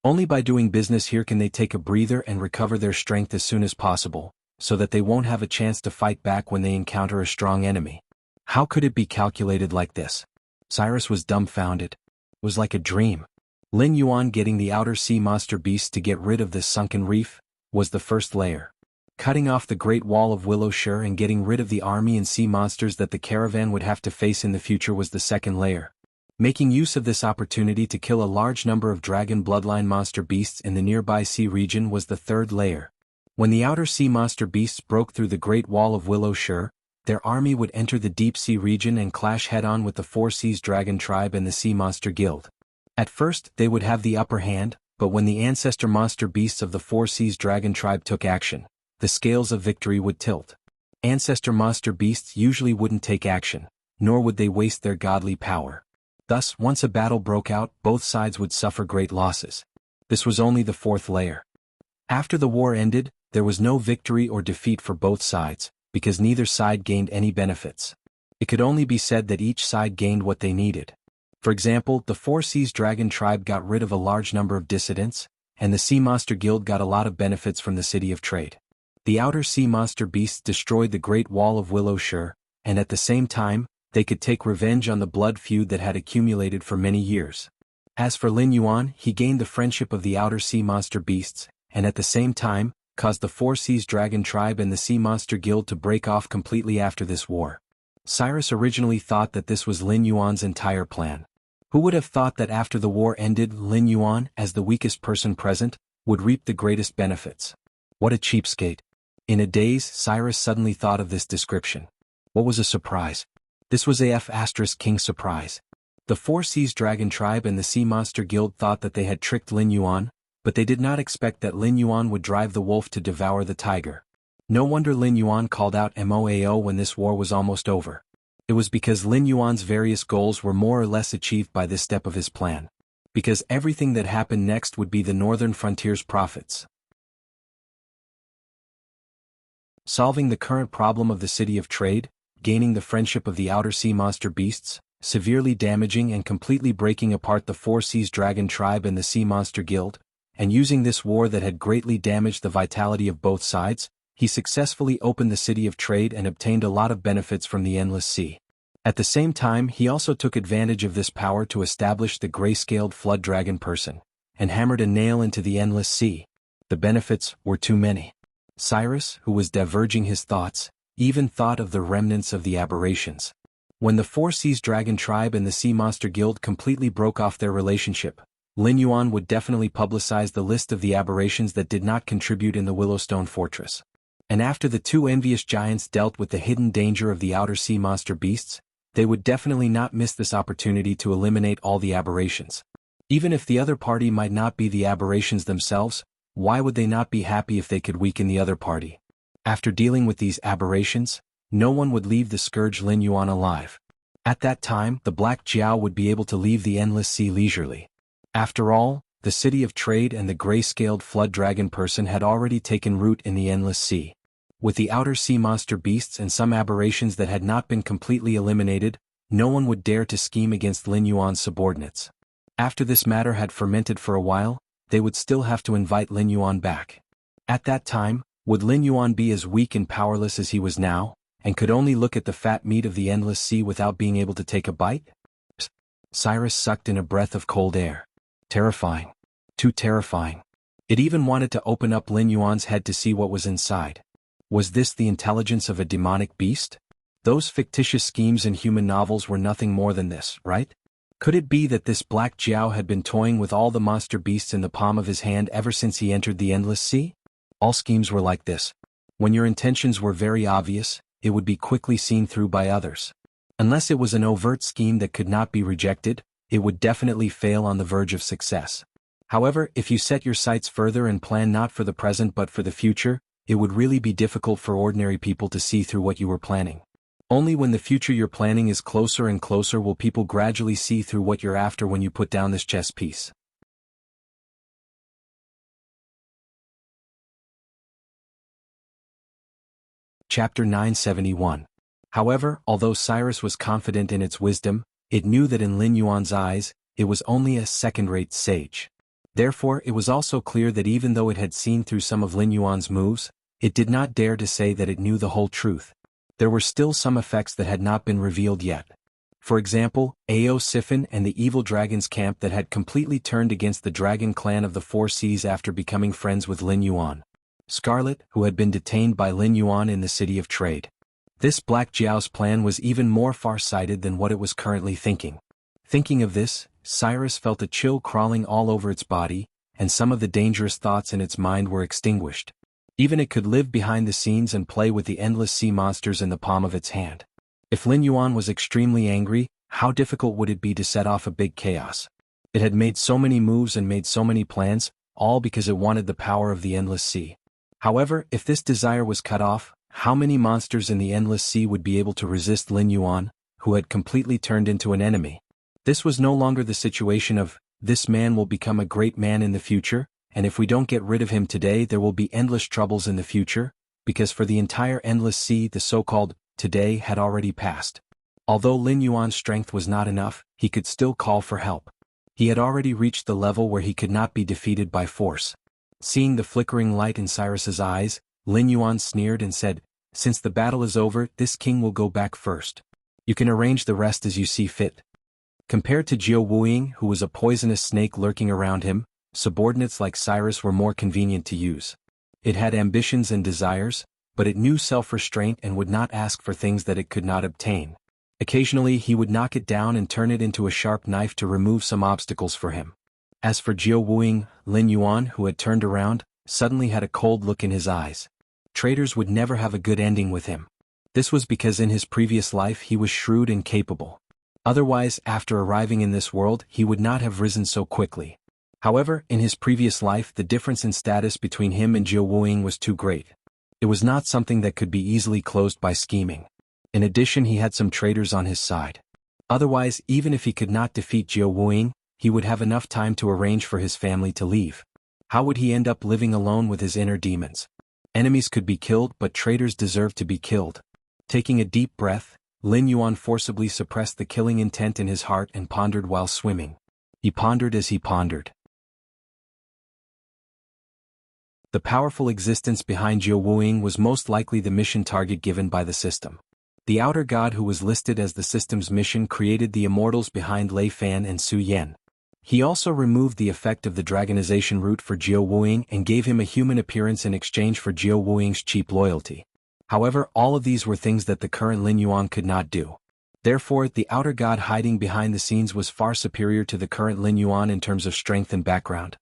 Only by doing business here can they take a breather and recover their strength as soon as possible, so that they won't have a chance to fight back when they encounter a strong enemy." How could it be calculated like this? Cyrus was dumbfounded. It was like a dream. Lin Yuan getting the Outer Sea Monster Beasts to get rid of this sunken reef was the first layer. Cutting off the Great Wall of Willowshire and getting rid of the army and sea monsters that the caravan would have to face in the future was the second layer. Making use of this opportunity to kill a large number of dragon bloodline monster beasts in the nearby sea region was the third layer. When the Outer Sea Monster Beasts broke through the Great Wall of Willowshire, their army would enter the deep sea region and clash head-on with the Four Seas Dragon Tribe and the Sea Monster Guild. At first, they would have the upper hand, but when the ancestor monster beasts of the Four Seas Dragon Tribe took action, the scales of victory would tilt. Ancestor monster beasts usually wouldn't take action, nor would they waste their godly power. Thus, once a battle broke out, both sides would suffer great losses. This was only the fourth layer. After the war ended, there was no victory or defeat for both sides, because neither side gained any benefits. It could only be said that each side gained what they needed. For example, the Four Seas Dragon Tribe got rid of a large number of dissidents, and the Sea Monster Guild got a lot of benefits from the City of Trade. The Outer Sea Monster Beasts destroyed the Great Wall of Willowshire, and at the same time, they could take revenge on the blood feud that had accumulated for many years. As for Lin Yuan, he gained the friendship of the Outer Sea Monster Beasts, and at the same time, caused the Four Seas Dragon Tribe and the Sea Monster Guild to break off completely after this war. Cyrus originally thought that this was Lin Yuan's entire plan. Who would have thought that after the war ended, Lin Yuan, as the weakest person present, would reap the greatest benefits? What a cheapskate. In a daze, Cyrus suddenly thought of this description. What was a surprise? This was King's surprise. The Four Seas Dragon Tribe and the Sea Monster Guild thought that they had tricked Lin Yuan, but they did not expect that Lin Yuan would drive the wolf to devour the tiger. No wonder Lin Yuan called out MOAO when this war was almost over. It was because Lin Yuan's various goals were more or less achieved by this step of his plan. Because everything that happened next would be the northern frontier's profits. Solving the current problem of the City of Trade, gaining the friendship of the Outer Sea Monster Beasts, severely damaging and completely breaking apart the Four Seas Dragon Tribe and the Sea Monster Guild, and using this war that had greatly damaged the vitality of both sides, he successfully opened the City of Trade and obtained a lot of benefits from the Endless Sea. At the same time, he also took advantage of this power to establish the gray-scaled Flood Dragon person, and hammered a nail into the Endless Sea. The benefits were too many. Cyrus, who was diverging his thoughts, even thought of the remnants of the aberrations. When the Four Seas Dragon Tribe and the Sea Monster Guild completely broke off their relationship, Lin Yuan would definitely publicize the list of the aberrations that did not contribute in the Willowstone Fortress. And after the two envious giants dealt with the hidden danger of the outer sea monster beasts, they would definitely not miss this opportunity to eliminate all the aberrations. Even if the other party might not be the aberrations themselves, why would they not be happy if they could weaken the other party? After dealing with these aberrations, no one would leave the scourge Lin Yuan alive. At that time, the Black Jiao would be able to leave the Endless Sea leisurely. After all, the city of trade and the gray-scaled flood dragon person had already taken root in the Endless Sea. With the outer sea monster beasts and some aberrations that had not been completely eliminated, no one would dare to scheme against Lin Yuan's subordinates. After this matter had fermented for a while, they would still have to invite Lin Yuan back. At that time, would Lin Yuan be as weak and powerless as he was now, and could only look at the fat meat of the Endless Sea without being able to take a bite? Cyrus sucked in a breath of cold air. Terrifying. Too terrifying. It even wanted to open up Lin Yuan's head to see what was inside. Was this the intelligence of a demonic beast? Those fictitious schemes in human novels were nothing more than this, right? Could it be that this Black Jiao had been toying with all the monster beasts in the palm of his hand ever since he entered the Endless Sea? All schemes were like this. When your intentions were very obvious, it would be quickly seen through by others. Unless it was an overt scheme that could not be rejected, it would definitely fail on the verge of success. However, if you set your sights further and plan not for the present but for the future, it would really be difficult for ordinary people to see through what you were planning. Only when the future you're planning is closer and closer will people gradually see through what you're after when you put down this chess piece. Chapter 971. However, although Cyrus was confident in its wisdom, it knew that in Lin Yuan's eyes, it was only a second-rate sage. Therefore, it was also clear that even though it had seen through some of Lin Yuan's moves, it did not dare to say that it knew the whole truth. There were still some effects that had not been revealed yet. For example, Ao Siphon and the evil dragon's camp that had completely turned against the dragon clan of the Four Seas after becoming friends with Lin Yuan. Scarlet, who had been detained by Lin Yuan in the city of trade. This Black Jiao's plan was even more far-sighted than what it was currently thinking. Thinking of this, Cyrus felt a chill crawling all over its body, and some of the dangerous thoughts in its mind were extinguished. Even it could live behind the scenes and play with the endless sea monsters in the palm of its hand. If Lin Yuan was extremely angry, how difficult would it be to set off a big chaos? It had made so many moves and made so many plans, all because it wanted the power of the endless sea. However, if this desire was cut off, how many monsters in the endless sea would be able to resist Lin Yuan, who had completely turned into an enemy? This was no longer the situation of, this man will become a great man in the future, and if we don't get rid of him today there will be endless troubles in the future, because for the entire endless sea the so-called today had already passed. Although Lin Yuan's strength was not enough, he could still call for help. He had already reached the level where he could not be defeated by force. Seeing the flickering light in Cyrus's eyes, Lin Yuan sneered and said, "Since the battle is over, this king will go back first. You can arrange the rest as you see fit." Compared to Jiao Wuing, who was a poisonous snake lurking around him, subordinates like Cyrus were more convenient to use. It had ambitions and desires, but it knew self-restraint and would not ask for things that it could not obtain. Occasionally he would knock it down and turn it into a sharp knife to remove some obstacles for him. As for Jiao Wuing, Lin Yuan, who had turned around, suddenly had a cold look in his eyes. Traitors would never have a good ending with him. This was because in his previous life he was shrewd and capable. Otherwise, after arriving in this world, he would not have risen so quickly. However, in his previous life the difference in status between him and Jiao Wuing was too great. It was not something that could be easily closed by scheming. In addition, he had some traitors on his side. Otherwise, even if he could not defeat Jiao Wuing, he would have enough time to arrange for his family to leave. How would he end up living alone with his inner demons? Enemies could be killed, but traitors deserve to be killed. Taking a deep breath, Lin Yuan forcibly suppressed the killing intent in his heart and pondered while swimming. He pondered as he pondered. The powerful existence behind Jiao Wuing was most likely the mission target given by the system. The outer god who was listed as the system's mission created the immortals behind Lei Fan and Su Yan. He also removed the effect of the dragonization route for Jiao Wuing and gave him a human appearance in exchange for Jiao Wuing's cheap loyalty. However, all of these were things that the current Lin Yuan could not do. Therefore, the outer god hiding behind the scenes was far superior to the current Lin Yuan in terms of strength and background.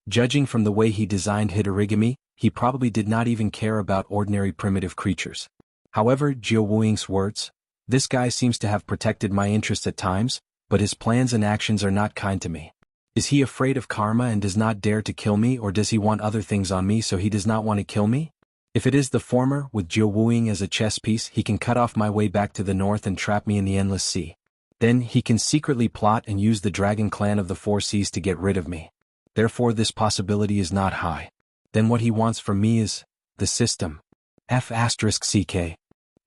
Judging from the way he designed Hitorigami, he probably did not even care about ordinary primitive creatures. However, Jiao Wuing's words, "This guy seems to have protected my interests at times, but his plans and actions are not kind to me. Is he afraid of karma and does not dare to kill me, or does he want other things on me so he does not want to kill me? If it is the former, with Jiao Wuing as a chess piece, he can cut off my way back to the north and trap me in the endless sea. Then he can secretly plot and use the dragon clan of the four seas to get rid of me. Therefore this possibility is not high. Then what he wants from me is the system." F***ck.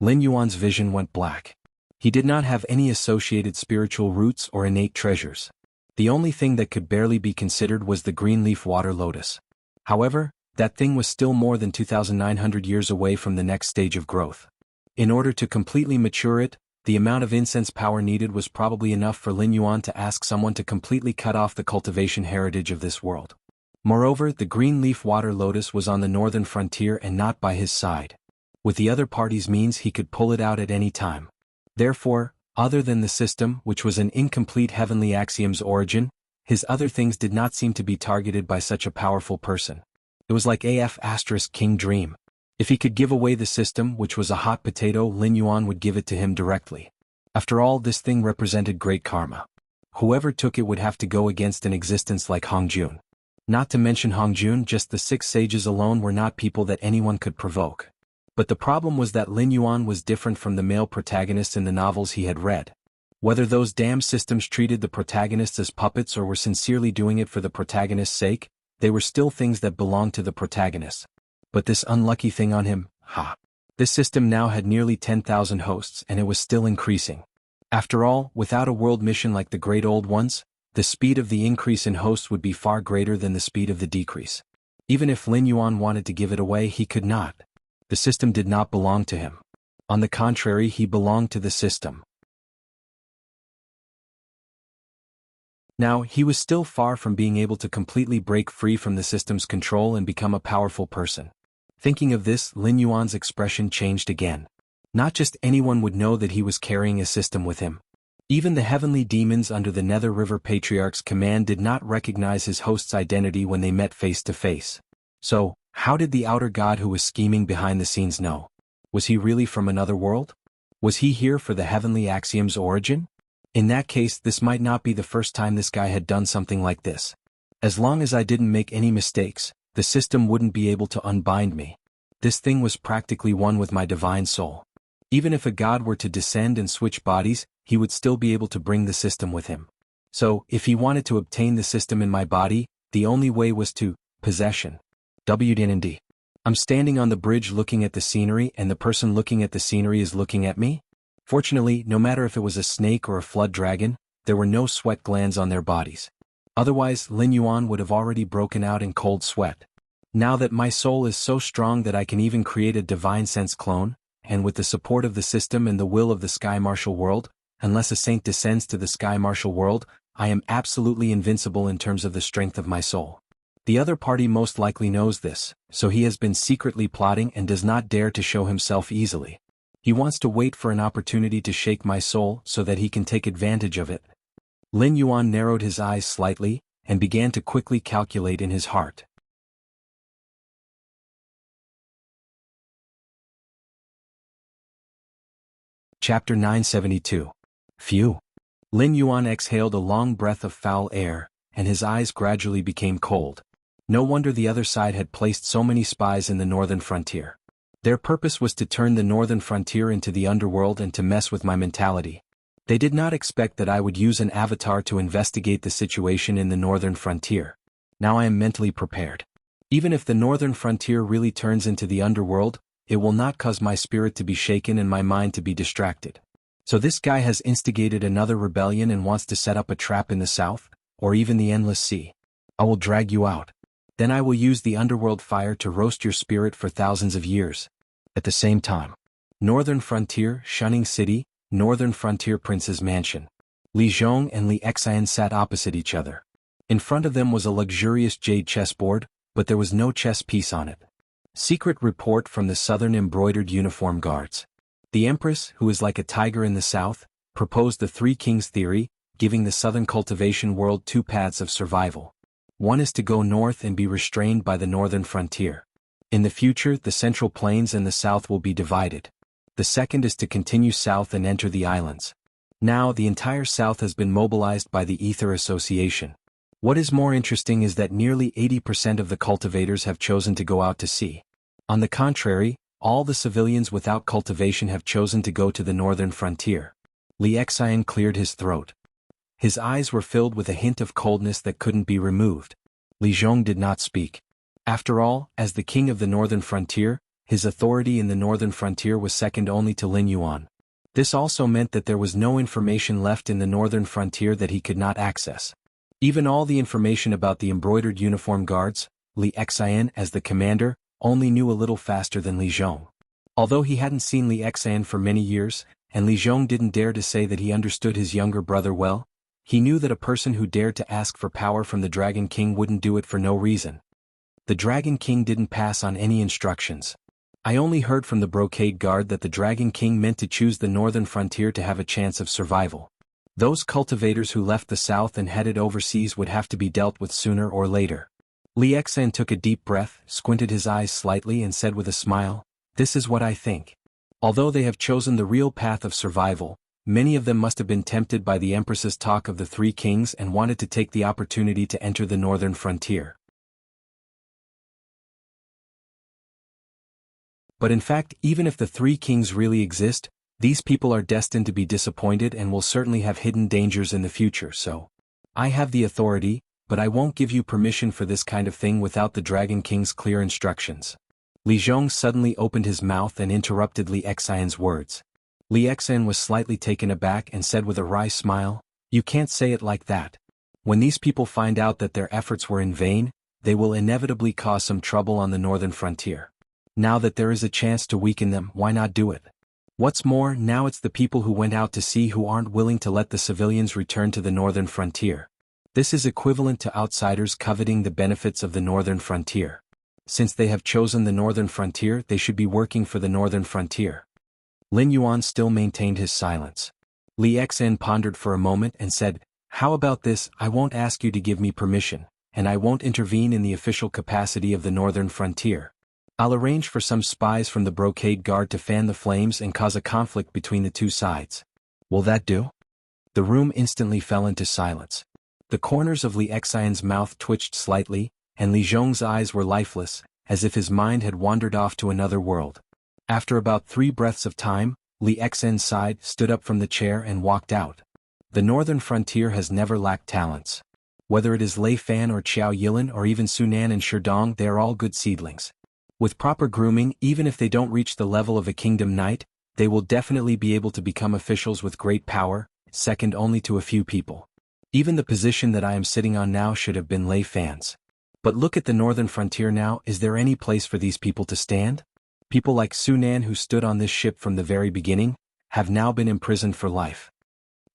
Lin Yuan's vision went black. He did not have any associated spiritual roots or innate treasures. The only thing that could barely be considered was the green leaf water lotus. However, that thing was still more than 2,900 years away from the next stage of growth. In order to completely mature it, the amount of incense power needed was probably enough for Lin Yuan to ask someone to completely cut off the cultivation heritage of this world. Moreover, the green leaf water lotus was on the northern frontier and not by his side. With the other party's means he could pull it out at any time. Therefore, other than the system, which was an incomplete heavenly axiom's origin, his other things did not seem to be targeted by such a powerful person. It was like King Dream. If he could give away the system, which was a hot potato, Lin Yuan would give it to him directly. After all, this thing represented great karma. Whoever took it would have to go against an existence like Hongjun. Not to mention Hongjun, just the 6 sages alone were not people that anyone could provoke. But the problem was that Lin Yuan was different from the male protagonists in the novels he had read. Whether those damn systems treated the protagonists as puppets or were sincerely doing it for the protagonist's sake, they were still things that belonged to the protagonist. But this unlucky thing on him, This system now had nearly 10,000 hosts and it was still increasing. After all, without a world mission like the great old ones, the speed of the increase in hosts would be far greater than the speed of the decrease. Even if Lin Yuan wanted to give it away, he could not. The system did not belong to him. On the contrary, he belonged to the system. Now, he was still far from being able to completely break free from the system's control and become a powerful person. Thinking of this, Lin Yuan's expression changed again. Not just anyone would know that he was carrying a system with him. Even the heavenly demons under the Nether River Patriarch's command did not recognize his host's identity when they met face to face. So, how did the outer god who was scheming behind the scenes know? Was he really from another world? Was he here for the heavenly axiom's origin? In that case, this might not be the first time this guy had done something like this. As long as I didn't make any mistakes, the system wouldn't be able to unbind me. This thing was practically one with my divine soul. Even if a god were to descend and switch bodies, he would still be able to bring the system with him. So, if he wanted to obtain the system in my body, the only way was to possession. WDND. I'm standing on the bridge looking at the scenery and the person looking at the scenery is looking at me. Fortunately, no matter if it was a snake or a flood dragon, there were no sweat glands on their bodies. Otherwise, Lin Yuan would have already broken out in cold sweat. Now that my soul is so strong that I can even create a divine sense clone, and with the support of the system and the will of the Sky Martial World, unless a saint descends to the Sky Martial World, I am absolutely invincible in terms of the strength of my soul. The other party most likely knows this, so he has been secretly plotting and does not dare to show himself easily. He wants to wait for an opportunity to shake my soul so that he can take advantage of it. Lin Yuan narrowed his eyes slightly, and began to quickly calculate in his heart. Chapter 972. Phew. Lin Yuan exhaled a long breath of foul air, and his eyes gradually became cold. No wonder the other side had placed so many spies in the northern frontier. Their purpose was to turn the northern frontier into the underworld and to mess with my mentality. They did not expect that I would use an avatar to investigate the situation in the northern frontier. Now I am mentally prepared. Even if the northern frontier really turns into the underworld, it will not cause my spirit to be shaken and my mind to be distracted. So this guy has instigated another rebellion and wants to set up a trap in the south, or even the endless sea. I will drag you out. Then I will use the underworld fire to roast your spirit for thousands of years. At the same time. Northern Frontier, Shunning City, Northern Frontier Prince's Mansion. Li Zhong and Li Xian sat opposite each other. In front of them was a luxurious jade chessboard, but there was no chess piece on it. Secret report from the Southern Embroidered Uniform Guards. The Empress, who is like a tiger in the south, proposed the Three Kings theory, giving the southern cultivation world two paths of survival. One is to go north and be restrained by the northern frontier. In the future, the central plains and the south will be divided. The second is to continue south and enter the islands. Now, the entire south has been mobilized by the Ether Association. What is more interesting is that nearly 80% of the cultivators have chosen to go out to sea. On the contrary, all the civilians without cultivation have chosen to go to the northern frontier. Li Xian cleared his throat. His eyes were filled with a hint of coldness that couldn't be removed. Li Zhong did not speak. After all, as the king of the northern frontier, his authority in the northern frontier was second only to Lin Yuan. This also meant that there was no information left in the northern frontier that he could not access. Even all the information about the embroidered uniform guards, Li Xian as the commander, only knew a little faster than Li Zhong. Although he hadn't seen Li Xian for many years, and Li Zhong didn't dare to say that he understood his younger brother well, he knew that a person who dared to ask for power from the Dragon King wouldn't do it for no reason. The Dragon King didn't pass on any instructions. I only heard from the brocade guard that the Dragon King meant to choose the northern frontier to have a chance of survival. Those cultivators who left the south and headed overseas would have to be dealt with sooner or later. Li Xian took a deep breath, squinted his eyes slightly and said with a smile, "This is what I think. Although they have chosen the real path of survival, many of them must have been tempted by the Empress's talk of the Three Kings and wanted to take the opportunity to enter the northern frontier. But in fact, even if the Three Kings really exist, these people are destined to be disappointed and will certainly have hidden dangers in the future, so I have the authority, but I won't give you permission for this kind of thing without the Dragon King's clear instructions." Li Zhong suddenly opened his mouth and interrupted Li Xian's words. Li Xian was slightly taken aback and said with a wry smile, "You can't say it like that. When these people find out that their efforts were in vain, they will inevitably cause some trouble on the northern frontier. Now that there is a chance to weaken them, why not do it? What's more, now it's the people who went out to sea who aren't willing to let the civilians return to the northern frontier. This is equivalent to outsiders coveting the benefits of the northern frontier. Since they have chosen the northern frontier, they should be working for the northern frontier." Lin Yuan still maintained his silence. Li Xian pondered for a moment and said, "How about this? I won't ask you to give me permission, and I won't intervene in the official capacity of the northern frontier. I'll arrange for some spies from the brocade guard to fan the flames and cause a conflict between the two sides. Will that do?" The room instantly fell into silence. The corners of Li Xian's mouth twitched slightly, and Li Zhong's eyes were lifeless, as if his mind had wandered off to another world. After about 3 breaths of time, Li Xian sighed, stood up from the chair and walked out. The northern frontier has never lacked talents. Whether it is Lei Fan or Qiao Yilin or even Sunan and Sherdong, they are all good seedlings. With proper grooming, even if they don't reach the level of a kingdom knight, they will definitely be able to become officials with great power, second only to a few people. Even the position that I am sitting on now should have been Lei Fan's. But look at the northern frontier now. Is there any place for these people to stand? People like Sunan, who stood on this ship from the very beginning, have now been imprisoned for life.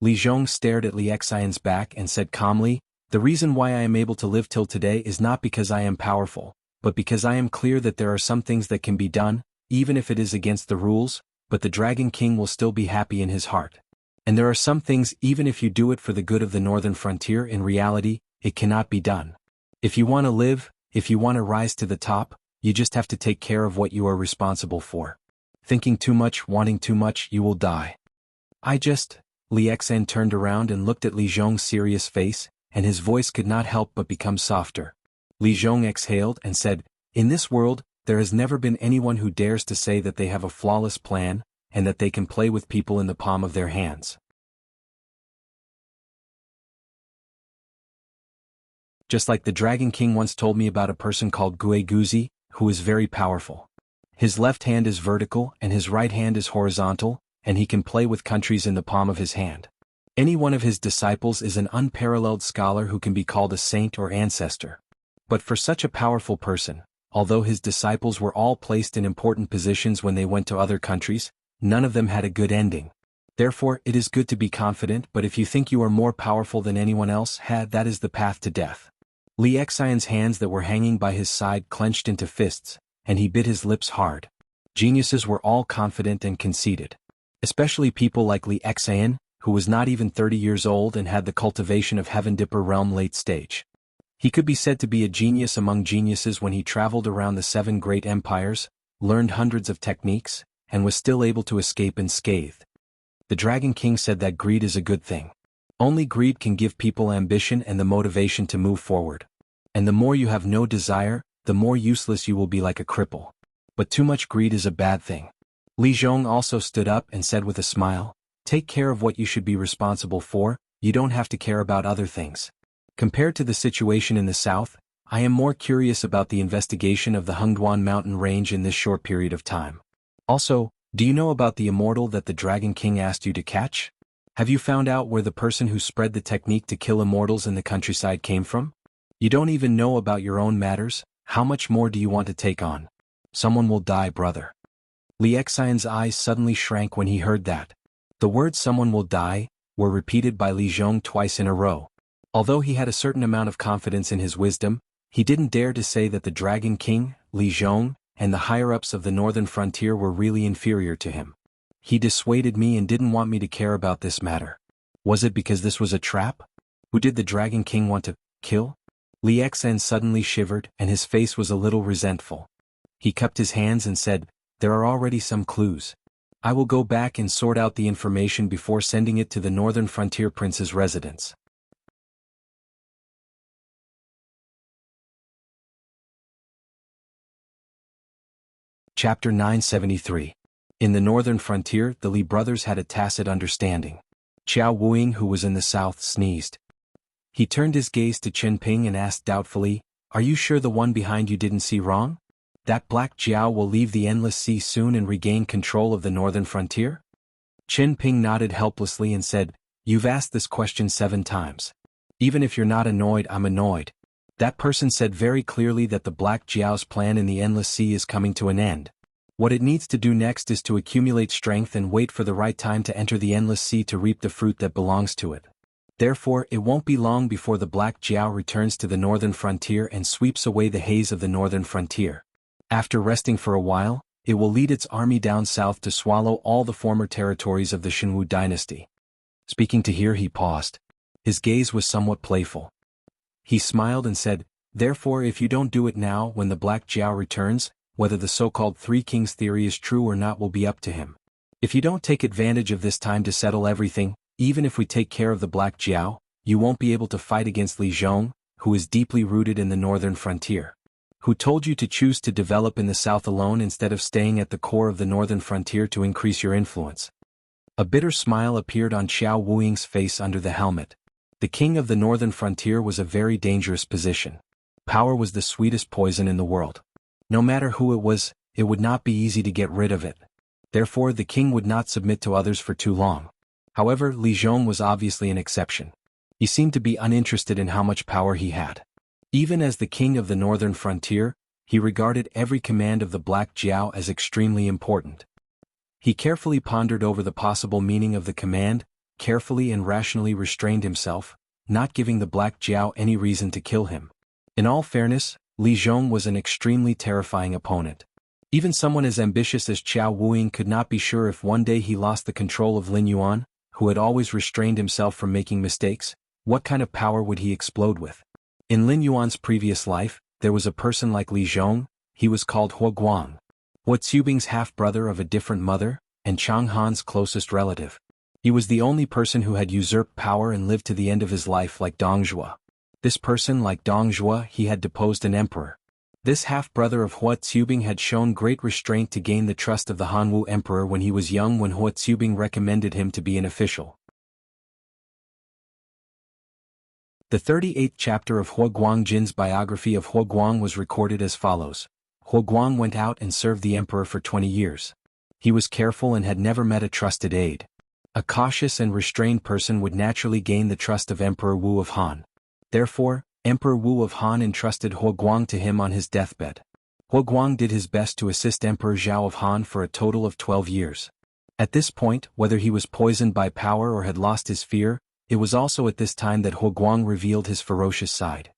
Li Zhong stared at Li Xian's back and said calmly, "The reason why I am able to live till today is not because I am powerful, but because I am clear that there are some things that can be done, even if it is against the rules, but the Dragon King will still be happy in his heart. And there are some things, even if you do it for the good of the northern frontier, in reality, it cannot be done. If you want to live, if you want to rise to the top, you just have to take care of what you are responsible for. Thinking too much, wanting too much, you will die." Li Xian turned around and looked at Li Zhong's serious face, and his voice could not help but become softer. Li Zhong exhaled and said, "In this world, there has never been anyone who dares to say that they have a flawless plan, and that they can play with people in the palm of their hands. Just like the Dragon King once told me about a person called Gue Guzi, who is very powerful. His left hand is vertical and his right hand is horizontal, and he can play with countries in the palm of his hand. Any one of his disciples is an unparalleled scholar who can be called a saint or ancestor. But for such a powerful person, although his disciples were all placed in important positions when they went to other countries, none of them had a good ending. Therefore, it is good to be confident, but if you think you are more powerful than anyone else, that is the path to death." Li Xian's hands that were hanging by his side clenched into fists, and he bit his lips hard. Geniuses were all confident and conceited. Especially people like Li Xian, who was not even 30 years old and had the cultivation of Heaven Dipper realm late stage. He could be said to be a genius among geniuses when he traveled around the 7 great empires, learned hundreds of techniques, and was still able to escape unscathed. The Dragon King said that greed is a good thing. Only greed can give people ambition and the motivation to move forward. And the more you have no desire, the more useless you will be, like a cripple. But too much greed is a bad thing. Li Zhong also stood up and said with a smile, "Take care of what you should be responsible for, you don't have to care about other things. Compared to the situation in the south, I am more curious about the investigation of the Hengduan mountain range in this short period of time. Also, do you know about the immortal that the Dragon King asked you to catch? Have you found out where the person who spread the technique to kill immortals in the countryside came from? You don't even know about your own matters, how much more do you want to take on? Someone will die, brother." Li Xian's eyes suddenly shrank when he heard that. The words "someone will die" were repeated by Li Zhong twice in a row. Although he had a certain amount of confidence in his wisdom, he didn't dare to say that the Dragon King, Li Zhong, and the higher-ups of the northern frontier were really inferior to him. He dissuaded me and didn't want me to care about this matter. Was it because this was a trap? Who did the Dragon King want to kill? Li Xian suddenly shivered and his face was a little resentful. He cupped his hands and said, "There are already some clues. I will go back and sort out the information before sending it to the northern frontier prince's residence." Chapter 973. In the northern frontier, the Li brothers had a tacit understanding. Qiao Wuing, who was in the south, sneezed. He turned his gaze to Chen Ping and asked doubtfully, "Are you sure the one behind you didn't see wrong? That Black Jiao will leave the Endless Sea soon and regain control of the northern frontier?" Chen Ping nodded helplessly and said, "You've asked this question 7 times. Even if you're not annoyed, I'm annoyed. That person said very clearly that the Black Jiao's plan in the Endless Sea is coming to an end. What it needs to do next is to accumulate strength and wait for the right time to enter the Endless Sea to reap the fruit that belongs to it. Therefore, it won't be long before the Black Jiao returns to the northern frontier and sweeps away the haze of the northern frontier. After resting for a while, it will lead its army down south to swallow all the former territories of the Jianghu dynasty." Speaking to here, he paused. His gaze was somewhat playful. He smiled and said, "Therefore, if you don't do it now, when the Black Jiao returns, whether the so-called 3 Kings theory is true or not will be up to him. If you don't take advantage of this time to settle everything, even if we take care of the Black Jiao, you won't be able to fight against Li Zhong, who is deeply rooted in the northern frontier. Who told you to choose to develop in the south alone instead of staying at the core of the northern frontier to increase your influence?" A bitter smile appeared on Qiao Wuing's face under the helmet. The king of the northern frontier was a very dangerous position. Power was the sweetest poison in the world. No matter who it was, it would not be easy to get rid of it. Therefore, the king would not submit to others for too long. However, Li Zhong was obviously an exception. He seemed to be uninterested in how much power he had. Even as the king of the northern frontier, he regarded every command of the Black Jiao as extremely important. He carefully pondered over the possible meaning of the command, carefully and rationally restrained himself, not giving the Black Jiao any reason to kill him. In all fairness, Li Zhong was an extremely terrifying opponent. Even someone as ambitious as Qiao Wuing could not be sure if one day he lost the control of Lin Yuan, who had always restrained himself from making mistakes, what kind of power would he explode with? In Lin Yuan's previous life, there was a person like Li Zhong. He was called Hua Guang. Hua Tsubing's half-brother of a different mother, and Chang Han's closest relative. He was the only person who had usurped power and lived to the end of his life like Dong Zhuo. This person, like Dong Zhuo, he had deposed an emperor. This half-brother of Hua Tsubing had shown great restraint to gain the trust of the Hanwu emperor when he was young, when Hua Tsubing recommended him to be an official. The 38th chapter of Hua Guangjin's biography of Hua Guang was recorded as follows. Hua Guang went out and served the emperor for 20 years. He was careful and had never met a trusted aide. A cautious and restrained person would naturally gain the trust of Emperor Wu of Han. Therefore, Emperor Wu of Han entrusted Hua Guang to him on his deathbed. Hua Guang did his best to assist Emperor Zhao of Han for a total of 12 years. At this point, whether he was poisoned by power or had lost his fear, it was also at this time that Hua Guang revealed his ferocious side.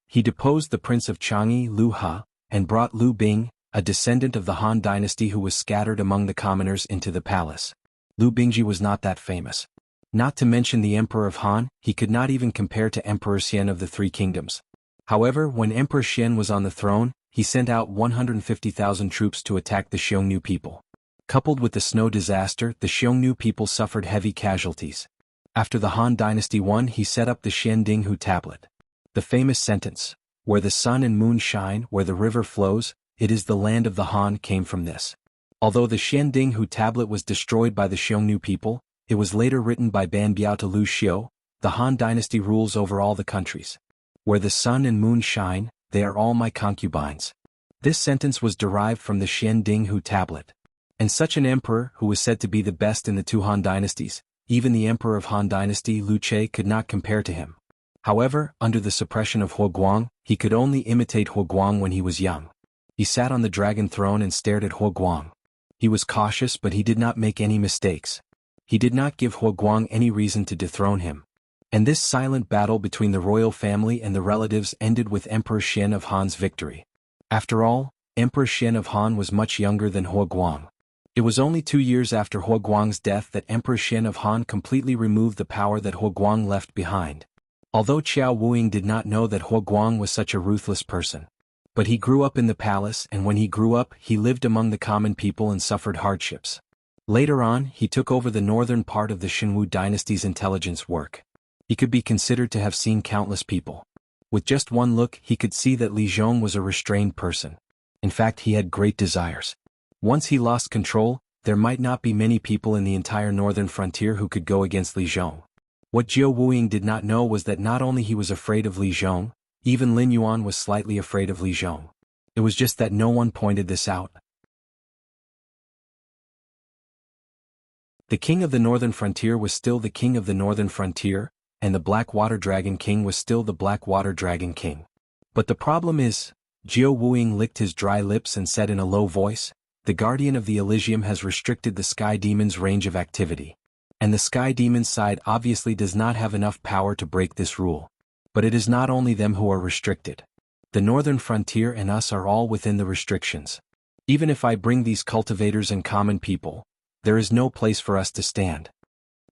He deposed the prince of Chang'e, Lu Ha, and brought Lu Bing, a descendant of the Han dynasty who was scattered among the commoners, into the palace. Lu Bingji was not that famous. Not to mention the Emperor of Han, he could not even compare to Emperor Xian of the Three Kingdoms. However, when Emperor Xian was on the throne, he sent out 150,000 troops to attack the Xiongnu people. Coupled with the snow disaster, the Xiongnu people suffered heavy casualties. After the Han dynasty won, he set up the Jianghu tablet. The famous sentence, "Where the sun and moon shine, where the river flows, it is the land of the Han," came from this. Although the Jianghu tablet was destroyed by the Xiongnu people, it was later written by Ban Biao to Lu Xiu, "The Han dynasty rules over all the countries. Where the sun and moon shine, they are all my concubines." This sentence was derived from the Jianghu tablet. And such an emperor, who was said to be the best in the two Han dynasties, even the emperor of Han dynasty Lu Che could not compare to him. However, under the suppression of Huoguang, he could only imitate Huoguang when he was young. He sat on the dragon throne and stared at Huoguang. He was cautious, but he did not make any mistakes. He did not give Huoguang any reason to dethrone him. And this silent battle between the royal family and the relatives ended with Emperor Xian of Han's victory. After all, Emperor Xian of Han was much younger than Huoguang. It was only 2 years after Huoguang's death that Emperor Xian of Han completely removed the power that Huoguang left behind. Although Qiao Wuing did not know that Huoguang was such a ruthless person. But he grew up in the palace, and when he grew up, he lived among the common people and suffered hardships. Later on, he took over the northern part of the Shenwu dynasty's intelligence work. He could be considered to have seen countless people. With just one look, he could see that Li Zhong was a restrained person. In fact, he had great desires. Once he lost control, there might not be many people in the entire northern frontier who could go against Li Zhong. What Jiao Wuing did not know was that not only he was afraid of Li Zhong, even Lin Yuan was slightly afraid of Li Zhong. It was just that no one pointed this out. The king of the northern frontier was still the king of the northern frontier, and the Black Water Dragon King was still the Black Water Dragon King. But the problem is, Jiao Wuing licked his dry lips and said in a low voice, "The Guardian of the Elysium has restricted the Sky Demon's range of activity. And the Sky Demon's side obviously does not have enough power to break this rule. But it is not only them who are restricted. The northern frontier and us are all within the restrictions. Even if I bring these cultivators and common people, there is no place for us to stand."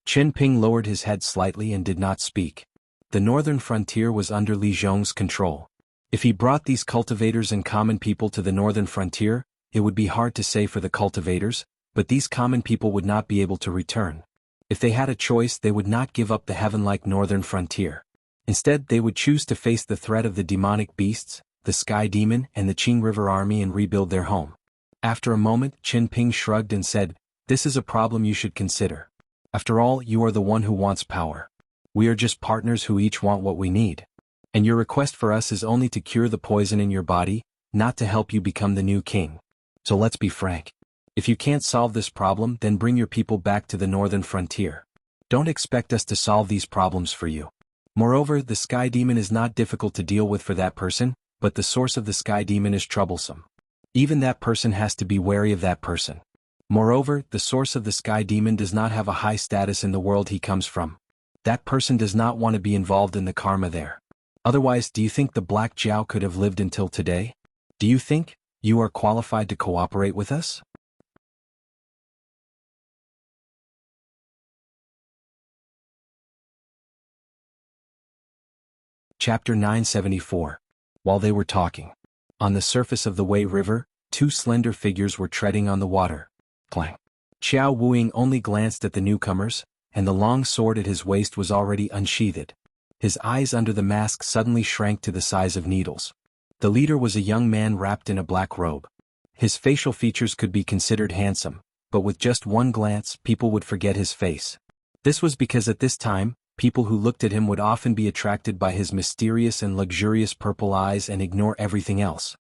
Chen Ping lowered his head slightly and did not speak. The northern frontier was under Li Zhong's control. If he brought these cultivators and common people to the northern frontier, it would be hard to say for the cultivators, but these common people would not be able to return. If they had a choice, they would not give up the heaven-like northern frontier. Instead, they would choose to face the threat of the demonic beasts, the Sky Demon, and the Qing River Army and rebuild their home. After a moment, Chen Ping shrugged and said, "This is a problem you should consider. After all, you are the one who wants power. We are just partners who each want what we need. And your request for us is only to cure the poison in your body, not to help you become the new king. So let's be frank. If you can't solve this problem, then bring your people back to the northern frontier. Don't expect us to solve these problems for you. Moreover, the Sky Demon is not difficult to deal with for that person, but the source of the Sky Demon is troublesome. Even that person has to be wary of that person. Moreover, the source of the Sky Demon does not have a high status in the world he comes from. That person does not want to be involved in the karma there. Otherwise, do you think the Black Jiao could have lived until today? Do you think you are qualified to cooperate with us?" Chapter 974. While they were talking. On the surface of the Wei River, two slender figures were treading on the water. Clang. Qiao Wuing only glanced at the newcomers, and the long sword at his waist was already unsheathed. His eyes under the mask suddenly shrank to the size of needles. The leader was a young man wrapped in a black robe. His facial features could be considered handsome, but with just one glance, people would forget his face. This was because at this time, people who looked at him would often be attracted by his mysterious and luxurious purple eyes and ignore everything else.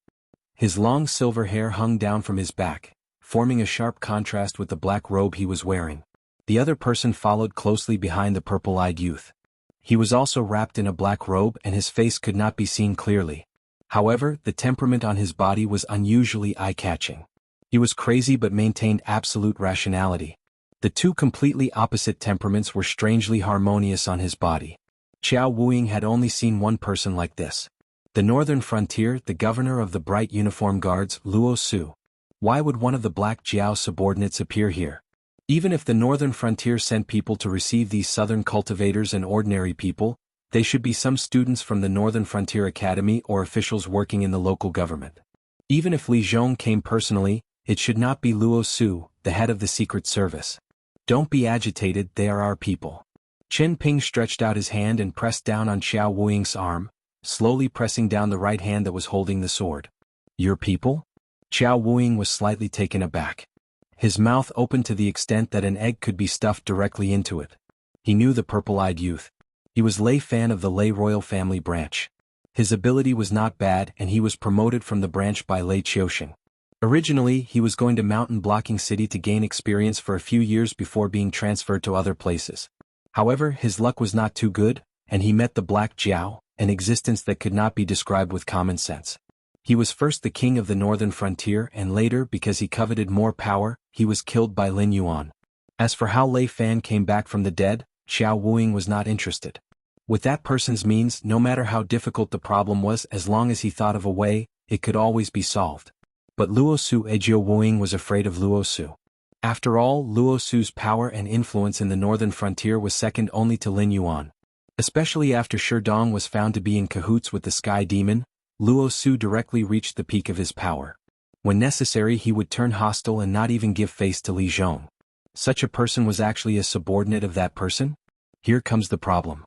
His long silver hair hung down from his back, forming a sharp contrast with the black robe he was wearing. The other person followed closely behind the purple-eyed youth. He was also wrapped in a black robe and his face could not be seen clearly. However, the temperament on his body was unusually eye-catching. He was crazy but maintained absolute rationality. The two completely opposite temperaments were strangely harmonious on his body. Qiao Wuing had only seen one person like this. The northern frontier, the governor of the bright uniform guards, Luo Su. Why would one of the Black Jiao subordinates appear here? Even if the northern frontier sent people to receive these southern cultivators and ordinary people, they should be some students from the Northern Frontier Academy or officials working in the local government. Even if Li Zhong came personally, it should not be Luo Su, the head of the Secret Service. Don't be agitated, they are our people. Chen Ping stretched out his hand and pressed down on Xiao Wuing's arm, slowly pressing down the right hand that was holding the sword. Your people? Xiao Wuing was slightly taken aback. His mouth opened to the extent that an egg could be stuffed directly into it. He knew the purple-eyed youth. He was Lei Fan of the Lei royal family branch. His ability was not bad and he was promoted from the branch by Lei Qiuxing. Originally, he was going to Mountain Blocking City to gain experience for a few years before being transferred to other places. However, his luck was not too good, and he met the Black Jiao, an existence that could not be described with common sense. He was first the king of the northern frontier and later, because he coveted more power, he was killed by Lin Yuan. As for how Lei Fan came back from the dead, Xiao Wuing was not interested. With that person's means, no matter how difficult the problem was, as long as he thought of a way, it could always be solved. But Luo Su Ejio Wuing was afraid of Luo Su. After all, Luo Su's power and influence in the northern frontier was second only to Lin Yuan. Especially after Sherdong was found to be in cahoots with the Sky Demon, Luo Su directly reached the peak of his power. When necessary, he would turn hostile and not even give face to Li Zhong. Such a person was actually a subordinate of that person? Here comes the problem.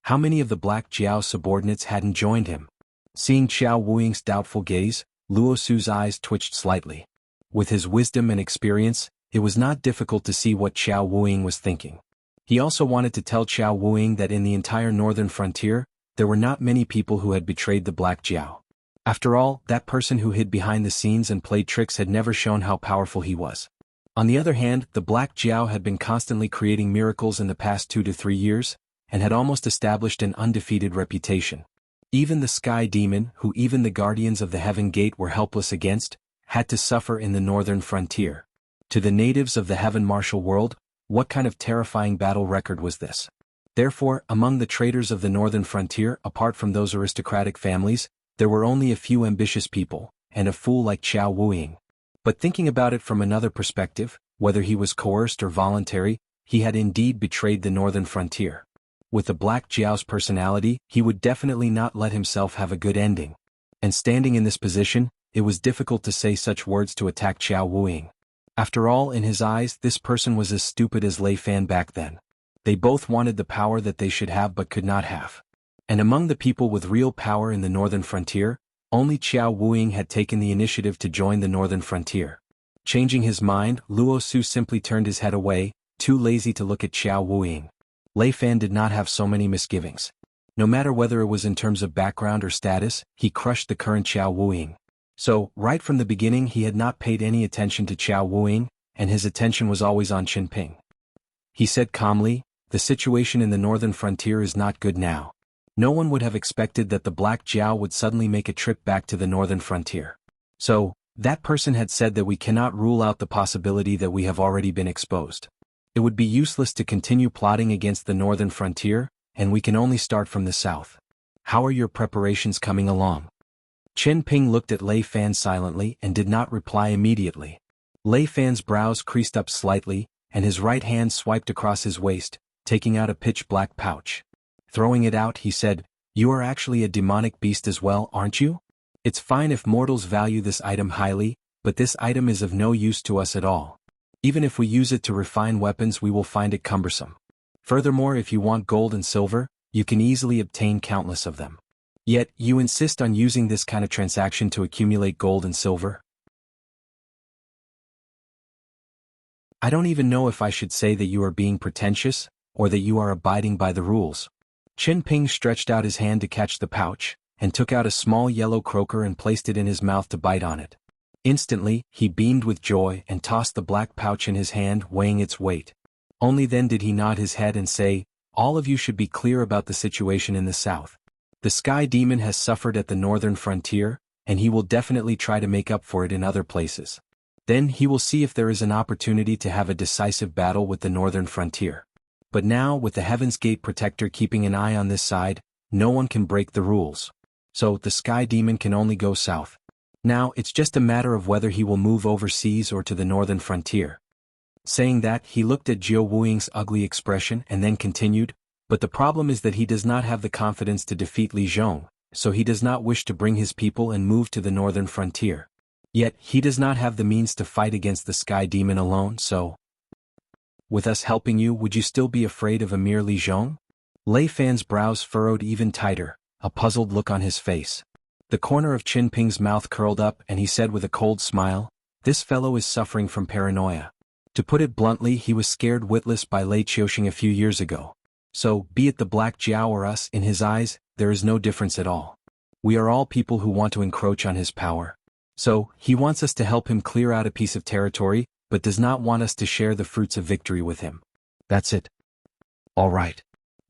How many of the Black Jiao subordinates hadn't joined him? Seeing Xiao Wuing's doubtful gaze, Luo Su's eyes twitched slightly. With his wisdom and experience, it was not difficult to see what Xiao Wuing was thinking. He also wanted to tell Xiao Wuing that in the entire northern frontier, there were not many people who had betrayed the Black Jiao. After all, that person who hid behind the scenes and played tricks had never shown how powerful he was. On the other hand, the Black Jiao had been constantly creating miracles in the past 2 to 3 years, and had almost established an undefeated reputation. Even the Sky Demon, who even the Guardians of the Heaven Gate were helpless against, had to suffer in the northern frontier. To the natives of the Heaven Martial World, what kind of terrifying battle record was this? Therefore, among the traders of the northern frontier, apart from those aristocratic families, there were only a few ambitious people, and a fool like Xiao Wuing. But thinking about it from another perspective, whether he was coerced or voluntary, he had indeed betrayed the northern frontier. With the Black Jiao's personality, he would definitely not let himself have a good ending. And standing in this position, it was difficult to say such words to attack Xiao Wuing. After all, in his eyes, this person was as stupid as Lei Fan back then. They both wanted the power that they should have but could not have. And among the people with real power in the northern frontier, only Xiao Wuing had taken the initiative to join the northern frontier. Changing his mind, Luo Su simply turned his head away, too lazy to look at Xiao Wuing. Lei Fan did not have so many misgivings. No matter whether it was in terms of background or status, he crushed the current Xiao Wuing. So, right from the beginning he had not paid any attention to Xiao Wuing, and his attention was always on Chen Ping. He said calmly, "The situation in the northern frontier is not good now." No one would have expected that the Black Jiao would suddenly make a trip back to the northern frontier. So, that person had said that we cannot rule out the possibility that we have already been exposed. It would be useless to continue plotting against the northern frontier, and we can only start from the south. How are your preparations coming along? Chen Ping looked at Lei Fan silently and did not reply immediately. Lei Fan's brows creased up slightly, and his right hand swiped across his waist, taking out a pitch-black pouch. Throwing it out, he said, "You are actually a demonic beast as well, aren't you? It's fine if mortals value this item highly, but this item is of no use to us at all. Even if we use it to refine weapons, we will find it cumbersome. Furthermore, if you want gold and silver, you can easily obtain countless of them. Yet, you insist on using this kind of transaction to accumulate gold and silver? I don't even know if I should say that you are being pretentious, or that you are abiding by the rules." Chen Ping stretched out his hand to catch the pouch, and took out a small yellow croaker and placed it in his mouth to bite on it. Instantly, he beamed with joy and tossed the black pouch in his hand, weighing its weight. Only then did he nod his head and say, "All of you should be clear about the situation in the south. The Sky Demon has suffered at the northern frontier, and he will definitely try to make up for it in other places. Then he will see if there is an opportunity to have a decisive battle with the northern frontier. But now, with the Heaven's Gate Protector keeping an eye on this side, no one can break the rules. So the Sky Demon can only go south. Now it's just a matter of whether he will move overseas or to the northern frontier. Saying that, he looked at Jiao Wuing's ugly expression and then continued, but the problem is that he does not have the confidence to defeat Li Zhong, so he does not wish to bring his people and move to the northern frontier. Yet, he does not have the means to fight against the Sky Demon alone, so... With us helping you, would you still be afraid of Emir Li Zhong? Lei Fan's brows furrowed even tighter, a puzzled look on his face. The corner of Qin Ping's mouth curled up and he said with a cold smile, "This fellow is suffering from paranoia. To put it bluntly, he was scared witless by Lei Qiuxing a few years ago. So, be it the Black Jiao or us, in his eyes, there is no difference at all. We are all people who want to encroach on his power. So, he wants us to help him clear out a piece of territory, but does not want us to share the fruits of victory with him. That's it." "All right."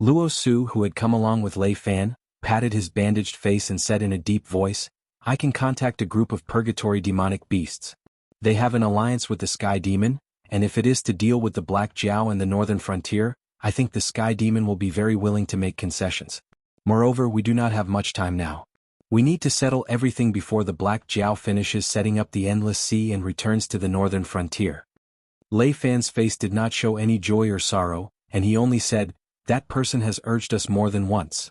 Luo Su, who had come along with Lei Fan, patted his bandaged face and said in a deep voice, "I can contact a group of purgatory demonic beasts. They have an alliance with the Sky Demon, and if it is to deal with the Black Jiao and the northern frontier, I think the Sky Demon will be very willing to make concessions. Moreover, we do not have much time now. We need to settle everything before the Black Jiao finishes setting up the Endless Sea and returns to the northern frontier." Lei Fan's face did not show any joy or sorrow, and he only said, "That person has urged us more than once."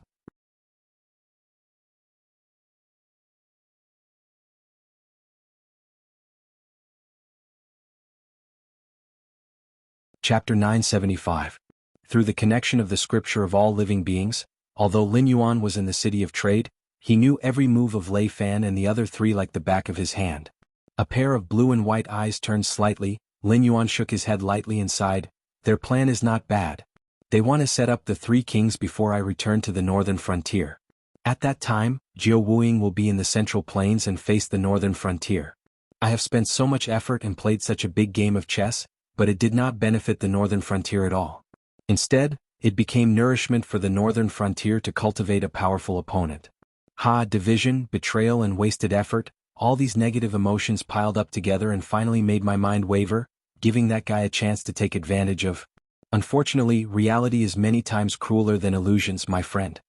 Chapter 975. Through the connection of the scripture of all living beings, although Lin Yuan was in the city of trade, he knew every move of Lei Fan and the other three like the back of his hand. A pair of blue and white eyes turned slightly. Lin Yuan shook his head lightly and sighed, "Their plan is not bad. They want to set up the three kings before I return to the northern frontier. At that time, Jiao Wuing will be in the central plains and face the northern frontier. I have spent so much effort and played such a big game of chess, but it did not benefit the northern frontier at all. Instead, it became nourishment for the northern frontier to cultivate a powerful opponent. Division, betrayal and wasted effort, all these negative emotions piled up together and finally made my mind waver, giving that guy a chance to take advantage of. Unfortunately, reality is many times crueler than illusions, my friend.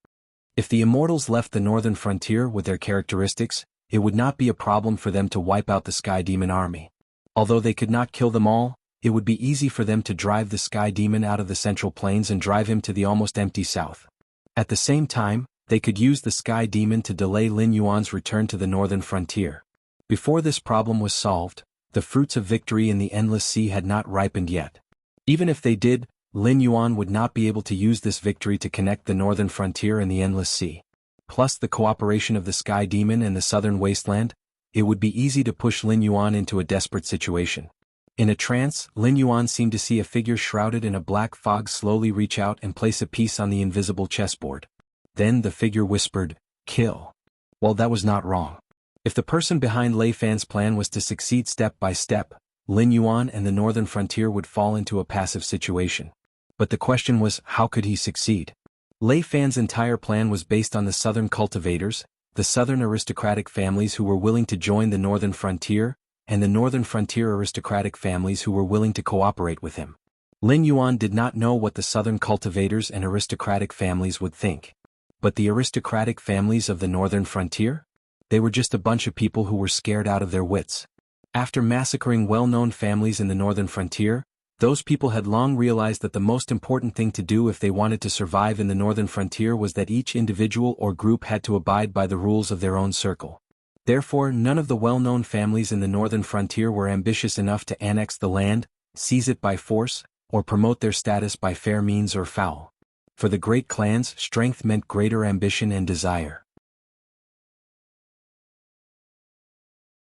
If the immortals left the northern frontier with their characteristics, it would not be a problem for them to wipe out the Sky Demon army. Although they could not kill them all, it would be easy for them to drive the Sky Demon out of the central plains and drive him to the almost empty south. At the same time, they could use the Sky Demon to delay Lin Yuan's return to the northern frontier. Before this problem was solved, the fruits of victory in the Endless Sea had not ripened yet. Even if they did, Lin Yuan would not be able to use this victory to connect the northern frontier and the Endless Sea. Plus the cooperation of the Sky Demon and the southern wasteland, it would be easy to push Lin Yuan into a desperate situation. In a trance, Lin Yuan seemed to see a figure shrouded in a black fog slowly reach out and place a piece on the invisible chessboard. Then the figure whispered, "Kill." Well, that was not wrong. If the person behind Lei Fan's plan was to succeed step by step, Lin Yuan and the northern frontier would fall into a passive situation. But the question was, how could he succeed? Lei Fan's entire plan was based on the southern cultivators, the southern aristocratic families who were willing to join the northern frontier, and the northern frontier aristocratic families who were willing to cooperate with him. Lin Yuan did not know what the southern cultivators and aristocratic families would think. But the aristocratic families of the northern frontier? They were just a bunch of people who were scared out of their wits. After massacring well-known families in the northern frontier, those people had long realized that the most important thing to do if they wanted to survive in the northern frontier was that each individual or group had to abide by the rules of their own circle. Therefore, none of the well-known families in the northern frontier were ambitious enough to annex the land, seize it by force, or promote their status by fair means or foul. For the great clans, strength meant greater ambition and desire.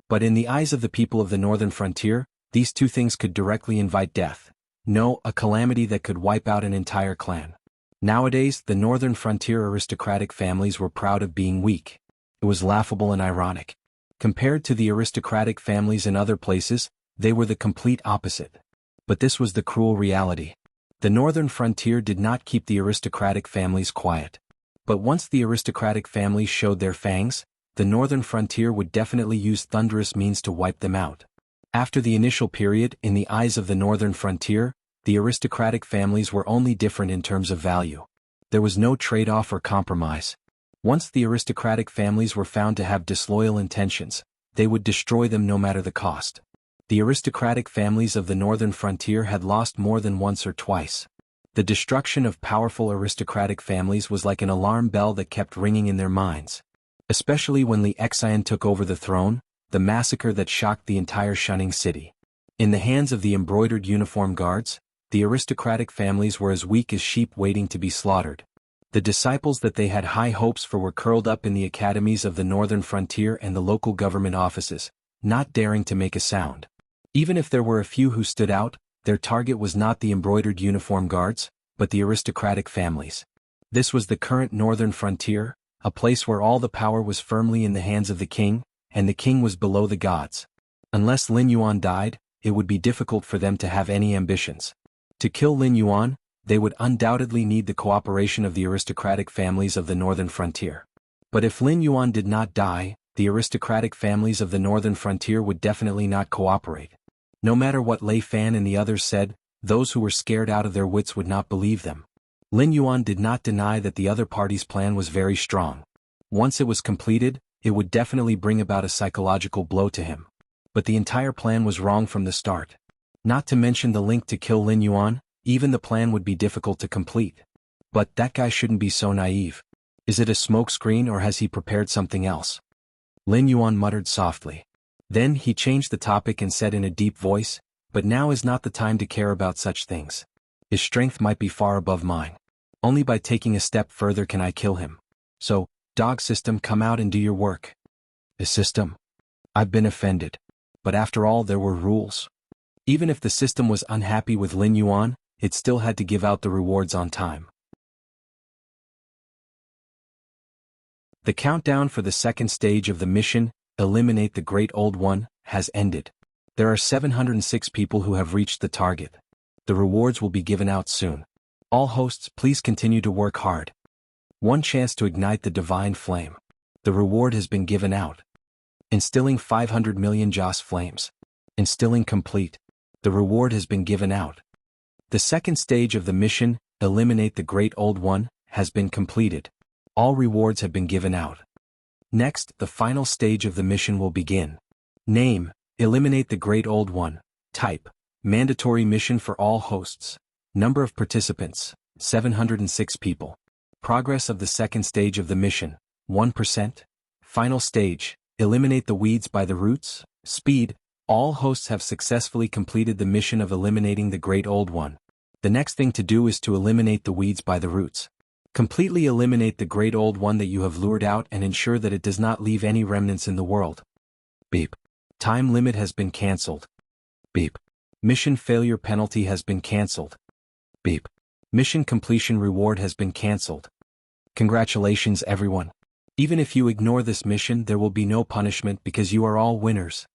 But in the eyes of the people of the northern frontier, these two things could directly invite death. No, a calamity that could wipe out an entire clan. Nowadays, the northern frontier aristocratic families were proud of being weak. It was laughable and ironic. Compared to the aristocratic families in other places, they were the complete opposite. But this was the cruel reality. The northern frontier did not keep the aristocratic families quiet. But once the aristocratic families showed their fangs, the northern frontier would definitely use thunderous means to wipe them out. After the initial period, in the eyes of the northern frontier, the aristocratic families were only different in terms of value. There was no trade-off or compromise. Once the aristocratic families were found to have disloyal intentions, they would destroy them no matter the cost. The aristocratic families of the northern frontier had lost more than once or twice. The destruction of powerful aristocratic families was like an alarm bell that kept ringing in their minds. Especially when Li Xian took over the throne, the massacre that shocked the entire Shunning city. In the hands of the embroidered uniform guards, the aristocratic families were as weak as sheep waiting to be slaughtered. The disciples that they had high hopes for were curled up in the academies of the northern frontier and the local government offices, not daring to make a sound. Even if there were a few who stood out, their target was not the embroidered uniform guards, but the aristocratic families. This was the current northern frontier, a place where all the power was firmly in the hands of the king, and the king was below the gods. Unless Lin Yuan died, it would be difficult for them to have any ambitions. To kill Lin Yuan, they would undoubtedly need the cooperation of the aristocratic families of the northern frontier. But if Lin Yuan did not die, the aristocratic families of the northern frontier would definitely not cooperate. No matter what Lei Fan and the others said, those who were scared out of their wits would not believe them. Lin Yuan did not deny that the other party's plan was very strong. Once it was completed, it would definitely bring about a psychological blow to him. But the entire plan was wrong from the start. Not to mention the link to kill Lin Yuan, even the plan would be difficult to complete. But that guy shouldn't be so naive. Is it a smokescreen or has he prepared something else? Lin Yuan muttered softly. Then he changed the topic and said in a deep voice, but now is not the time to care about such things. His strength might be far above mine. Only by taking a step further can I kill him. So, dog system, come out and do your work. The system? I've been offended. But after all, there were rules. Even if the system was unhappy with Lin Yuan, it still had to give out the rewards on time. The countdown for the second stage of the mission, Eliminate the Great Old One, has ended. There are 706 people who have reached the target. The rewards will be given out soon. All hosts, please continue to work hard. One chance to ignite the divine flame. The reward has been given out. Instilling 500 million Joss flames. Instilling complete. The reward has been given out. The second stage of the mission, Eliminate the Great Old One, has been completed. All rewards have been given out. Next, the final stage of the mission will begin. Name, Eliminate the Great Old One. Type, mandatory mission for all hosts. Number of participants, 706 people. Progress of the second stage of the mission, 1%. Final stage, Eliminate the weeds by the roots. Speed, all hosts have successfully completed the mission of eliminating the Great Old One. The next thing to do is to eliminate the weeds by the roots. Completely eliminate the Great Old One that you have lured out and ensure that it does not leave any remnants in the world. Beep. Time limit has been cancelled. Beep. Mission failure penalty has been cancelled. Beep. Mission completion reward has been cancelled. Congratulations everyone. Even if you ignore this mission, there will be no punishment because you are all winners.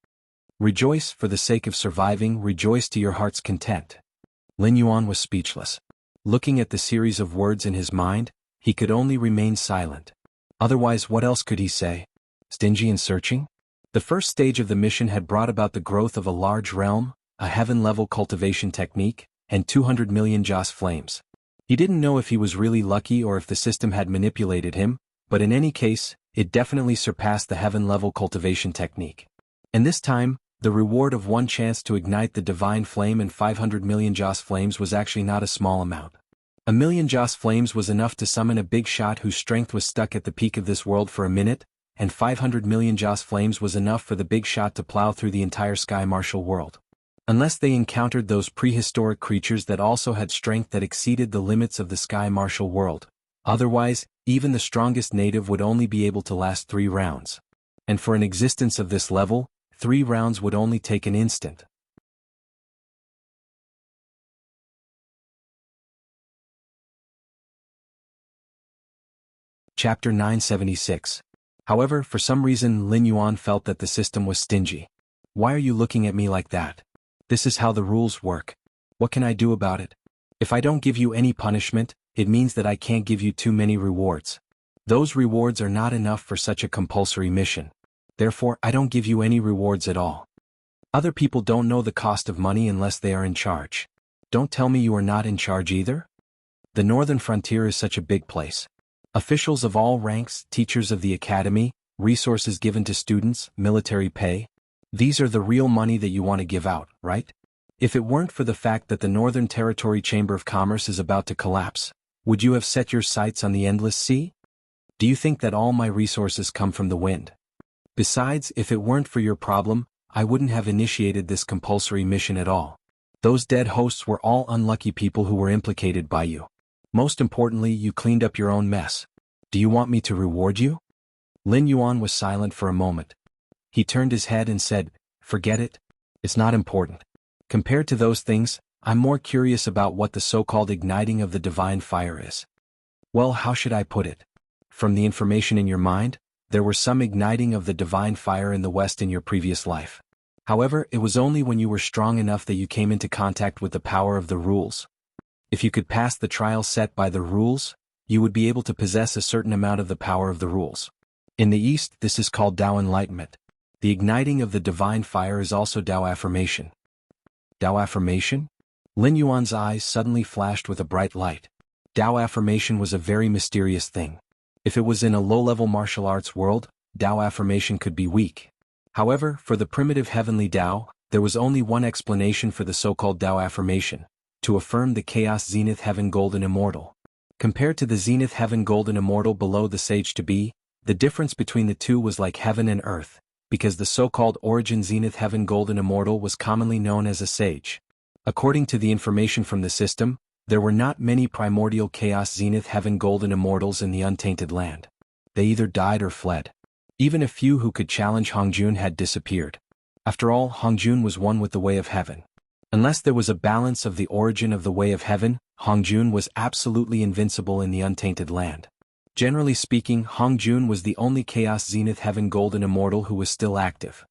Rejoice for the sake of surviving, rejoice to your heart's content. Lin Yuan was speechless. Looking at the series of words in his mind, he could only remain silent. Otherwise, what else could he say? Stingy and searching? The first stage of the mission had brought about the growth of a large realm, a heaven-level cultivation technique, and 200 million Joss flames. He didn't know if he was really lucky or if the system had manipulated him, but in any case, it definitely surpassed the heaven-level cultivation technique. And this time, the reward of one chance to ignite the divine flame and 500 million Joss flames was actually not a small amount. 1 million Joss flames was enough to summon a big shot whose strength was stuck at the peak of this world for a minute, and 500 million Joss flames was enough for the big shot to plow through the entire sky martial world. Unless they encountered those prehistoric creatures that also had strength that exceeded the limits of the sky martial world. Otherwise, even the strongest native would only be able to last 3 rounds. And for an existence of this level, 3 rounds would only take an instant. Chapter 976. However, for some reason Lin Yuan felt that the system was stingy. Why are you looking at me like that? This is how the rules work. What can I do about it? If I don't give you any punishment, it means that I can't give you too many rewards. Those rewards are not enough for such a compulsory mission. Therefore, I don't give you any rewards at all. Other people don't know the cost of money unless they are in charge. Don't tell me you are not in charge either? The northern frontier is such a big place. Officials of all ranks, teachers of the academy, resources given to students, military pay. These are the real money that you want to give out, right? If it weren't for the fact that the Northern Territory Chamber of Commerce is about to collapse, would you have set your sights on the endless sea? Do you think that all my resources come from the wind? Besides, if it weren't for your problem, I wouldn't have initiated this compulsory mission at all. Those dead hosts were all unlucky people who were implicated by you. Most importantly, you cleaned up your own mess. Do you want me to reward you? Lin Yuan was silent for a moment. He turned his head and said, "Forget it. It's not important. Compared to those things, I'm more curious about what the so-called igniting of the divine fire is." Well, how should I put it? From the information in your mind, there were some igniting of the divine fire in the West in your previous life. However, it was only when you were strong enough that you came into contact with the power of the rules. If you could pass the trial set by the rules, you would be able to possess a certain amount of the power of the rules. In the East, this is called Tao Enlightenment. The igniting of the divine fire is also Tao Affirmation. Tao Affirmation? Lin Yuan's eyes suddenly flashed with a bright light. Tao Affirmation was a very mysterious thing. If it was in a low-level martial arts world, Tao Affirmation could be weak. However, for the primitive heavenly Tao, there was only one explanation for the so-called Tao Affirmation: to affirm the Chaos Zenith Heaven Golden Immortal. Compared to the Zenith Heaven Golden Immortal below the Sage to Be, the difference between the two was like heaven and earth, because the so-called Origin Zenith Heaven Golden Immortal was commonly known as a Sage. According to the information from the system, there were not many primordial Chaos Zenith Heaven Golden Immortals in the Untainted Land. They either died or fled. Even a few who could challenge Hongjun had disappeared. After all, Hongjun was one with the Way of Heaven. Unless there was a balance of the origin of the Way of Heaven, Hongjun was absolutely invincible in the Untainted Land. Generally speaking, Hongjun was the only Chaos Zenith Heaven Golden Immortal who was still active.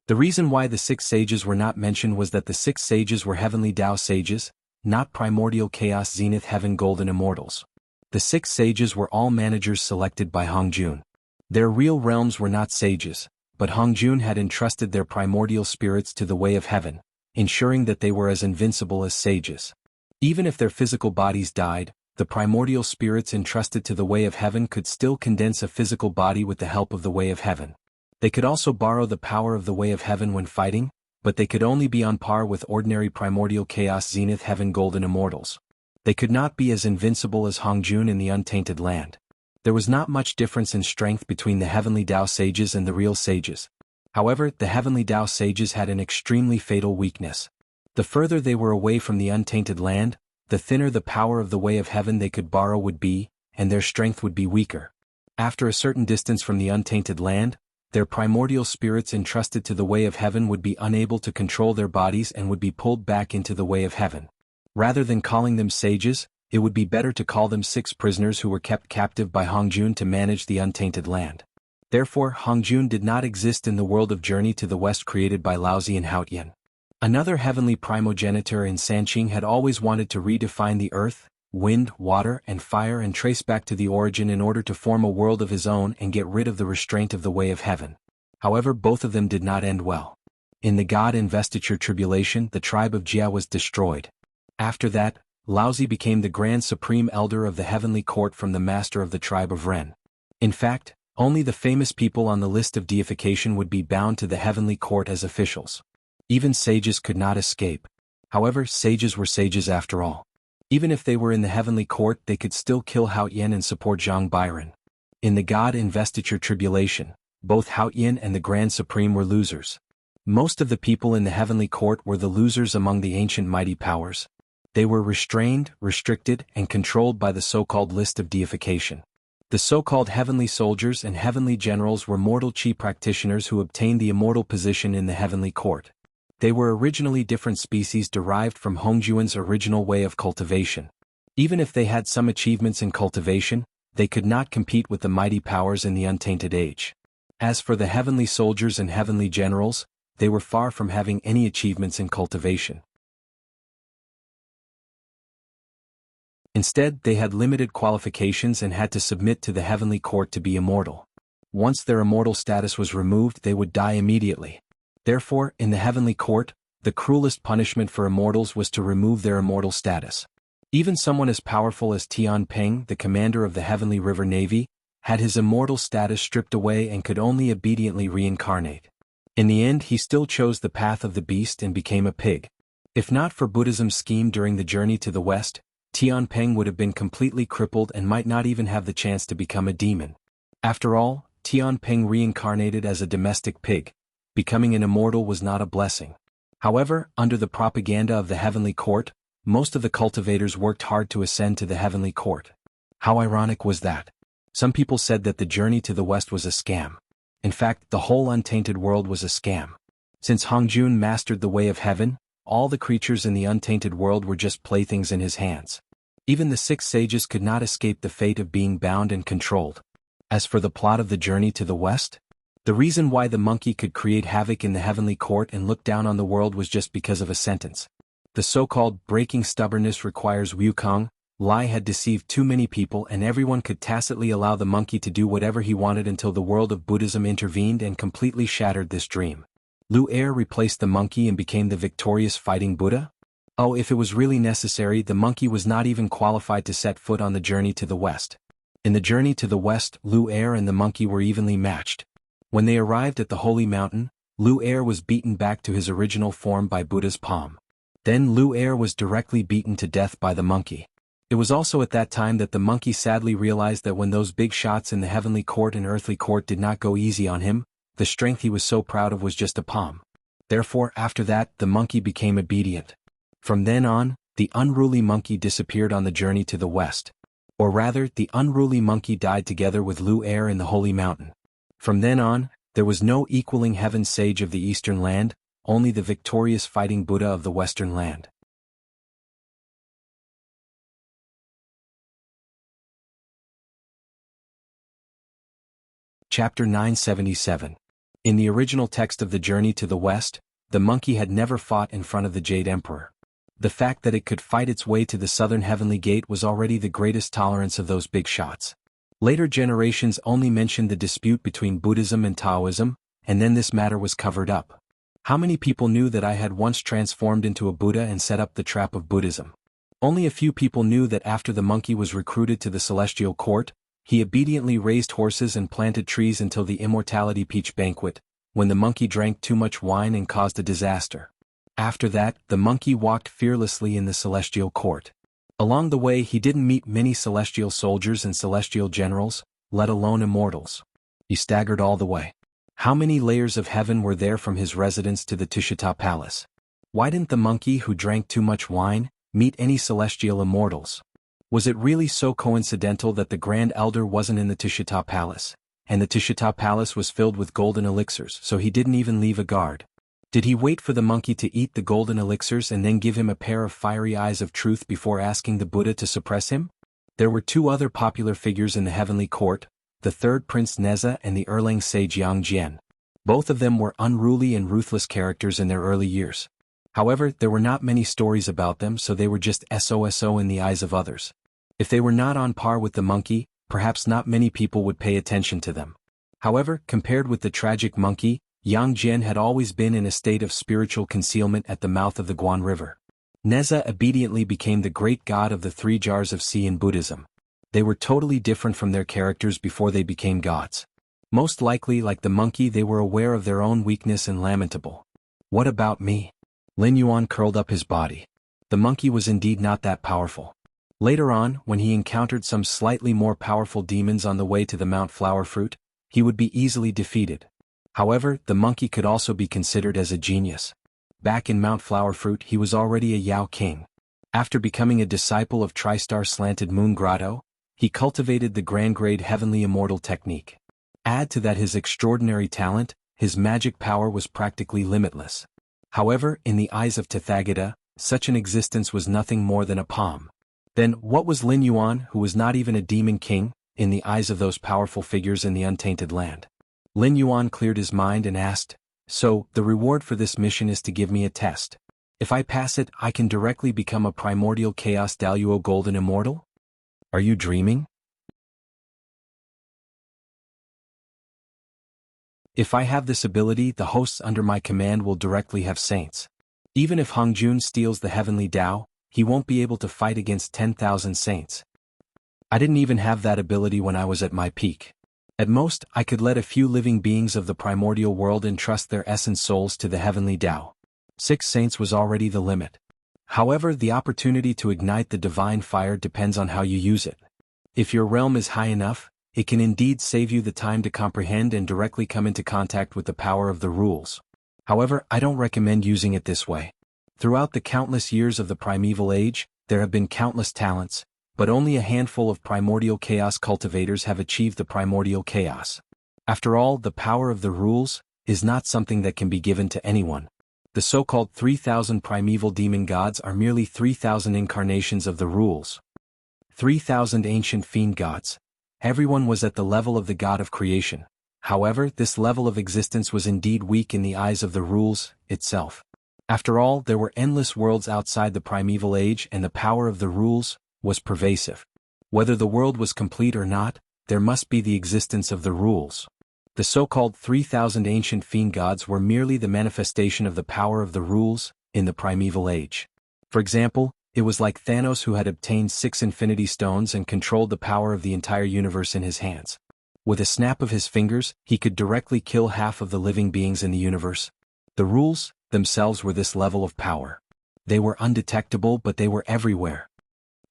The reason why the 6 sages were not mentioned was that the 6 sages were Heavenly Tao sages, not primordial Chaos Zenith Heaven Golden Immortals. The 6 sages were all managers selected by Hongjun. Their real realms were not sages, but Hongjun had entrusted their primordial spirits to the Way of Heaven, ensuring that they were as invincible as sages. Even if their physical bodies died, the primordial spirits entrusted to the Way of Heaven could still condense a physical body with the help of the Way of Heaven. They could also borrow the power of the Way of Heaven when fighting, but they could only be on par with ordinary primordial Chaos Zenith Heaven Golden Immortals. They could not be as invincible as Hongjun in the Untainted Land. There was not much difference in strength between the Heavenly Tao sages and the real sages. However, the Heavenly Tao sages had an extremely fatal weakness. The further they were away from the Untainted Land, the thinner the power of the Way of Heaven they could borrow would be, and their strength would be weaker. After a certain distance from the Untainted Land, their primordial spirits entrusted to the Way of Heaven would be unable to control their bodies and would be pulled back into the Way of Heaven. Rather than calling them sages, it would be better to call them 6 prisoners who were kept captive by Hongjun to manage the Untainted Land. Therefore, Hongjun did not exist in the world of Journey to the West created by Laozi and Haotian. Another heavenly primogenitor in Sanqing had always wanted to redefine the earth, wind, water, and fire and trace back to the origin in order to form a world of his own and get rid of the restraint of the Way of Heaven. However, both of them did not end well. In the God Investiture Tribulation, the tribe of Jia was destroyed. After that, Laozi became the Grand Supreme Elder of the Heavenly Court from the Master of the tribe of Ren. In fact, only the famous people on the list of deification would be bound to the Heavenly Court as officials. Even sages could not escape. However, sages were sages after all. Even if they were in the Heavenly Court, they could still kill Haotian and support Zhang Byron. In the God Investiture Tribulation, both Haotian and the Grand Supreme were losers. Most of the people in the Heavenly Court were the losers among the ancient mighty powers. They were restrained, restricted, and controlled by the so-called list of deification. The so-called heavenly soldiers and heavenly generals were mortal chi practitioners who obtained the immortal position in the Heavenly Court. They were originally different species derived from Hongjuan's original way of cultivation. Even if they had some achievements in cultivation, they could not compete with the mighty powers in the Untainted Age. As for the heavenly soldiers and heavenly generals, they were far from having any achievements in cultivation. Instead, they had limited qualifications and had to submit to the Heavenly Court to be immortal. Once their immortal status was removed, they would die immediately. Therefore, in the Heavenly Court, the cruelest punishment for immortals was to remove their immortal status. Even someone as powerful as Tian Peng, the commander of the Heavenly River Navy, had his immortal status stripped away and could only obediently reincarnate. In the end, he still chose the path of the beast and became a pig. If not for Buddhism's scheme during the journey to the west, Tian Peng would have been completely crippled and might not even have the chance to become a demon. After all, Tian Peng reincarnated as a domestic pig. Becoming an immortal was not a blessing. However, under the propaganda of the heavenly court, most of the cultivators worked hard to ascend to the heavenly court. How ironic was that? Some people said that the journey to the west was a scam. In fact, the whole untainted world was a scam. Since Hongjun mastered the way of heaven, all the creatures in the untainted world were just playthings in his hands. Even the 6 sages could not escape the fate of being bound and controlled. As for the plot of the journey to the west, the reason why the monkey could create havoc in the heavenly court and look down on the world was just because of a sentence. The so-called breaking stubbornness requires Wukong. Lie had deceived too many people and everyone could tacitly allow the monkey to do whatever he wanted until the world of Buddhism intervened and completely shattered this dream. Lu Er replaced the monkey and became the victorious fighting Buddha? Oh, if it was really necessary, the monkey was not even qualified to set foot on the journey to the west. In the journey to the west, Lu Er and the monkey were evenly matched. When they arrived at the holy mountain, Lu Er was beaten back to his original form by Buddha's palm. Then Lu Er was directly beaten to death by the monkey. It was also at that time that the monkey sadly realized that when those big shots in the heavenly court and earthly court did not go easy on him, the strength he was so proud of was just a palm. Therefore, after that, the monkey became obedient. From then on, the unruly monkey disappeared on the journey to the west. Or rather, the unruly monkey died together with Lu Er in the holy mountain. From then on, there was no equaling heaven's sage of the eastern land, only the victorious fighting Buddha of the western land. Chapter 977. In the original text of the Journey to the West, the monkey had never fought in front of the Jade Emperor. The fact that it could fight its way to the southern heavenly gate was already the greatest tolerance of those big shots. Later generations only mentioned the dispute between Buddhism and Taoism, and then this matter was covered up. How many people knew that I had once transformed into a Buddha and set up the trap of Buddhism? Only a few people knew that after the monkey was recruited to the celestial court, he obediently raised horses and planted trees until the Immortality Peach Banquet, when the monkey drank too much wine and caused a disaster. After that, the monkey walked fearlessly in the celestial court. Along the way he didn't meet many celestial soldiers and celestial generals, let alone immortals. He staggered all the way. How many layers of heaven were there from his residence to the Tushita Palace? Why didn't the monkey who drank too much wine meet any celestial immortals? Was it really so coincidental that the Grand Elder wasn't in the Tushita Palace, and the Tushita Palace was filled with golden elixirs, so he didn't even leave a guard? Did he wait for the monkey to eat the golden elixirs and then give him a pair of fiery eyes of truth before asking the Buddha to suppress him? There were 2 other popular figures in the heavenly court, the third Prince Neza and the Erlang sage Yang Jian. Both of them were unruly and ruthless characters in their early years. However, there were not many stories about them, so they were just SOSO in the eyes of others. If they were not on par with the monkey, perhaps not many people would pay attention to them. However, compared with the tragic monkey, Yang Jian had always been in a state of spiritual concealment at the mouth of the Guan River. Neza obediently became the great god of the 3 jars of sea in Buddhism. They were totally different from their characters before they became gods. Most likely, like the monkey, they were aware of their own weakness and lamentable. What about me? Lin Yuan curled up his body. The monkey was indeed not that powerful. Later on, when he encountered some slightly more powerful demons on the way to the Mount Flower Fruit, he would be easily defeated. However, the monkey could also be considered as a genius. Back in Mount Flower Fruit he was already a Yao King. After becoming a disciple of Tristar Slanted Moon Grotto, he cultivated the Grand Grade Heavenly Immortal technique. Add to that his extraordinary talent, his magic power was practically limitless. However, in the eyes of Tathagata, such an existence was nothing more than a palm. Then, what was Lin Yuan, who was not even a demon king, in the eyes of those powerful figures in the untainted land? Lin Yuan cleared his mind and asked, "So, the reward for this mission is to give me a test. If I pass it, I can directly become a primordial chaos Daluo golden immortal? Are you dreaming?" If I have this ability, the hosts under my command will directly have saints. Even if Hongjun steals the heavenly Tao, he won't be able to fight against 10,000 saints. I didn't even have that ability when I was at my peak. At most, I could let a few living beings of the primordial world entrust their essence souls to the heavenly Tao. 6 saints was already the limit. However, the opportunity to ignite the divine fire depends on how you use it. If your realm is high enough, it can indeed save you the time to comprehend and directly come into contact with the power of the rules. However, I don't recommend using it this way. Throughout the countless years of the primeval age, there have been countless talents, but only a handful of primordial chaos cultivators have achieved the primordial chaos. After all, the power of the rules is not something that can be given to anyone. The so-called 3,000 primeval demon gods are merely 3,000 incarnations of the rules. 3,000 ancient fiend gods. Everyone was at the level of the god of creation. However, this level of existence was indeed weak in the eyes of the rules itself. After all, there were endless worlds outside the primeval age, and the power of the rules was pervasive. Whether the world was complete or not, there must be the existence of the rules. The so-called 3,000 ancient fiend gods were merely the manifestation of the power of the rules in the primeval age. For example, it was like Thanos, who had obtained 6 infinity stones and controlled the power of the entire universe in his hands. With a snap of his fingers, he could directly kill half of the living beings in the universe. The rules themselves were this level of power. They were undetectable, but they were everywhere.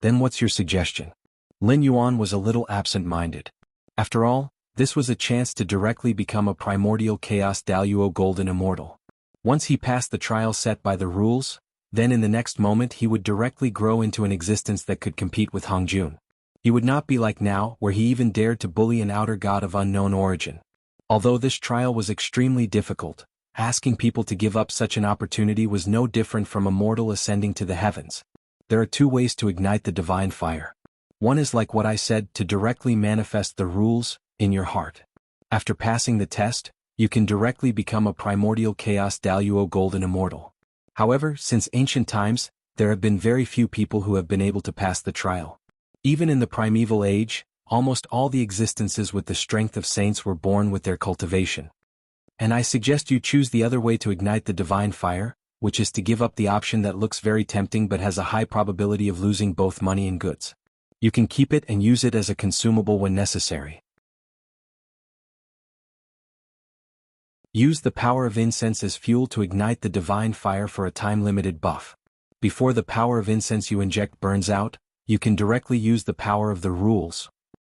Then what's your suggestion? Lin Yuan was a little absent-minded. After all, this was a chance to directly become a primordial chaos Daluo golden immortal. Once he passed the trial set by the rules, then in the next moment he would directly grow into an existence that could compete with Hongjun. He would not be like now, where he even dared to bully an outer god of unknown origin. Although this trial was extremely difficult, asking people to give up such an opportunity was no different from a mortal ascending to the heavens. There are 2 ways to ignite the divine fire. One is like what I said, to directly manifest the rules in your heart. After passing the test, you can directly become a primordial chaos Daluo golden immortal. However, since ancient times, there have been very few people who have been able to pass the trial. Even in the primeval age, almost all the existences with the strength of saints were born with their cultivation. And I suggest you choose the other way to ignite the divine fire, which is to give up the option that looks very tempting but has a high probability of losing both money and goods. You can keep it and use it as a consumable when necessary. Use the power of incense as fuel to ignite the divine fire for a time-limited buff. Before the power of incense you inject burns out, you can directly use the power of the rules.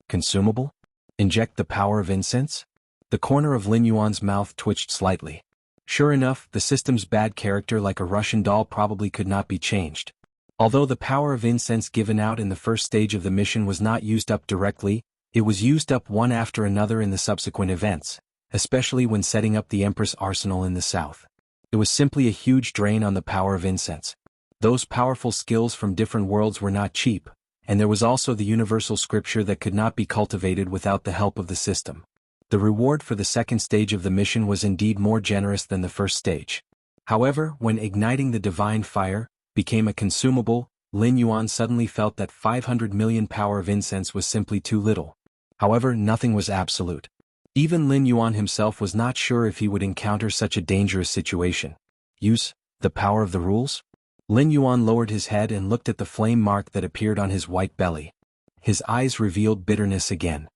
Consumable? Inject the power of incense? The corner of Lin Yuan's mouth twitched slightly. Sure enough, the system's bad character, like a Russian doll, probably could not be changed. Although the power of incense given out in the first stage of the mission was not used up directly, it was used up one after another in the subsequent events, especially when setting up the Empress Arsenal in the south. It was simply a huge drain on the power of incense. Those powerful skills from different worlds were not cheap, and there was also the universal scripture that could not be cultivated without the help of the system. The reward for the second stage of the mission was indeed more generous than the first stage. However, when igniting the divine fire became a consumable, Lin Yuan suddenly felt that 500 million power of incense was simply too little. However, nothing was absolute. Even Lin Yuan himself was not sure if he would encounter such a dangerous situation. Use the power of the rules? Lin Yuan lowered his head and looked at the flame mark that appeared on his white belly. His eyes revealed bitterness again.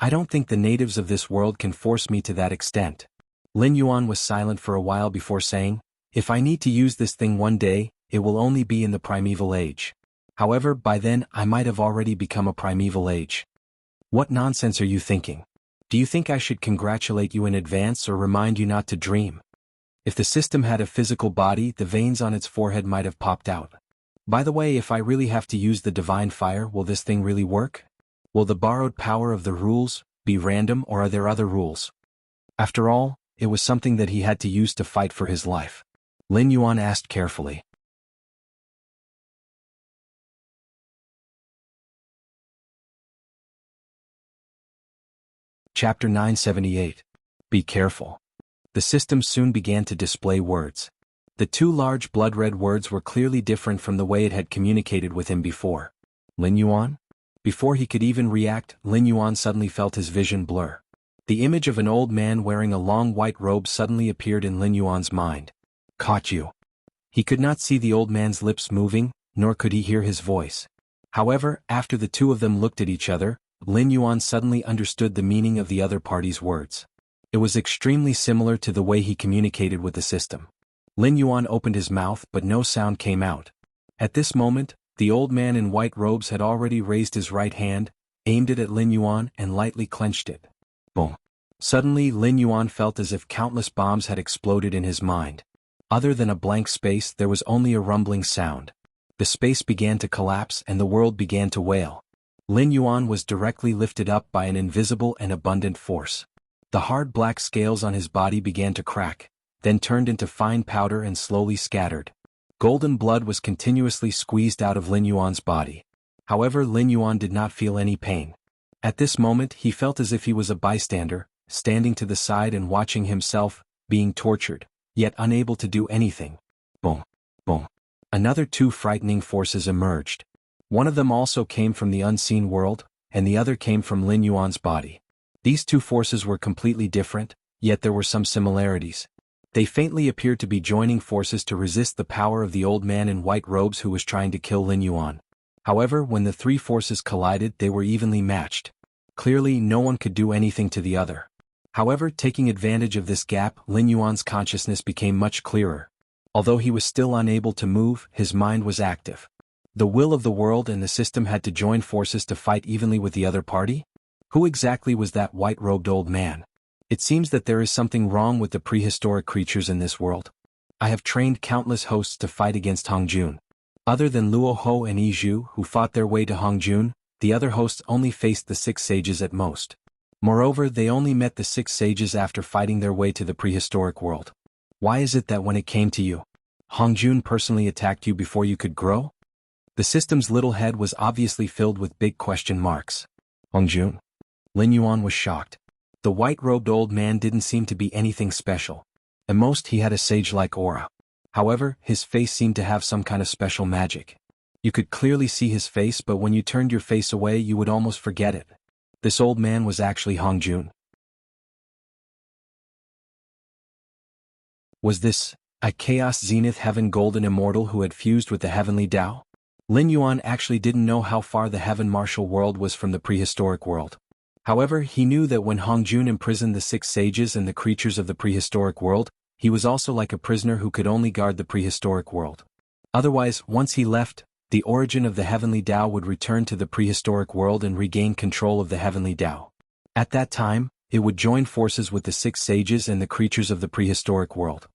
I don't think the natives of this world can force me to that extent. Lin Yuan was silent for a while before saying, if I need to use this thing one day, it will only be in the primeval age. However, by then I might have already become a primeval age. What nonsense are you thinking? Do you think I should congratulate you in advance or remind you not to dream? If the system had a physical body, the veins on its forehead might have popped out. By the way, if I really have to use the divine fire, will this thing really work? Will the borrowed power of the rules be random, or are there other rules? After all, it was something that he had to use to fight for his life. Lin Yuan asked carefully. Chapter 978. Be careful. The system soon began to display words. The 2 large blood-red words were clearly different from the way it had communicated with him before. Lin Yuan? Before he could even react, Lin Yuan suddenly felt his vision blur. The image of an old man wearing a long white robe suddenly appeared in Lin Yuan's mind. Caught you. He could not see the old man's lips moving, nor could he hear his voice. However, after the two of them looked at each other, Lin Yuan suddenly understood the meaning of the other party's words. It was extremely similar to the way he communicated with the system. Lin Yuan opened his mouth but no sound came out. At this moment, the old man in white robes had already raised his right hand, aimed it at Lin Yuan and lightly clenched it. Boom. Suddenly Lin Yuan felt as if countless bombs had exploded in his mind. Other than a blank space, there was only a rumbling sound. The space began to collapse and the world began to wail. Lin Yuan was directly lifted up by an invisible and abundant force. The hard black scales on his body began to crack, then turned into fine powder and slowly scattered. Golden blood was continuously squeezed out of Lin Yuan's body. However, Lin Yuan did not feel any pain. At this moment he felt as if he was a bystander, standing to the side and watching himself being tortured, yet unable to do anything. Boom. Boom. Another two frightening forces emerged. One of them also came from the unseen world, and the other came from Lin Yuan's body. These two forces were completely different, yet there were some similarities. They faintly appeared to be joining forces to resist the power of the old man in white robes who was trying to kill Lin Yuan. However, when the three forces collided, they were evenly matched. Clearly, no one could do anything to the other. However, taking advantage of this gap, Lin Yuan's consciousness became much clearer. Although he was still unable to move, his mind was active. The will of the world and the system had to join forces to fight evenly with the other party? Who exactly was that white-robed old man? It seems that there is something wrong with the prehistoric creatures in this world. I have trained countless hosts to fight against Hongjun. Other than Luo Ho and Yizhu who fought their way to Hongjun, the other hosts only faced the 6 sages at most. Moreover, they only met the 6 sages after fighting their way to the prehistoric world. Why is it that when it came to you, Hongjun personally attacked you before you could grow? The system's little head was obviously filled with big question marks. Hongjun? Lin Yuan was shocked. The white-robed old man didn't seem to be anything special. At most he had a sage-like aura. However, his face seemed to have some kind of special magic. You could clearly see his face, but when you turned your face away you would almost forget it. This old man was actually Hongjun. Was this a Chaos Zenith Heaven Golden Immortal who had fused with the Heavenly Tao? Lin Yuan actually didn't know how far the Heaven Martial world was from the prehistoric world. However, he knew that when Hongjun imprisoned the 6 sages and the creatures of the prehistoric world, he was also like a prisoner who could only guard the prehistoric world. Otherwise, once he left, the origin of the Heavenly Tao would return to the prehistoric world and regain control of the Heavenly Tao. At that time, it would join forces with the 6 sages and the creatures of the prehistoric world.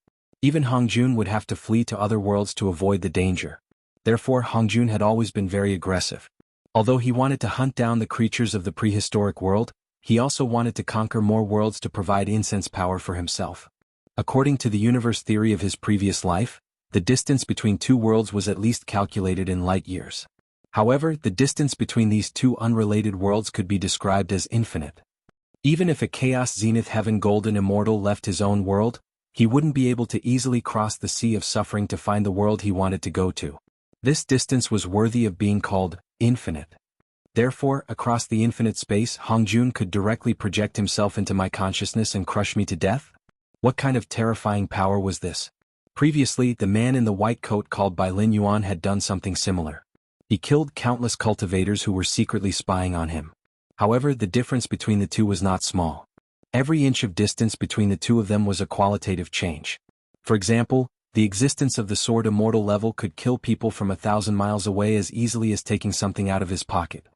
Even Hongjun would have to flee to other worlds to avoid the danger. Therefore, Hongjun had always been very aggressive. Although he wanted to hunt down the creatures of the prehistoric world, he also wanted to conquer more worlds to provide incense power for himself. According to the universe theory of his previous life, the distance between 2 worlds was at least calculated in light years. However, the distance between these 2 unrelated worlds could be described as infinite. Even if a Chaos Zenith Heaven Golden Immortal left his own world, he wouldn't be able to easily cross the sea of suffering to find the world he wanted to go to. This distance was worthy of being called infinite. Therefore, across the infinite space, Hongjun could directly project himself into my consciousness and crush me to death? What kind of terrifying power was this? Previously, the man in the white coat called by Lin Yuan had done something similar. He killed countless cultivators who were secretly spying on him. However, the difference between the two was not small. Every inch of distance between the two of them was a qualitative change. For example, the existence of the sword immortal level could kill people from 1,000 miles away as easily as taking something out of his pocket.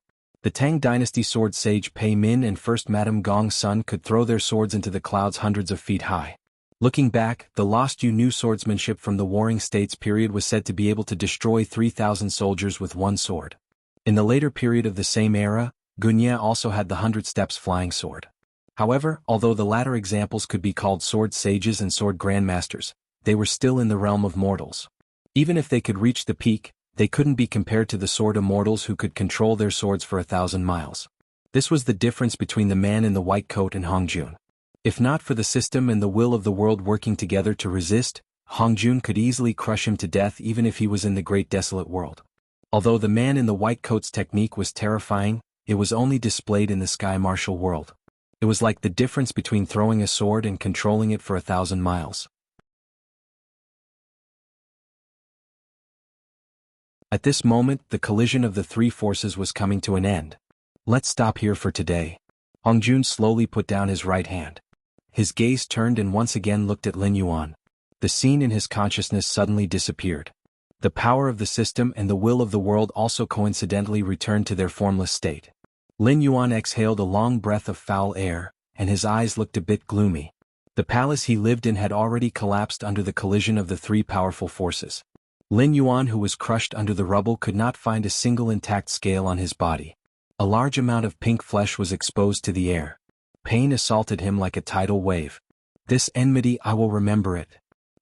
The Tang Dynasty sword sage Pei Min and First Madame Gong's son could throw their swords into the clouds hundreds of feet high. Looking back, the lost Yu Nu swordsmanship from the Warring States period was said to be able to destroy 3,000 soldiers with one sword. In the later period of the same era, Gunye also had the 100 Steps flying sword. However, although the latter examples could be called sword sages and sword grandmasters, they were still in the realm of mortals. Even if they could reach the peak, they couldn't be compared to the sword immortals who could control their swords for 1,000 miles. This was the difference between the man in the white coat and Hongjun. If not for the system and the will of the world working together to resist, Hongjun could easily crush him to death even if he was in the great desolate world. Although the man in the white coat's technique was terrifying, it was only displayed in the sky martial world. It was like the difference between throwing a sword and controlling it for 1,000 miles. At this moment, the collision of the three forces was coming to an end. Let's stop here for today. Hongjun slowly put down his right hand. His gaze turned and once again looked at Lin Yuan. The scene in his consciousness suddenly disappeared. The power of the system and the will of the world also coincidentally returned to their formless state. Lin Yuan exhaled a long breath of foul air, and his eyes looked a bit gloomy. The palace he lived in had already collapsed under the collision of the three powerful forces. Lin Yuan, who was crushed under the rubble, could not find a single intact scale on his body. A large amount of pink flesh was exposed to the air. Pain assaulted him like a tidal wave. This enmity, I will remember it.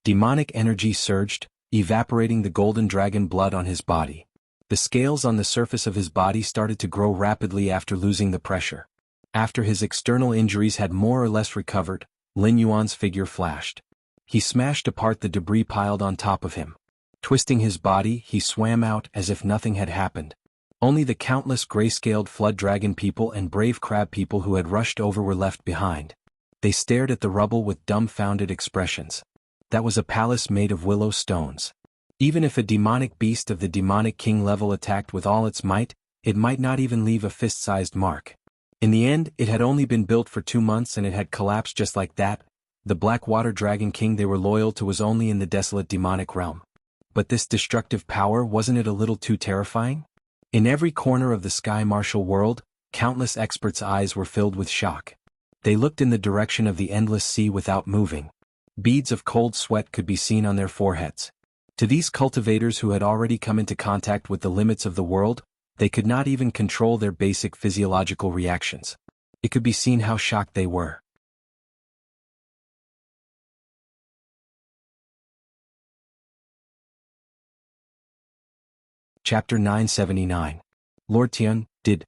Demonic energy surged, evaporating the golden dragon blood on his body. The scales on the surface of his body started to grow rapidly after losing the pressure. After his external injuries had more or less recovered, Lin Yuan's figure flashed. He smashed apart the debris piled on top of him. Twisting his body, he swam out as if nothing had happened. Only the countless gray-scaled flood dragon people and brave crab people who had rushed over were left behind. They stared at the rubble with dumbfounded expressions. That was a palace made of willow stones. Even if a demonic beast of the demonic king level attacked with all its might, it might not even leave a fist-sized mark. In the end, it had only been built for 2 months and it had collapsed just like that. The Black Water Dragon King they were loyal to was only in the desolate demonic realm. But this destructive power, wasn't it a little too terrifying? In every corner of the sky martial world, countless experts' eyes were filled with shock. They looked in the direction of the endless sea without moving. Beads of cold sweat could be seen on their foreheads. To these cultivators who had already come into contact with the limits of the world, they could not even control their basic physiological reactions. It could be seen how shocked they were. Chapter 979. Lord Tian, did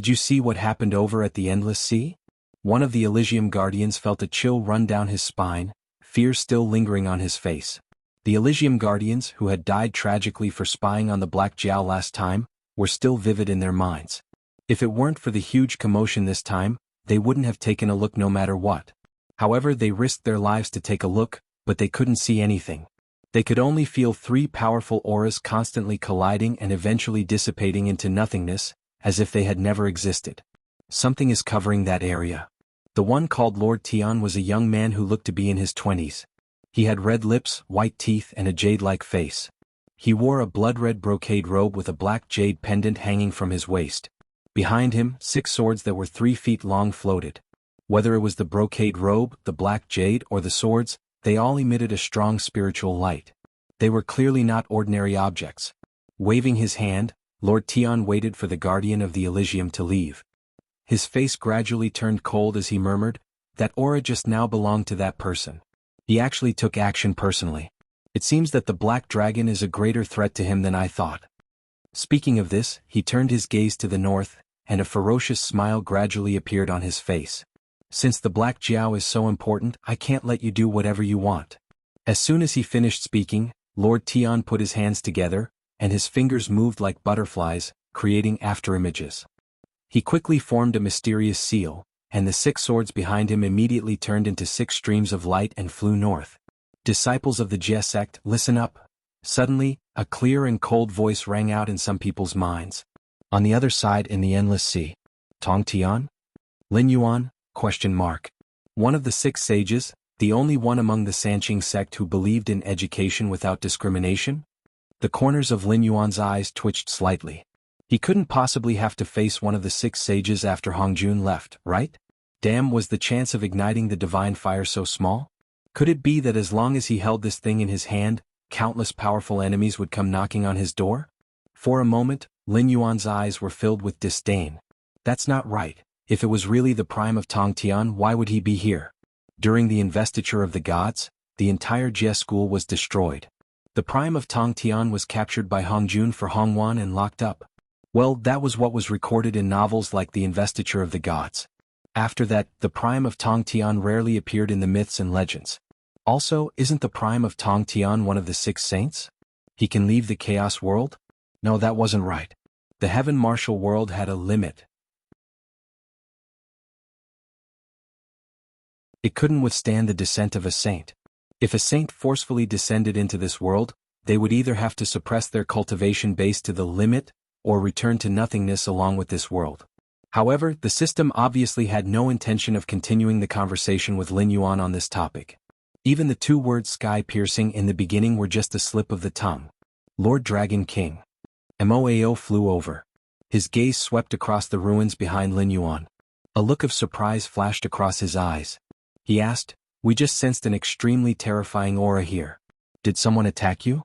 you see what happened over at the Endless Sea? One of the Elysium Guardians felt a chill run down his spine, fear still lingering on his face. The Elysium Guardians, who had died tragically for spying on the Black Jiao last time, were still vivid in their minds. If it weren't for the huge commotion this time, they wouldn't have taken a look no matter what. However, they risked their lives to take a look, but they couldn't see anything. They could only feel 3 powerful auras constantly colliding and eventually dissipating into nothingness, as if they had never existed. Something is covering that area. The one called Lord Tian was a young man who looked to be in his 20s. He had red lips, white teeth and a jade-like face. He wore a blood-red brocade robe with a black jade pendant hanging from his waist. Behind him, 6 swords that were 3 feet long floated. Whether it was the brocade robe, the black jade, or the swords, they all emitted a strong spiritual light. They were clearly not ordinary objects. Waving his hand, Lord Tian waited for the guardian of the Elysium to leave. His face gradually turned cold as he murmured, "That aura just now belonged to that person." He actually took action personally. It seems that the Black Dragon is a greater threat to him than I thought. Speaking of this, he turned his gaze to the north, and a ferocious smile gradually appeared on his face. "Since the Black Jiao is so important, I can't let you do whatever you want." As soon as he finished speaking, Lord Tian put his hands together, and his fingers moved like butterflies, creating afterimages. He quickly formed a mysterious seal, and the 6 swords behind him immediately turned into 6 streams of light and flew north. "Disciples of the Jie sect, listen up." Suddenly, a clear and cold voice rang out in some people's minds. "On the other side in the Endless Sea. Tong Tian? Lin Yuan? ? One of the 6 sages, the only one among the Sanqing sect who believed in education without discrimination? The corners of Lin Yuan's eyes twitched slightly. He couldn't possibly have to face one of the 6 sages after Hongjun left, right? Damn, was the chance of igniting the divine fire so small? Could it be that as long as he held this thing in his hand, countless powerful enemies would come knocking on his door? For a moment, Lin Yuan's eyes were filled with disdain. That's not right. If it was really the prime of Tong Tian, why would he be here? During the investiture of the gods, the entire Jie school was destroyed. The prime of Tong Tian was captured by Hongjun for Hongwan and locked up. Well, that was what was recorded in novels like The Investiture of the Gods. After that, the prime of Tong Tian rarely appeared in the myths and legends. Also, isn't the prime of Tong Tian one of the 6 saints? He can leave the chaos world? No, that wasn't right. The heaven martial world had a limit. It couldn't withstand the descent of a saint. If a saint forcefully descended into this world, they would either have to suppress their cultivation base to the limit, or return to nothingness along with this world. However, the system obviously had no intention of continuing the conversation with Lin Yuan on this topic. Even the two words sky-piercing in the beginning were just a slip of the tongue. Lord Dragon King. Moao flew over. His gaze swept across the ruins behind Lin Yuan. A look of surprise flashed across his eyes. He asked, "We just sensed an extremely terrifying aura here. Did someone attack you?"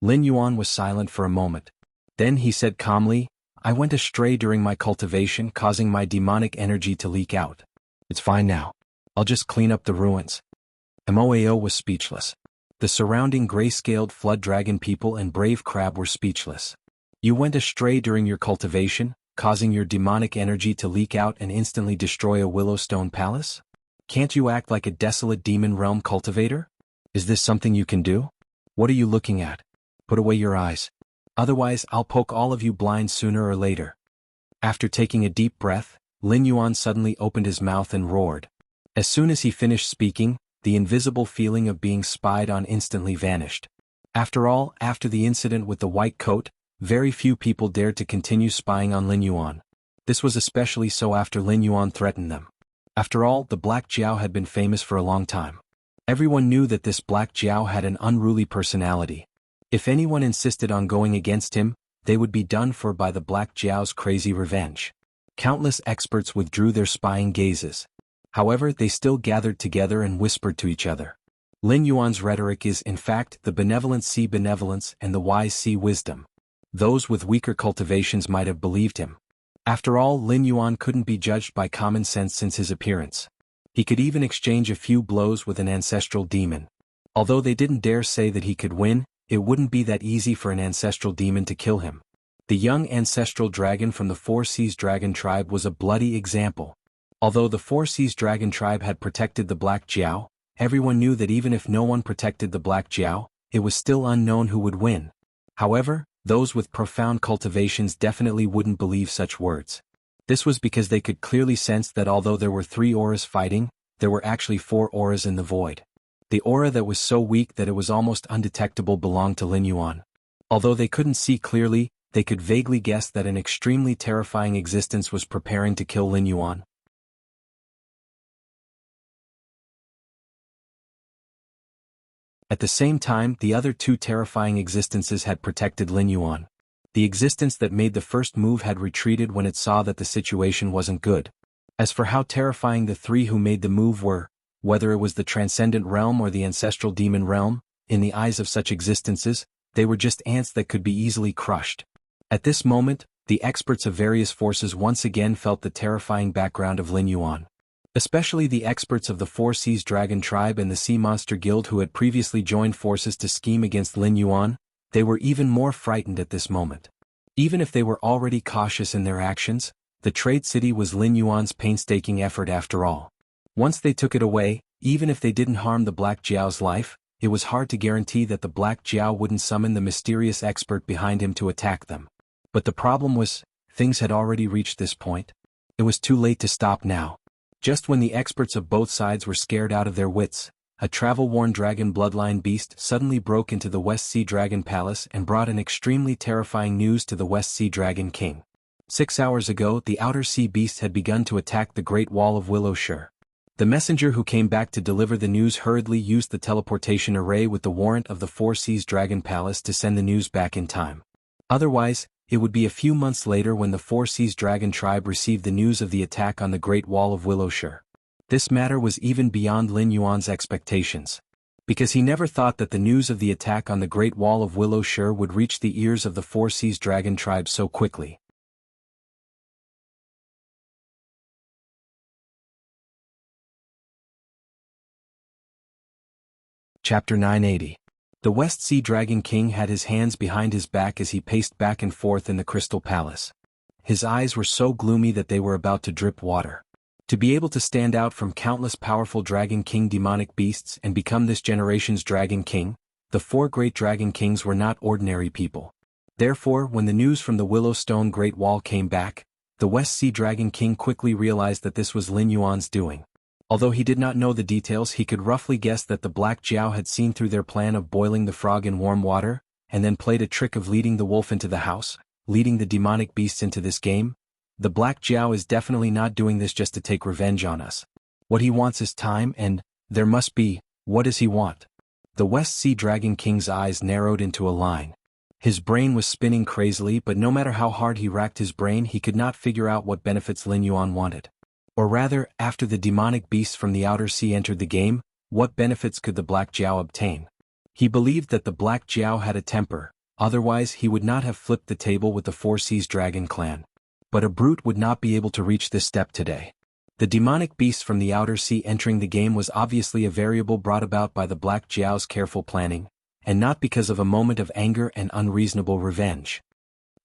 Lin Yuan was silent for a moment. Then he said calmly, "I went astray during my cultivation, causing my demonic energy to leak out. It's fine now. I'll just clean up the ruins." Moao was speechless. The surrounding gray-scaled flood dragon people and brave crab were speechless. "You went astray during your cultivation, causing your demonic energy to leak out and instantly destroy a Willowstone palace? Can't you act like a desolate demon realm cultivator? Is this something you can do? What are you looking at? Put away your eyes. Otherwise I'll poke all of you blind sooner or later." After taking a deep breath, Lin Yuan suddenly opened his mouth and roared. As soon as he finished speaking, the invisible feeling of being spied on instantly vanished. After all, after the incident with the white coat, very few people dared to continue spying on Lin Yuan. This was especially so after Lin Yuan threatened them. After all, the Black Jiao had been famous for a long time. Everyone knew that this Black Jiao had an unruly personality. If anyone insisted on going against him, they would be done for by the Black Jiao's crazy revenge. Countless experts withdrew their spying gazes. However, they still gathered together and whispered to each other. Lin Yuan's rhetoric is, in fact, the benevolent see benevolence and the wise see wisdom. Those with weaker cultivations might have believed him. After all, Lin Yuan couldn't be judged by common sense since his appearance. He could even exchange a few blows with an ancestral demon. Although they didn't dare say that he could win, it wouldn't be that easy for an ancestral demon to kill him. The young ancestral dragon from the Four Seas Dragon tribe was a bloody example. Although the Four Seas Dragon tribe had protected the Black Jiao, everyone knew that even if no one protected the Black Jiao, it was still unknown who would win. However, those with profound cultivations definitely wouldn't believe such words. This was because they could clearly sense that although there were 3 auras fighting, there were actually 4 auras in the void. The aura that was so weak that it was almost undetectable belonged to Lin Yuan. Although they couldn't see clearly, they could vaguely guess that an extremely terrifying existence was preparing to kill Lin Yuan. At the same time, the other 2 terrifying existences had protected Lin Yuan. The existence that made the first move had retreated when it saw that the situation wasn't good. As for how terrifying the 3 who made the move were, whether it was the transcendent realm or the ancestral demon realm, in the eyes of such existences, they were just ants that could be easily crushed. At this moment, the experts of various forces once again felt the terrifying background of Lin Yuan. Especially the experts of the Four Seas Dragon tribe and the Sea Monster Guild who had previously joined forces to scheme against Lin Yuan, they were even more frightened at this moment. Even if they were already cautious in their actions, the trade city was Lin Yuan's painstaking effort after all. Once they took it away, even if they didn't harm the Black Jiao's life, it was hard to guarantee that the Black Jiao wouldn't summon the mysterious expert behind him to attack them. But the problem was, things had already reached this point. It was too late to stop now. Just when the experts of both sides were scared out of their wits, a travel-worn dragon bloodline beast suddenly broke into the West Sea Dragon Palace and brought an extremely terrifying news to the West Sea Dragon King. 6 hours ago, the Outer Sea Beast had begun to attack the Great Wall of Willowshire. The messenger who came back to deliver the news hurriedly used the teleportation array with the warrant of the Four Seas Dragon Palace to send the news back in time. Otherwise, it would be a few months later when the Four Seas Dragon tribe received the news of the attack on the Great Wall of Willowshire. This matter was even beyond Lin Yuan's expectations. Because he never thought that the news of the attack on the Great Wall of Willowshire would reach the ears of the Four Seas Dragon tribe so quickly. Chapter 980. The West Sea Dragon King had his hands behind his back as he paced back and forth in the Crystal Palace. His eyes were so gloomy that they were about to drip water. To be able to stand out from countless powerful Dragon King demonic beasts and become this generation's Dragon King, the 4 great Dragon Kings were not ordinary people. Therefore, when the news from the Willowstone Great Wall came back, the West Sea Dragon King quickly realized that this was Lin Yuan's doing. Although he did not know the details, he could roughly guess that the Black Jiao had seen through their plan of boiling the frog in warm water, and then played a trick of leading the wolf into the house, leading the demonic beasts into this game? The Black Jiao is definitely not doing this just to take revenge on us. What he wants is time and, there must be, what does he want? The West Sea Dragon King's eyes narrowed into a line. His brain was spinning crazily, but no matter how hard he racked his brain, he could not figure out what benefits Lin Yuan wanted. Or rather, after the demonic beasts from the outer sea entered the game, what benefits could the Black Jiao obtain? He believed that the Black Jiao had a temper, otherwise he would not have flipped the table with the Four Seas Dragon clan. But a brute would not be able to reach this step today. The demonic beasts from the outer sea entering the game was obviously a variable brought about by the Black Jiao's careful planning, and not because of a moment of anger and unreasonable revenge.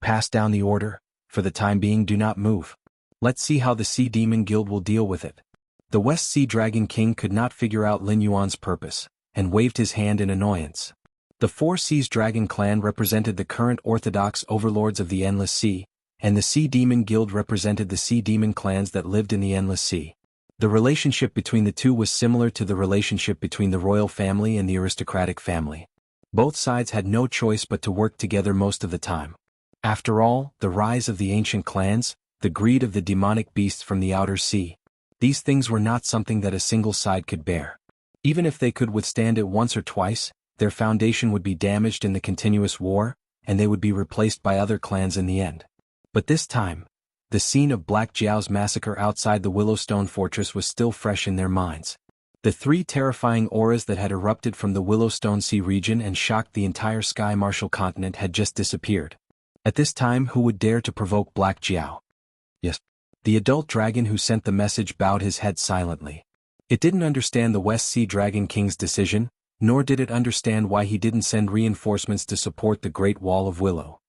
Pass down the order. For the time being, do not move. Let's see how the Sea Demon Guild will deal with it. The West Sea Dragon King could not figure out Lin Yuan's purpose, and waved his hand in annoyance. The Four Seas Dragon clan represented the current orthodox overlords of the Endless Sea, and the Sea Demon Guild represented the Sea Demon clans that lived in the Endless Sea. The relationship between the two was similar to the relationship between the royal family and the aristocratic family. Both sides had no choice but to work together most of the time. After all, the rise of the ancient clans, the greed of the demonic beasts from the outer sea, these things were not something that a single side could bear. Even if they could withstand it once or twice, their foundation would be damaged in the continuous war, and they would be replaced by other clans in the end. But this time, the scene of Black Jiao's massacre outside the Willowstone Fortress was still fresh in their minds. The three terrifying auras that had erupted from the Willowstone Sea region and shocked the entire Sky Martial continent had just disappeared. At this time, who would dare to provoke Black Jiao? Yes. The adult dragon who sent the message bowed his head silently. It didn't understand the West Sea Dragon King's decision, nor did it understand why he didn't send reinforcements to support the Great Wall of Willow.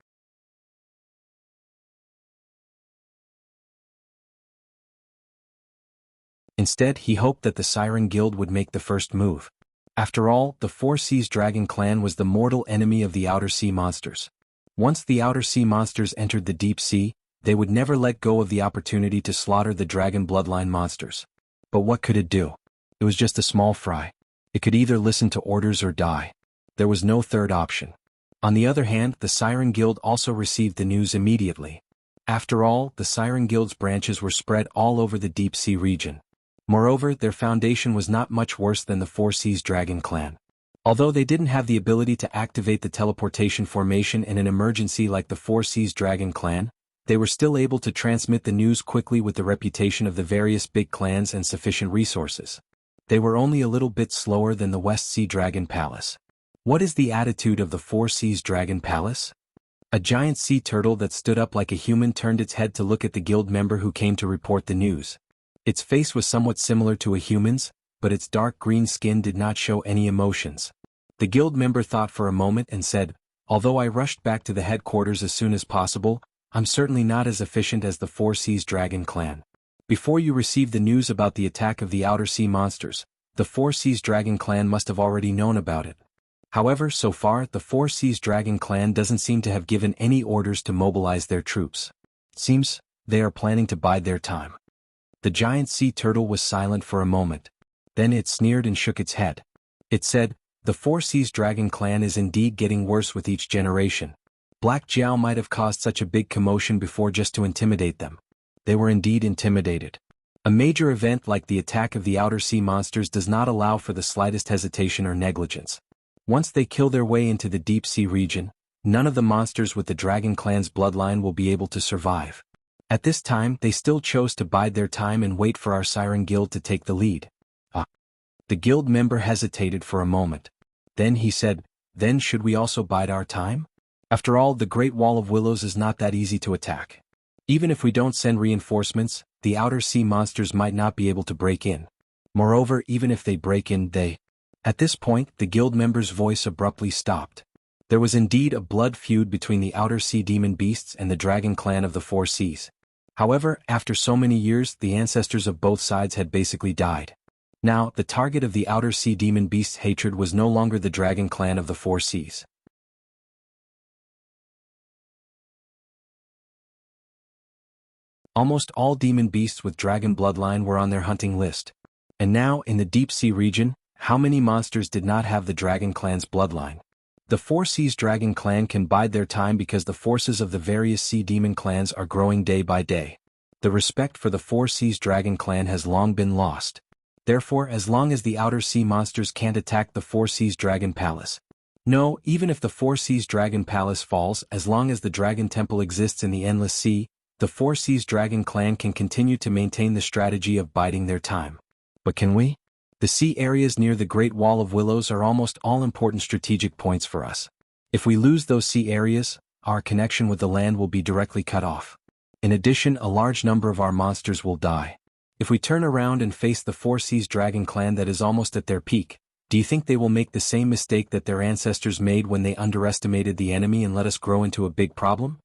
Instead, he hoped that the Siren Guild would make the first move. After all, the Four Seas Dragon clan was the mortal enemy of the Outer Sea monsters. Once the Outer Sea monsters entered the deep sea, they would never let go of the opportunity to slaughter the dragon bloodline monsters. But what could it do? It was just a small fry. It could either listen to orders or die. There was no third option. On the other hand, the Siren Guild also received the news immediately. After all, the Siren Guild's branches were spread all over the deep sea region. Moreover, their foundation was not much worse than the Four Seas Dragon clan. Although they didn't have the ability to activate the teleportation formation in an emergency like the Four Seas Dragon clan, they were still able to transmit the news quickly with the reputation of the various big clans and sufficient resources. They were only a little bit slower than the West Sea Dragon Palace. What is the attitude of the Four Seas Dragon Palace? A giant sea turtle that stood up like a human turned its head to look at the guild member who came to report the news. Its face was somewhat similar to a human's, but its dark green skin did not show any emotions. The guild member thought for a moment and said, "Although I rushed back to the headquarters as soon as possible, I'm certainly not as efficient as the Four Seas Dragon clan. Before you received the news about the attack of the Outer Sea monsters, the Four Seas Dragon clan must have already known about it. However, so far, the Four Seas Dragon clan doesn't seem to have given any orders to mobilize their troops. Seems they are planning to bide their time." The giant sea turtle was silent for a moment. Then it sneered and shook its head. It said, "The Four Seas Dragon clan is indeed getting worse with each generation. Black Jiao might have caused such a big commotion before just to intimidate them. They were indeed intimidated. A major event like the attack of the Outer Sea monsters does not allow for the slightest hesitation or negligence. Once they kill their way into the deep sea region, none of the monsters with the Dragon clan's bloodline will be able to survive. At this time, they still chose to bide their time and wait for our Siren Guild to take the lead." The guild member hesitated for a moment. Then he said, "Then should we also bide our time? After all, the Great Wall of Willows is not that easy to attack. Even if we don't send reinforcements, the Outer Sea monsters might not be able to break in. Moreover, even if they break in, they—" At this point, the guild member's voice abruptly stopped. There was indeed a blood feud between the Outer Sea demon beasts and the Dragon clan of the Four Seas. However, after so many years, the ancestors of both sides had basically died. Now, the target of the Outer Sea demon beasts' hatred was no longer the Dragon clan of the Four Seas. Almost all demon beasts with dragon bloodline were on their hunting list. And now, in the deep sea region, how many monsters did not have the Dragon clan's bloodline? The Four Seas Dragon clan can bide their time because the forces of the various sea demon clans are growing day by day. The respect for the Four Seas Dragon clan has long been lost. Therefore, as long as the outer sea monsters can't attack the Four Seas Dragon Palace. No, even if the Four Seas Dragon Palace falls, as long as the Dragon Temple exists in the Endless Sea, the Four Seas Dragon clan can continue to maintain the strategy of biding their time. But can we? The sea areas near the Great Wall of Willows are almost all important strategic points for us. If we lose those sea areas, our connection with the land will be directly cut off. In addition, a large number of our monsters will die. If we turn around and face the Four Seas Dragon clan that is almost at their peak, do you think they will make the same mistake that their ancestors made when they underestimated the enemy and let us grow into a big problem?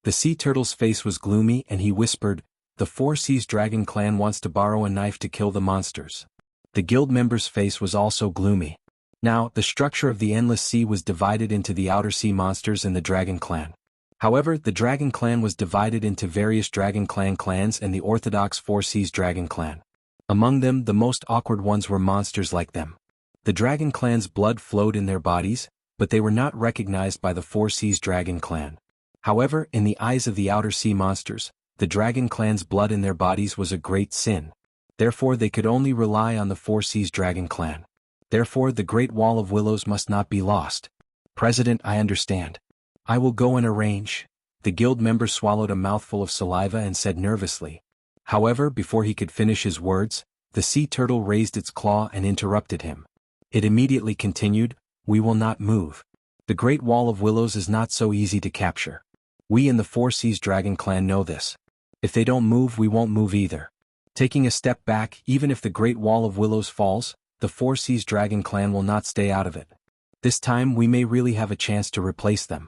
The sea turtle's face was gloomy and he whispered, "The Four Seas Dragon clan wants to borrow a knife to kill the monsters." The guild member's face was also gloomy. Now, the structure of the Endless Sea was divided into the Outer Sea monsters and the Dragon clan. However, the Dragon clan was divided into various Dragon clan clans and the orthodox Four Seas Dragon clan. Among them, the most awkward ones were monsters like them. The Dragon clan's blood flowed in their bodies, but they were not recognized by the Four Seas Dragon clan. However, in the eyes of the Outer Sea monsters, the Dragon clan's blood in their bodies was a great sin. Therefore, they could only rely on the Four Seas Dragon clan. Therefore, the Great Wall of Willows must not be lost. President, I understand. I will go and arrange. The guild member swallowed a mouthful of saliva and said nervously. However, before he could finish his words, the sea turtle raised its claw and interrupted him. It immediately continued, "We will not move. The Great Wall of Willows is not so easy to capture. We in the Four Seas Dragon clan know this. If they don't move, we won't move either." Taking a step back, even if the Great Wall of Willows falls, the Four Seas Dragon clan will not stay out of it. This time we may really have a chance to replace them.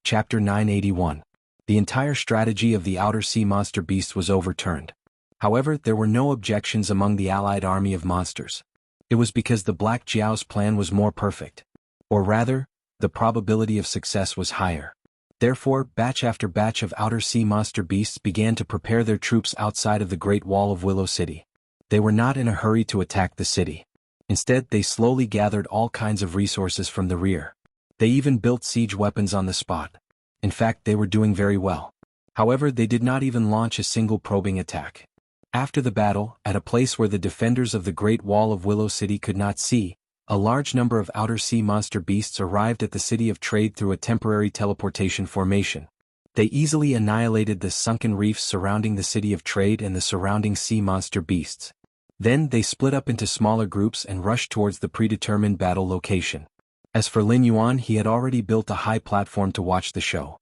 Chapter 981. The entire strategy of the Outer Sea monster beasts was overturned. However, there were no objections among the allied army of monsters. It was because the Black Jiao's plan was more perfect. Or rather, the probability of success was higher. Therefore, batch after batch of Outer Sea monster beasts began to prepare their troops outside of the Great Wall of Willow City. They were not in a hurry to attack the city. Instead, they slowly gathered all kinds of resources from the rear. They even built siege weapons on the spot. In fact, they were doing very well. However, they did not even launch a single probing attack. After the battle, at a place where the defenders of the Great Wall of Willow City could not see, a large number of Outer Sea monster beasts arrived at the City of Trade through a temporary teleportation formation. They easily annihilated the sunken reefs surrounding the City of Trade and the surrounding sea monster beasts. Then they split up into smaller groups and rushed towards the predetermined battle location. As for Lin Yuan, he had already built a high platform to watch the show.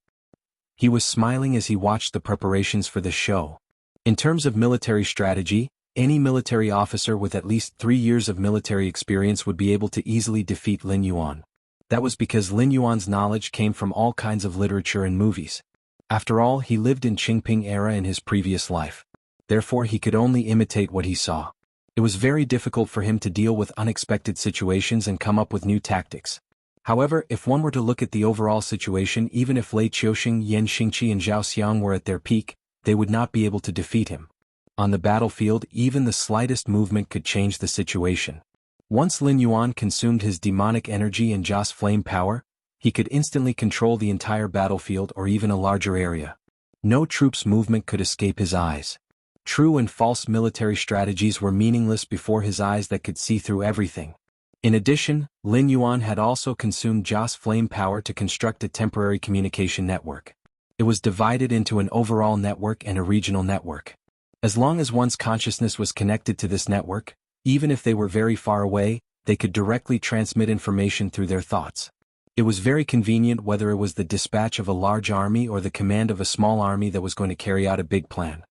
He was smiling as he watched the preparations for the show. In terms of military strategy, any military officer with at least 3 years of military experience would be able to easily defeat Lin Yuan. That was because Lin Yuan's knowledge came from all kinds of literature and movies. After all, he lived in Qingping era in his previous life. Therefore, he could only imitate what he saw. It was very difficult for him to deal with unexpected situations and come up with new tactics. However, if one were to look at the overall situation, even if Lei Qiuxing, Yan Xingqi and Zhao Xiang were at their peak, they would not be able to defeat him. On the battlefield, even the slightest movement could change the situation. Once Lin Yuan consumed his demonic energy and Jia's flame power, he could instantly control the entire battlefield or even a larger area. No troop's movement could escape his eyes. True and false military strategies were meaningless before his eyes that could see through everything. In addition, Lin Yuan had also consumed Jia's flame power to construct a temporary communication network. It was divided into an overall network and a regional network. As long as one's consciousness was connected to this network, even if they were very far away, they could directly transmit information through their thoughts. It was very convenient whether it was the dispatch of a large army or the command of a small army that was going to carry out a big plan.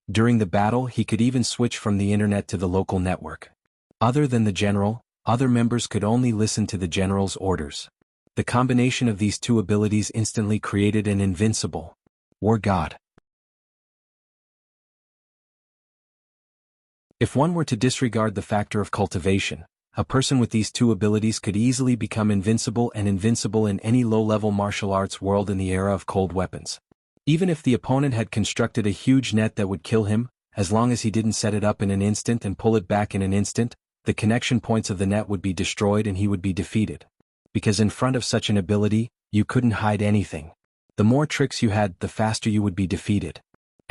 During the battle, he could even switch from the internet to the local network. Other than the general, other members could only listen to the general's orders. The combination of these two abilities instantly created an invincible war god. If one were to disregard the factor of cultivation, a person with these two abilities could easily become invincible and invincible in any low-level martial arts world in the era of cold weapons. Even if the opponent had constructed a huge net that would kill him, as long as he didn't set it up in an instant and pull it back in an instant, the connection points of the net would be destroyed and he would be defeated. Because in front of such an ability, you couldn't hide anything. The more tricks you had, the faster you would be defeated.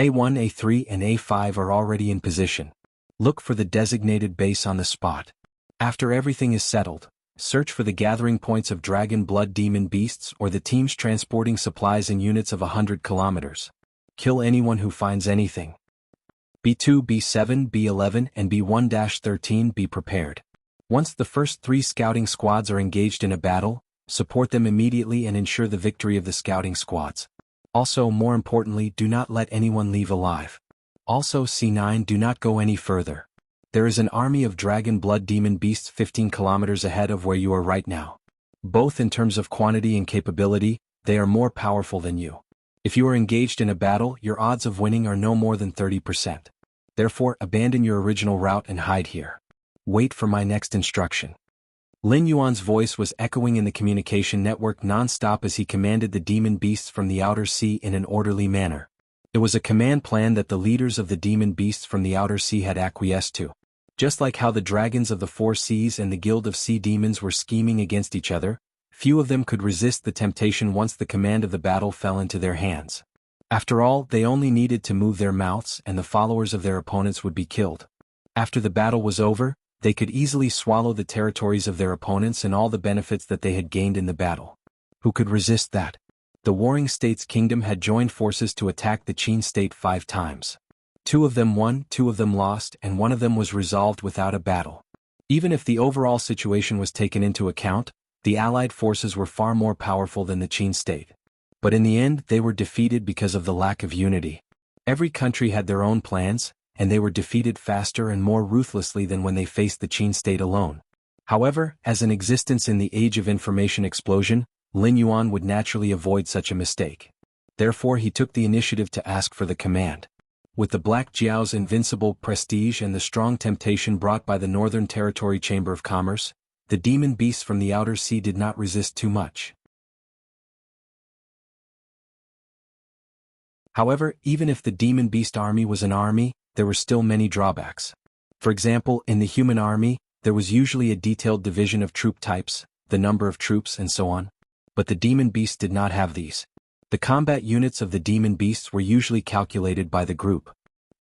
A1, A3, and A5 are already in position. Look for the designated base on the spot. After everything is settled, search for the gathering points of dragon blood demon beasts or the teams transporting supplies in units of 100 kilometers. Kill anyone who finds anything. B2, B7, B11, and B1-13 be prepared. Once the first 3 scouting squads are engaged in a battle, support them immediately and ensure the victory of the scouting squads. Also, more importantly, do not let anyone leave alive. Also, C9, do not go any further. There is an army of dragon blood demon beasts 15 kilometers ahead of where you are right now. Both in terms of quantity and capability, they are more powerful than you. If you are engaged in a battle, your odds of winning are no more than 30%. Therefore, abandon your original route and hide here. Wait for my next instruction. Lin Yuan's voice was echoing in the communication network non-stop as he commanded the demon beasts from the outer sea in an orderly manner. It was a command plan that the leaders of the demon beasts from the outer sea had acquiesced to. Just like how the dragons of the 4 seas and the guild of sea demons were scheming against each other, few of them could resist the temptation once the command of the battle fell into their hands. After all, they only needed to move their mouths and the followers of their opponents would be killed. After the battle was over, they could easily swallow the territories of their opponents and all the benefits that they had gained in the battle. Who could resist that? The warring state's kingdom had joined forces to attack the Qin state 5 times. 2 of them won, 2 of them lost, and 1 of them was resolved without a battle. Even if the overall situation was taken into account, the Allied forces were far more powerful than the Qin state. But in the end, they were defeated because of the lack of unity. Every country had their own plans, and they were defeated faster and more ruthlessly than when they faced the Qin state alone. However, as an existence in the age of information explosion, Lin Yuan would naturally avoid such a mistake. Therefore he took the initiative to ask for the command. With the Black Jiao's invincible prestige and the strong temptation brought by the Northern Territory Chamber of Commerce, the demon beasts from the outer sea did not resist too much. However, even if the demon beast army was an army, there were still many drawbacks. For example, in the human army, there was usually a detailed division of troop types, the number of troops and so on. But the demon beasts did not have these. The combat units of the demon beasts were usually calculated by the group.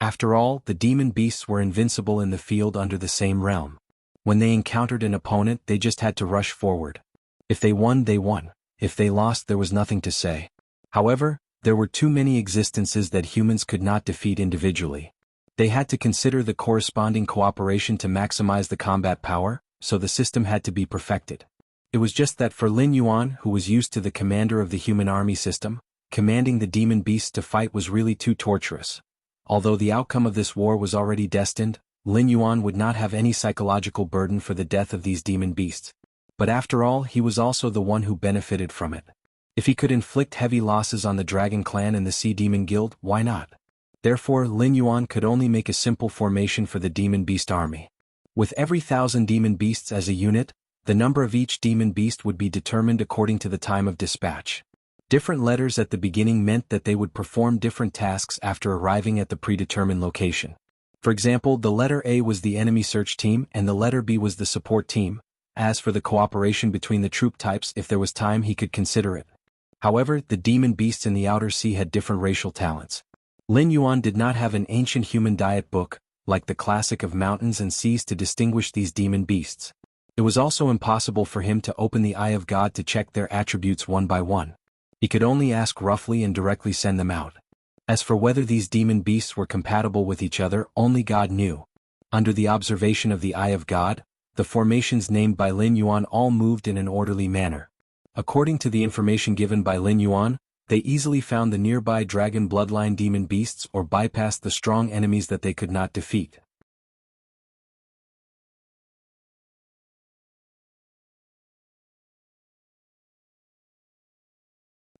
After all, the demon beasts were invincible in the field under the same realm. When they encountered an opponent, they just had to rush forward. If they won, they won. If they lost, there was nothing to say. However, there were too many existences that humans could not defeat individually. They had to consider the corresponding cooperation to maximize the combat power, so the system had to be perfected. It was just that for Lin Yuan, who was used to the commander of the human army system, commanding the demon beasts to fight was really too torturous. Although the outcome of this war was already destined, Lin Yuan would not have any psychological burden for the death of these demon beasts. But after all, he was also the one who benefited from it. If he could inflict heavy losses on the Dragon Clan and the Sea Demon Guild, why not? Therefore, Lin Yuan could only make a simple formation for the demon beast army. With every 1,000 demon beasts as a unit, the number of each demon beast would be determined according to the time of dispatch. Different letters at the beginning meant that they would perform different tasks after arriving at the predetermined location. For example, the letter A was the enemy search team and the letter B was the support team. As for the cooperation between the troop types, if there was time, he could consider it. However, the demon beasts in the outer sea had different racial talents. Lin Yuan did not have an ancient human diet book, like the classic of mountains and seas, to distinguish these demon beasts. It was also impossible for him to open the Eye of God to check their attributes one by one. He could only ask roughly and directly send them out. As for whether these demon beasts were compatible with each other, only God knew. Under the observation of the Eye of God, the formations named by Lin Yuan all moved in an orderly manner. According to the information given by Lin Yuan, they easily found the nearby dragon bloodline demon beasts or bypassed the strong enemies that they could not defeat.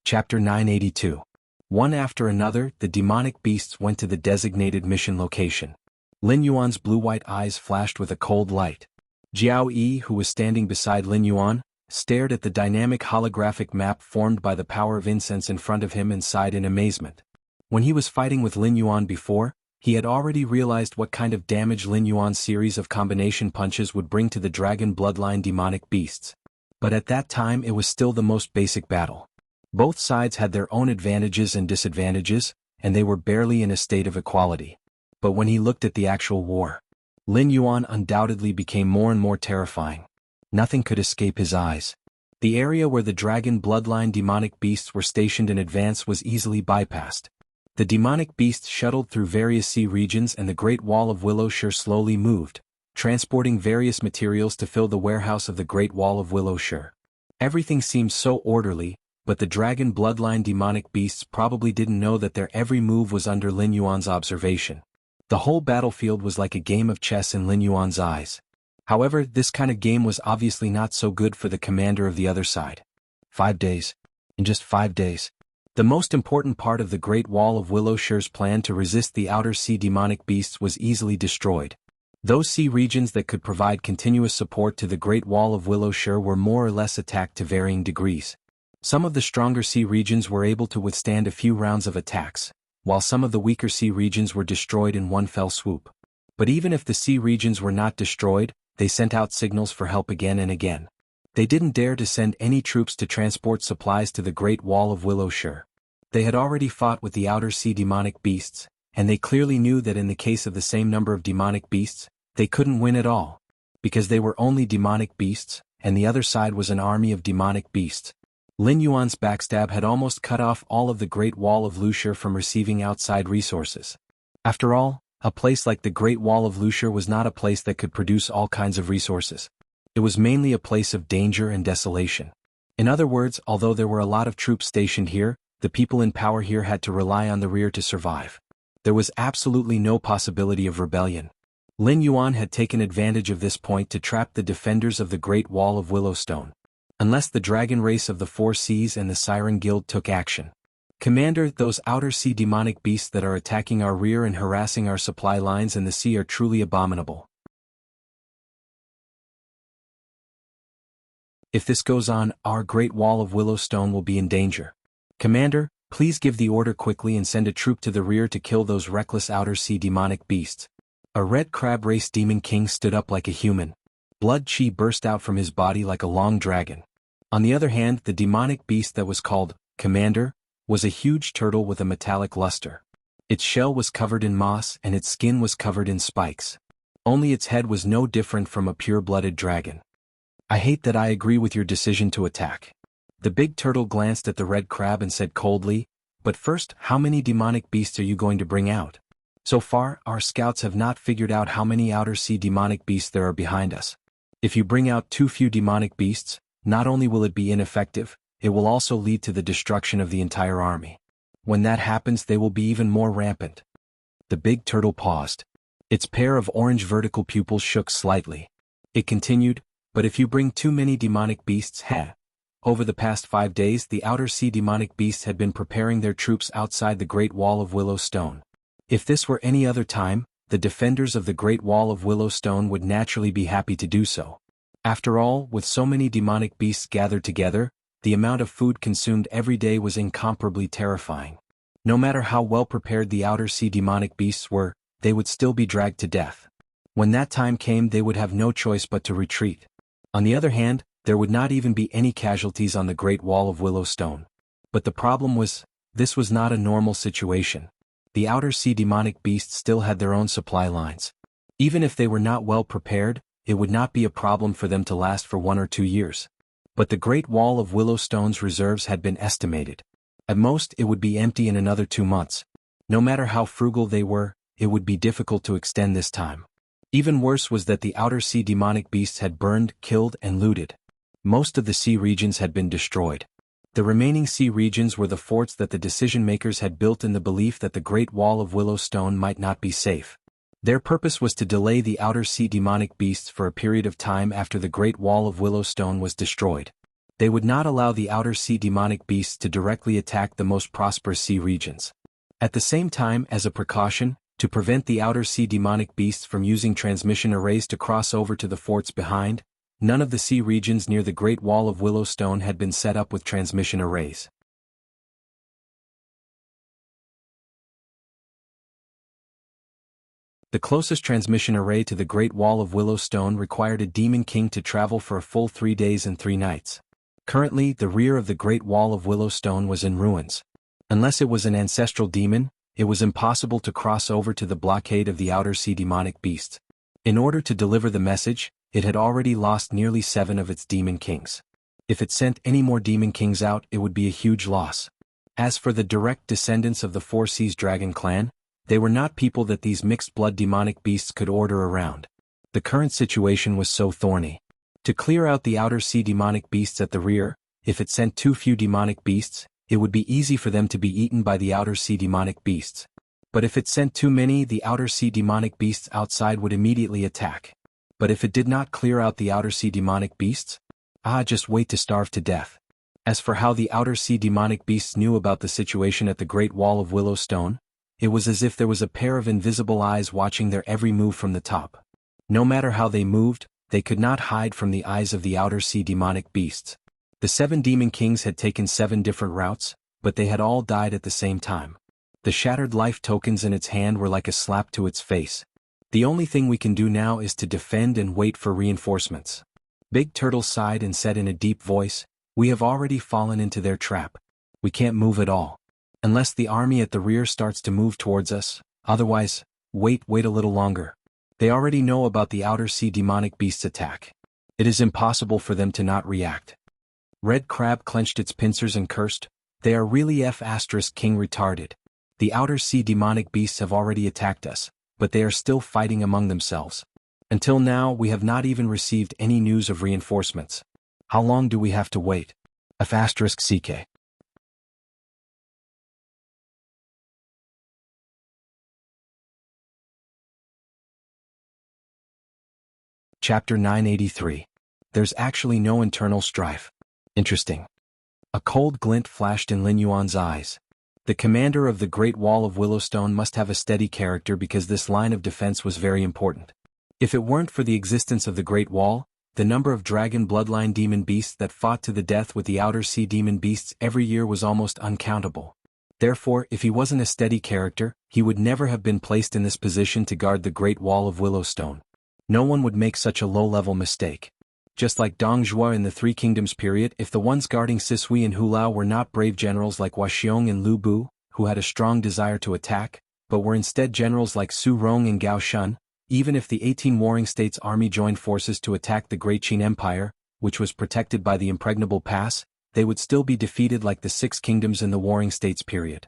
Chapter 982. One after another, the demonic beasts went to the designated mission location. Lin Yuan's blue-white eyes flashed with a cold light. Jiao Yi, who was standing beside Lin Yuan, stared at the dynamic holographic map formed by the power of incense in front of him and sighed in amazement. When he was fighting with Lin Yuan before, he had already realized what kind of damage Lin Yuan's series of combination punches would bring to the dragon bloodline demonic beasts. But at that time it was still the most basic battle. Both sides had their own advantages and disadvantages, and they were barely in a state of equality. But when he looked at the actual war, Lin Yuan undoubtedly became more and more terrifying. Nothing could escape his eyes. The area where the dragon bloodline demonic beasts were stationed in advance was easily bypassed. The demonic beasts shuttled through various sea regions and the Great Wall of Willowshire slowly moved, transporting various materials to fill the warehouse of the Great Wall of Willowshire. Everything seemed so orderly, but the dragon bloodline demonic beasts probably didn't know that their every move was under Lin Yuan's observation. The whole battlefield was like a game of chess in Lin Yuan's eyes. However, this kind of game was obviously not so good for the commander of the other side. 5 days. In just 5 days. The most important part of the Great Wall of Willowshire's plan to resist the outer sea demonic beasts was easily destroyed. Those sea regions that could provide continuous support to the Great Wall of Willowshire were more or less attacked to varying degrees. Some of the stronger sea regions were able to withstand a few rounds of attacks, while some of the weaker sea regions were destroyed in one fell swoop. But even if the sea regions were not destroyed, they sent out signals for help again and again. They didn't dare to send any troops to transport supplies to the Great Wall of Willowshire. They had already fought with the outer sea demonic beasts, and they clearly knew that in the case of the same number of demonic beasts, they couldn't win at all. Because they were only demonic beasts, and the other side was an army of demonic beasts. Lin Yuan's backstab had almost cut off all of the Great Wall of Willowshire from receiving outside resources. After all, a place like the Great Wall of Willowshire was not a place that could produce all kinds of resources. It was mainly a place of danger and desolation. In other words, although there were a lot of troops stationed here, the people in power here had to rely on the rear to survive. There was absolutely no possibility of rebellion. Lin Yuan had taken advantage of this point to trap the defenders of the Great Wall of Willowstone. Unless the dragon race of the Four Seas and the Siren Guild took action. Commander, those outer sea demonic beasts that are attacking our rear and harassing our supply lines in the sea are truly abominable. If this goes on, our Great Wall of Willowstone will be in danger. Commander, please give the order quickly and send a troop to the rear to kill those reckless outer sea demonic beasts. A red crab race demon king stood up like a human. Blood chi burst out from his body like a long dragon. On the other hand, the demonic beast that was called Commander was a huge turtle with a metallic luster. Its shell was covered in moss and its skin was covered in spikes. Only its head was no different from a pure-blooded dragon. I hate that I agree with your decision to attack. The big turtle glanced at the red crab and said coldly, but first, how many demonic beasts are you going to bring out? So far, our scouts have not figured out how many outer sea demonic beasts there are behind us. If you bring out too few demonic beasts, not only will it be ineffective, it will also lead to the destruction of the entire army. When that happens, they will be even more rampant. The big turtle paused. Its pair of orange vertical pupils shook slightly. It continued, but if you bring too many demonic beasts, Over the past 5 days, the outer sea demonic beasts had been preparing their troops outside the Great Wall of Willowstone. If this were any other time, the defenders of the Great Wall of Willowstone would naturally be happy to do so. After all, with so many demonic beasts gathered together, the amount of food consumed every day was incomparably terrifying. No matter how well prepared the outer sea demonic beasts were, they would still be dragged to death. When that time came, they would have no choice but to retreat. On the other hand, there would not even be any casualties on the Great Wall of Willowstone. But the problem was, this was not a normal situation. The outer sea demonic beasts still had their own supply lines. Even if they were not well prepared, it would not be a problem for them to last for 1 or 2 years. But the Great Wall of Willowstone's reserves had been estimated. At most, it would be empty in another 2 months. No matter how frugal they were, it would be difficult to extend this time. Even worse was that the outer sea demonic beasts had burned, killed, and looted. Most of the sea regions had been destroyed. The remaining sea regions were the forts that the decision-makers had built in the belief that the Great Wall of Willowstone might not be safe. Their purpose was to delay the outer sea demonic beasts for a period of time after the Great Wall of Willowstone was destroyed. They would not allow the outer sea demonic beasts to directly attack the most prosperous sea regions. At the same time, as a precaution, to prevent the outer sea demonic beasts from using transmission arrays to cross over to the forts behind, none of the sea regions near the Great Wall of Willowstone had been set up with transmission arrays. The closest transmission array to the Great Wall of Willowstone required a Demon King to travel for a full 3 days and 3 nights. Currently, the rear of the Great Wall of Willowstone was in ruins. Unless it was an ancestral demon, it was impossible to cross over to the blockade of the Outer Sea demonic beasts. In order to deliver the message, it had already lost nearly 7 of its Demon Kings. If it sent any more Demon Kings out, it would be a huge loss. As for the direct descendants of the Four Seas Dragon clan, they were not people that these mixed-blood demonic beasts could order around. The current situation was so thorny. To clear out the Outer Sea demonic beasts at the rear, if it sent too few demonic beasts, it would be easy for them to be eaten by the Outer Sea demonic beasts. But if it sent too many, the Outer Sea demonic beasts outside would immediately attack. But if it did not clear out the Outer Sea demonic beasts, just wait to starve to death. As for how the Outer Sea demonic beasts knew about the situation at the Great Wall of Willowstone, it was as if there was a pair of invisible eyes watching their every move from the top. No matter how they moved, they could not hide from the eyes of the Outer Sea demonic beasts. The 7 Demon Kings had taken 7 different routes, but they had all died at the same time. The shattered life tokens in its hand were like a slap to its face. The only thing we can do now is to defend and wait for reinforcements. Big Turtle sighed and said in a deep voice, "We have already fallen into their trap. We can't move at all. Unless the army at the rear starts to move towards us, otherwise, wait a little longer. They already know about the Outer Sea demonic beast's attack. It is impossible for them to not react." Red Crab clenched its pincers and cursed, "They are really King retarded. The Outer Sea demonic beasts have already attacked us, but they are still fighting among themselves. Until now we have not even received any news of reinforcements. How long do we have to wait? CK. Chapter 983. There's actually no internal strife. Interesting. A cold glint flashed in Lin Yuan's eyes. The commander of the Great Wall of Willowstone must have a steady character because this line of defense was very important. If it weren't for the existence of the Great Wall, the number of dragon bloodline demon beasts that fought to the death with the Outer Sea demon beasts every year was almost uncountable. Therefore, if he wasn't a steady character, he would never have been placed in this position to guard the Great Wall of Willowstone. No one would make such a low-level mistake. Just like Dong Zhuo in the Three Kingdoms period, if the ones guarding Sisui and Hulao were not brave generals like Huaxiong and Lu Bu, who had a strong desire to attack, but were instead generals like Su Rong and Gao Shun, even if the 18 warring states' army joined forces to attack the Great Qin Empire, which was protected by the impregnable pass, they would still be defeated like the Six Kingdoms in the warring states period.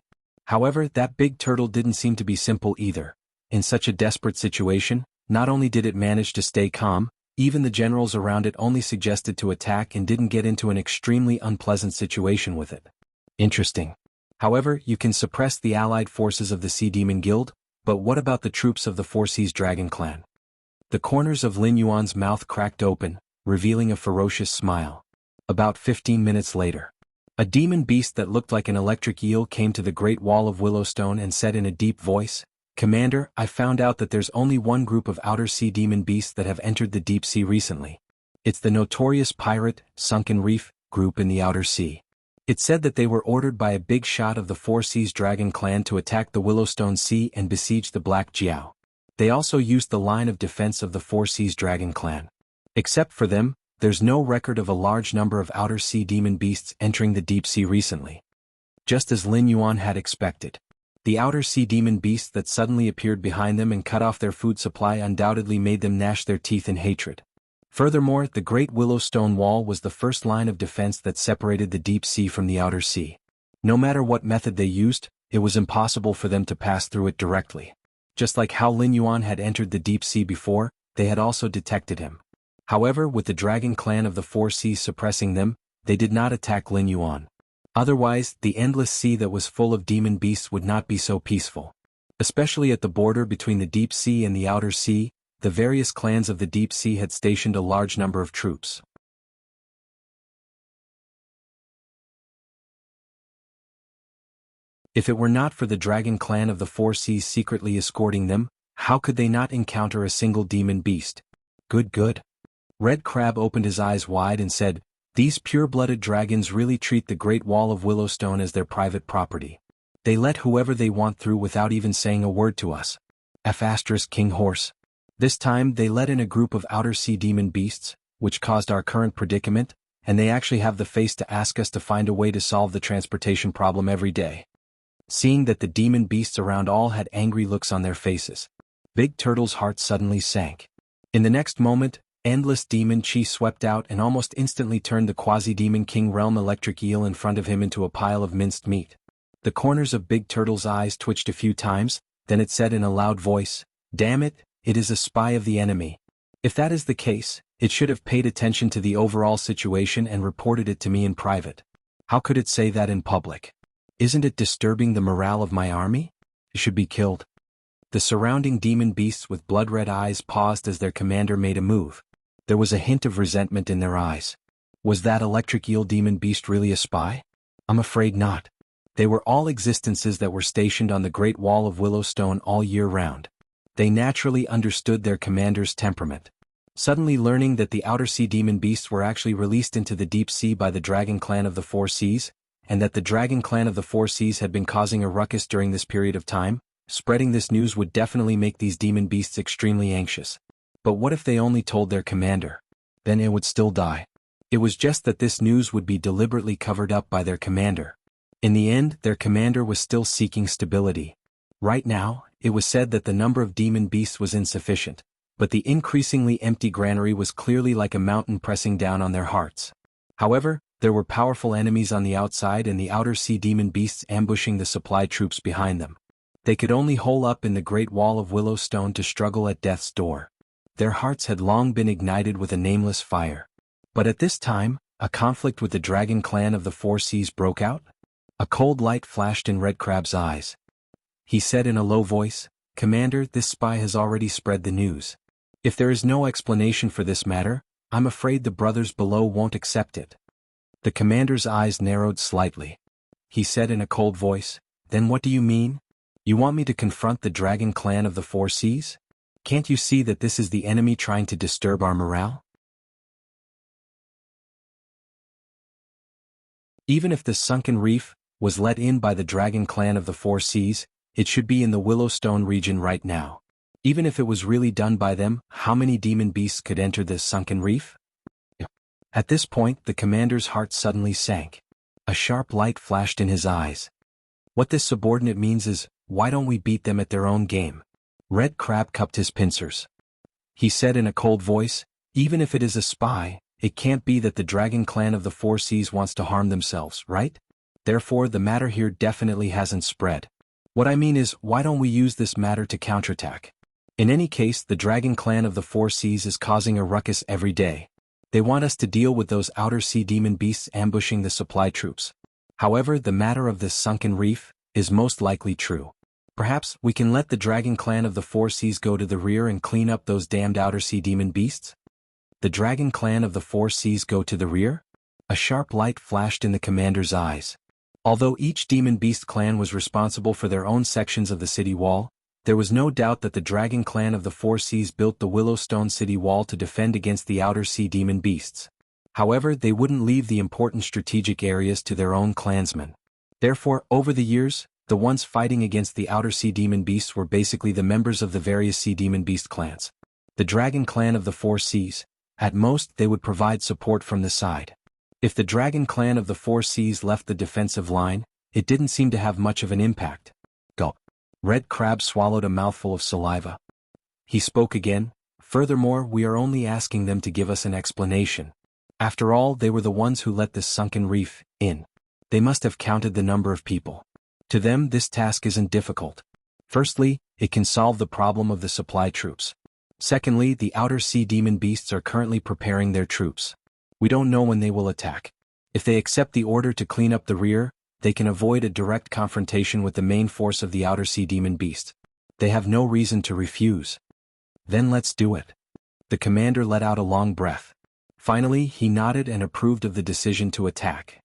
However, that big turtle didn't seem to be simple either. In such a desperate situation, not only did it manage to stay calm, even the generals around it only suggested to attack and didn't get into an extremely unpleasant situation with it. Interesting. However, you can suppress the allied forces of the Sea Demon Guild, but what about the troops of the Four Seas Dragon clan? The corners of Lin Yuan's mouth cracked open, revealing a ferocious smile. About 15 minutes later, a demon beast that looked like an electric eel came to the Great Wall of Willowstone and said in a deep voice, "Commander, I found out that there's only one group of Outer Sea demon beasts that have entered the deep sea recently. It's the notorious pirate, Sunken Reef, group in the Outer Sea. It said that they were ordered by a big shot of the Four Seas Dragon clan to attack the Willowstone Sea and besiege the Black Jiao. They also used the line of defense of the Four Seas Dragon clan. Except for them, there's no record of a large number of Outer Sea demon beasts entering the deep sea recently." Just as Lin Yuan had expected. The Outer Sea demon beasts that suddenly appeared behind them and cut off their food supply undoubtedly made them gnash their teeth in hatred. Furthermore, the Great Willowstone Wall was the first line of defense that separated the deep sea from the outer sea. No matter what method they used, it was impossible for them to pass through it directly. Just like how Lin Yuan had entered the deep sea before, they had also detected him. However, with the Dragon clan of the Four Seas suppressing them, they did not attack Lin Yuan. Otherwise, the endless sea that was full of demon beasts would not be so peaceful. Especially at the border between the deep sea and the outer sea, the various clans of the deep sea had stationed a large number of troops. If it were not for the Dragon clan of the Four Seas secretly escorting them, how could they not encounter a single demon beast? Good. Red Crab opened his eyes wide and said, "These pure-blooded dragons really treat the Great Wall of Willowstone as their private property. They let whoever they want through without even saying a word to us. King Horse. This time they let in a group of outer sea demon beasts, which caused our current predicament, and they actually have the face to ask us to find a way to solve the transportation problem every day. Seeing that the demon beasts around all had angry looks on their faces, Big Turtle's heart suddenly sank. In the next moment, Endless Demon Chi swept out and almost instantly turned the Quasi-Demon King Realm Electric Eel in front of him into a pile of minced meat. The corners of Big Turtle's eyes twitched a few times, then it said in a loud voice, "Damn it, it is a spy of the enemy. If that is the case, it should have paid attention to the overall situation and reported it to me in private. How could it say that in public? Isn't it disturbing the morale of my army? It should be killed." The surrounding demon beasts with blood-red eyes paused as their commander made a move. There was a hint of resentment in their eyes. Was that electric eel demon beast really a spy? I'm afraid not. They were all existences that were stationed on the Great Wall of Willowstone all year round. They naturally understood their commander's temperament. Suddenly learning that the outer sea demon beasts were actually released into the deep sea by the Dragon Clan of the Four Seas, and that the Dragon Clan of the Four Seas had been causing a ruckus during this period of time, spreading this news would definitely make these demon beasts extremely anxious. But what if they only told their commander? Then it would still die. It was just that this news would be deliberately covered up by their commander. In the end, their commander was still seeking stability. Right now, it was said that the number of demon beasts was insufficient, but the increasingly empty granary was clearly like a mountain pressing down on their hearts. However, there were powerful enemies on the outside and the outer sea demon beasts ambushing the supply troops behind them. They could only hole up in the Great Wall of Willowstone to struggle at death's door. Their hearts had long been ignited with a nameless fire. But at this time, a conflict with the Dragon Clan of the Four Seas broke out. A cold light flashed in Red Crab's eyes. He said in a low voice, "Commander, this spy has already spread the news. If there is no explanation for this matter, I'm afraid the brothers below won't accept it." The commander's eyes narrowed slightly. He said in a cold voice, "Then what do you mean? You want me to confront the Dragon Clan of the Four Seas? Can't you see that this is the enemy trying to disturb our morale? Even if the sunken reef was let in by the Dragon Clan of the Four Seas, it should be in the Willowstone region right now. Even if it was really done by them, how many demon beasts could enter this sunken reef?" At this point, the commander's heart suddenly sank. A sharp light flashed in his eyes. What this subordinate means is, why don't we beat them at their own game? Red Crab cupped his pincers. He said in a cold voice, "Even if it is a spy, it can't be that the Dragon Clan of the Four Seas wants to harm themselves, right? Therefore the matter here definitely hasn't spread. What I mean is, why don't we use this matter to counterattack? In any case, the Dragon Clan of the Four Seas is causing a ruckus every day. They want us to deal with those outer sea demon beasts ambushing the supply troops. However, the matter of this sunken reef is most likely true. Perhaps we can let the Dragon Clan of the Four Seas go to the rear and clean up those damned outer sea demon beasts?" The Dragon Clan of the Four Seas go to the rear? A sharp light flashed in the commander's eyes. Although each demon beast clan was responsible for their own sections of the city wall, there was no doubt that the Dragon Clan of the Four Seas built the Willowstone city wall to defend against the outer sea demon beasts. However, they wouldn't leave the important strategic areas to their own clansmen. Therefore, over the years, the ones fighting against the outer sea demon beasts were basically the members of the various sea demon beast clans. The Dragon Clan of the Four Seas, at most they would provide support from the side. If the Dragon Clan of the Four Seas left the defensive line, it didn't seem to have much of an impact. Gulp. Red Crab swallowed a mouthful of saliva. He spoke again, "Furthermore, we are only asking them to give us an explanation. After all, they were the ones who let this sunken reef in. They must have counted the number of people. To them, this task isn't difficult. Firstly, it can solve the problem of the supply troops. Secondly, the outer sea demon beasts are currently preparing their troops. We don't know when they will attack. If they accept the order to clean up the rear, they can avoid a direct confrontation with the main force of the outer sea demon beast. They have no reason to refuse. Then let's do it." The commander let out a long breath. Finally, he nodded and approved of the decision to attack.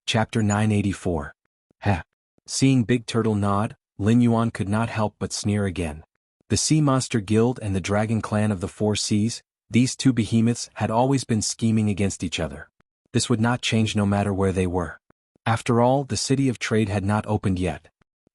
Chapter 984. Heh. Seeing Big Turtle nod, Lin Yuan could not help but sneer again. The Sea Monster Guild and the Dragon Clan of the Four Seas, These two behemoths had always been scheming against each other. This would not change no matter where they were. After all, the city of trade had not opened yet.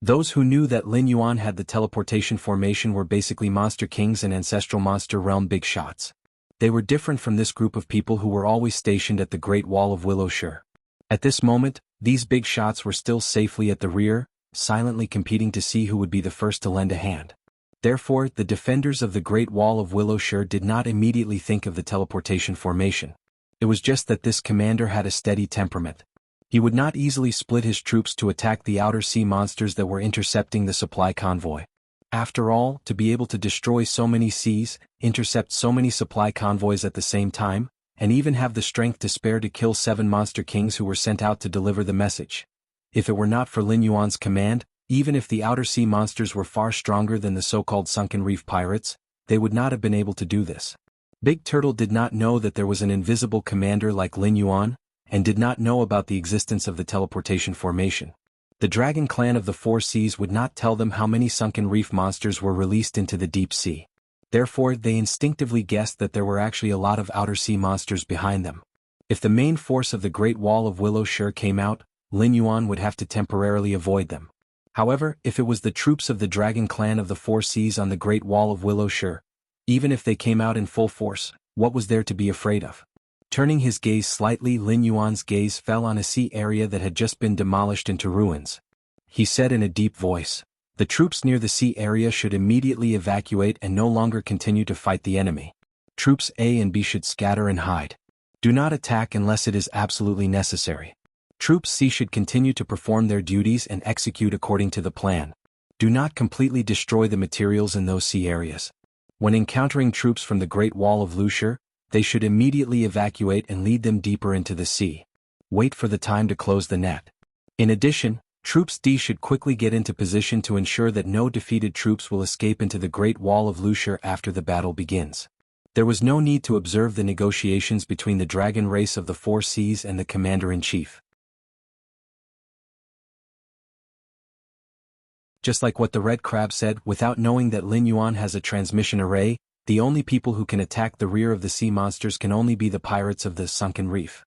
Those who knew that Lin Yuan had the teleportation formation were basically monster kings and ancestral monster realm big shots. They were different from this group of people who were always stationed at the Great Wall of Willowshire. At this moment, these big shots were still safely at the rear, silently competing to see who would be the first to lend a hand. Therefore, the defenders of the Great Wall of Willowshire did not immediately think of the teleportation formation. It was just that this commander had a steady temperament. He would not easily split his troops to attack the outer sea monsters that were intercepting the supply convoy. After all, to be able to destroy so many seas, intercept so many supply convoys at the same time, and even have the strength to spare to kill 7 monster kings who were sent out to deliver the message. If it were not for Lin Yuan's command, even if the outer sea monsters were far stronger than the so-called sunken reef pirates, they would not have been able to do this. Big Turtle did not know that there was an invisible commander like Lin Yuan, and did not know about the existence of the teleportation formation. The Dragon Clan of the Four Seas would not tell them how many sunken reef monsters were released into the deep sea. Therefore, they instinctively guessed that there were actually a lot of outer sea monsters behind them. If the main force of the Great Wall of Willowshire came out, Lin Yuan would have to temporarily avoid them. However, if it was the troops of the Dragon Clan of the Four Seas on the Great Wall of Willowshire, even if they came out in full force, what was there to be afraid of? Turning his gaze slightly, Lin Yuan's gaze fell on a sea area that had just been demolished into ruins. He said in a deep voice, "The troops near the sea area should immediately evacuate and no longer continue to fight the enemy. Troops A and B should scatter and hide. Do not attack unless it is absolutely necessary. Troops C should continue to perform their duties and execute according to the plan. Do not completely destroy the materials in those sea areas. When encountering troops from the Great Wall of Willowshire, they should immediately evacuate and lead them deeper into the sea. Wait for the time to close the net. In addition, Troops D should quickly get into position to ensure that no defeated troops will escape into the Great Wall of Willowshire after the battle begins." There was no need to observe the negotiations between the dragon race of the Four Seas and the commander-in-chief. Just like what the Red Crab said, without knowing that Lin Yuan has a transmission array, the only people who can attack the rear of the sea monsters can only be the pirates of the Sunken Reef.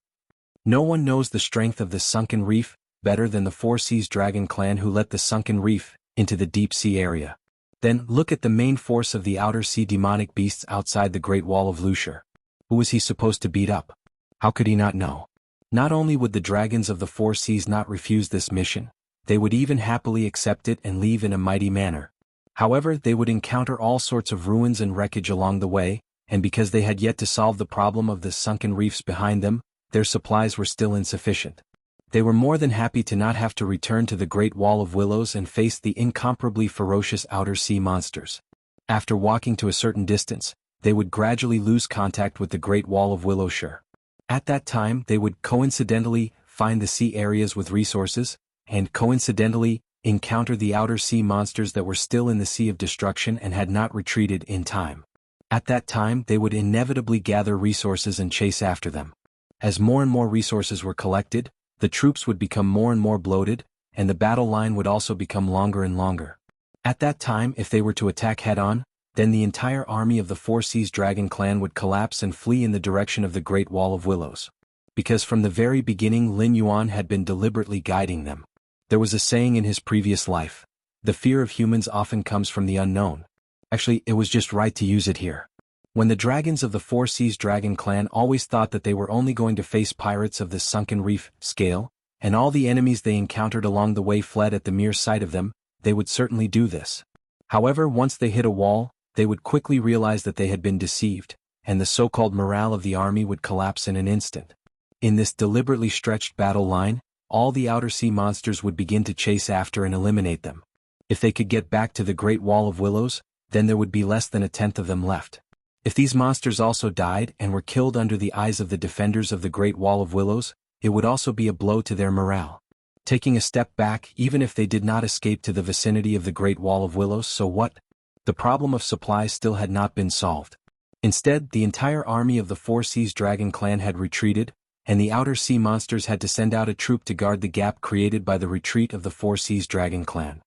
No one knows the strength of the Sunken Reef better than the Four Seas Dragon Clan who let the Sunken Reef into the deep sea area. Then, look at the main force of the outer sea demonic beasts outside the Great Wall of Willowshire. Who was he supposed to beat up? How could he not know? Not only would the dragons of the Four Seas not refuse this mission, they would even happily accept it and leave in a mighty manner. However, they would encounter all sorts of ruins and wreckage along the way, and because they had yet to solve the problem of the sunken reefs behind them, their supplies were still insufficient. They were more than happy to not have to return to the Great Wall of Willows and face the incomparably ferocious outer sea monsters. After walking to a certain distance, they would gradually lose contact with the Great Wall of Willowshire. At that time, they would coincidentally find the sea areas with resources, and coincidentally encounter the outer sea monsters that were still in the Sea of Destruction and had not retreated in time. At that time, they would inevitably gather resources and chase after them. As more and more resources were collected, the troops would become more and more bloated, and the battle line would also become longer and longer. At that time, if they were to attack head-on, then the entire army of the Four Seas Dragon Clan would collapse and flee in the direction of the Great Wall of Willows. Because from the very beginning Lin Yuan had been deliberately guiding them. There was a saying in his previous life, "The fear of humans often comes from the unknown." Actually, it was just right to use it here. When the dragons of the Four Seas Dragon Clan always thought that they were only going to face pirates of the Sunken Reef scale, and all the enemies they encountered along the way fled at the mere sight of them, they would certainly do this. However, once they hit a wall, they would quickly realize that they had been deceived, and the so-called morale of the army would collapse in an instant. In this deliberately stretched battle line, all the outer sea monsters would begin to chase after and eliminate them. If they could get back to the Great Wall of Willows, then there would be less than a tenth of them left. If these monsters also died and were killed under the eyes of the defenders of the Great Wall of Willows, it would also be a blow to their morale. Taking a step back, even if they did not escape to the vicinity of the Great Wall of Willows, so what? The problem of supplies still had not been solved. Instead, the entire army of the Four Seas Dragon Clan had retreated, and the outer sea monsters had to send out a troop to guard the gap created by the retreat of the Four Seas Dragon Clan.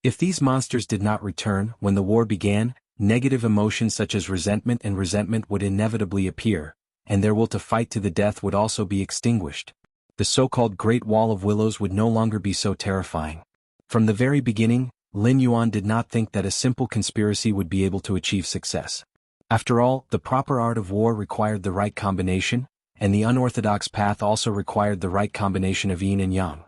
If these monsters did not return when the war began, negative emotions such as resentment would inevitably appear, and their will to fight to the death would also be extinguished. The so-called Great Wall of Willows would no longer be so terrifying. From the very beginning, Lin Yuan did not think that a simple conspiracy would be able to achieve success. After all, the proper art of war required the right combination, and the unorthodox path also required the right combination of yin and yang.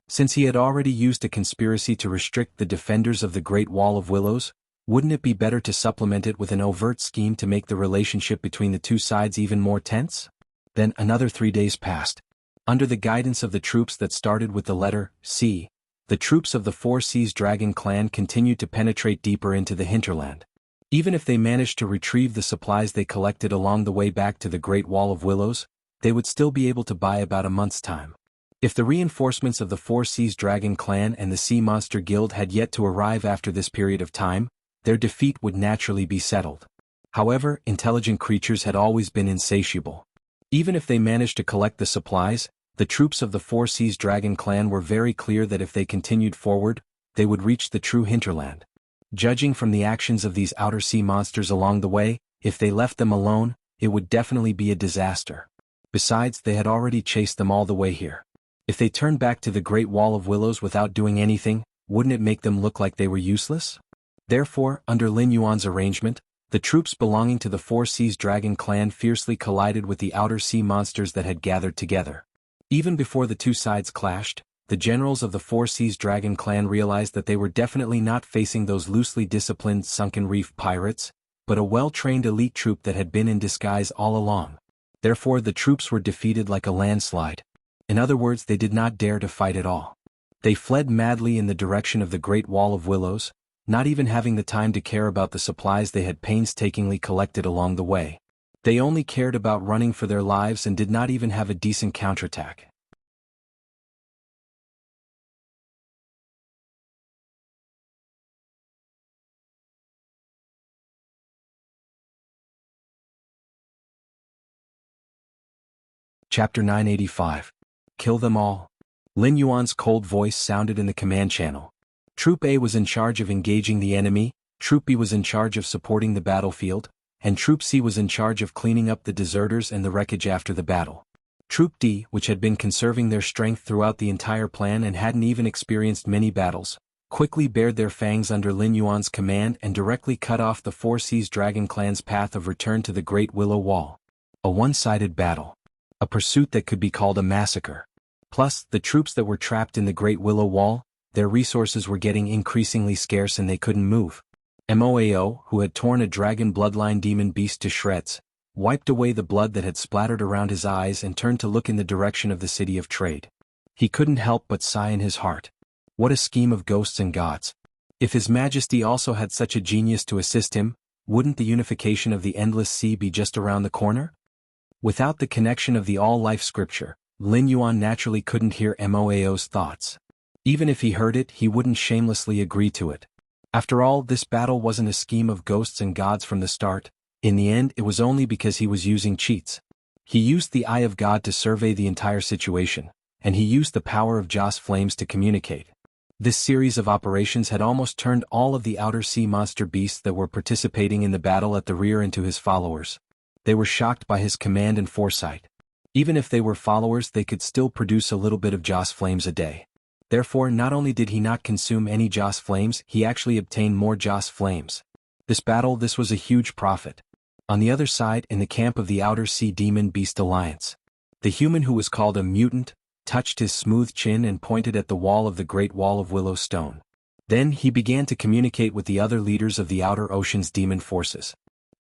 Since he had already used a conspiracy to restrict the defenders of the Great Wall of Willows, wouldn't it be better to supplement it with an overt scheme to make the relationship between the two sides even more tense? Then another 3 days passed. Under the guidance of the troops that started with the letter C, the troops of the Four Seas Dragon clan continued to penetrate deeper into the hinterland. Even if they managed to retrieve the supplies they collected along the way back to the Great Wall of Willows, they would still be able to buy about a month's time. If the reinforcements of the Four Seas Dragon clan and the Sea Monster Guild had yet to arrive after this period of time, their defeat would naturally be settled. However, intelligent creatures had always been insatiable. Even if they managed to collect the supplies, the troops of the Four Seas Dragon clan were very clear that if they continued forward, they would reach the true hinterland. Judging from the actions of these outer sea monsters along the way, if they left them alone, it would definitely be a disaster. Besides, they had already chased them all the way here. If they turned back to the Great Wall of Willows without doing anything, wouldn't it make them look like they were useless? Therefore, under Lin Yuan's arrangement, the troops belonging to the Four Seas Dragon clan fiercely collided with the outer sea monsters that had gathered together. Even before the two sides clashed, the generals of the Four Seas Dragon clan realized that they were definitely not facing those loosely disciplined Sunken Reef pirates, but a well-trained elite troop that had been in disguise all along. Therefore, the troops were defeated like a landslide. In other words, they did not dare to fight at all. They fled madly in the direction of the Great Wall of Willows, not even having the time to care about the supplies they had painstakingly collected along the way. They only cared about running for their lives and did not even have a decent counterattack. Chapter 985. Kill them all. Lin Yuan's cold voice sounded in the command channel. Troop A was in charge of engaging the enemy, Troop B was in charge of supporting the battlefield, and Troop C was in charge of cleaning up the deserters and the wreckage after the battle. Troop D, which had been conserving their strength throughout the entire plan and hadn't even experienced many battles, quickly bared their fangs under Lin Yuan's command and directly cut off the Four Seas Dragon clan's path of return to the Great Willow Wall. A one-sided battle. A pursuit that could be called a massacre. Plus, the troops that were trapped in the Great Willow Wall, their resources were getting increasingly scarce and they couldn't move. Moao, who had torn a dragon bloodline demon beast to shreds, wiped away the blood that had splattered around his eyes and turned to look in the direction of the city of trade. He couldn't help but sigh in his heart. What a scheme of ghosts and gods. If His Majesty also had such a genius to assist him, wouldn't the unification of the Endless Sea be just around the corner? Without the connection of the all-life scripture, Lin Yuan naturally couldn't hear Moao's thoughts. Even if he heard it, he wouldn't shamelessly agree to it. After all, this battle wasn't a scheme of ghosts and gods from the start. In the end, it was only because he was using cheats. He used the Eye of God to survey the entire situation, and he used the power of Joss Flames to communicate. This series of operations had almost turned all of the outer sea monster beasts that were participating in the battle at the rear into his followers. They were shocked by his command and foresight. Even if they were followers, they could still produce a little bit of Joss Flames a day. Therefore, not only did he not consume any Joss Flames, he actually obtained more Joss Flames. This was a huge profit. On the other side, in the camp of the Outer Sea Demon Beast Alliance, the human who was called a mutant, touched his smooth chin and pointed at the wall of the Great Wall of Willow Stone. Then he began to communicate with the other leaders of the Outer Ocean's demon forces.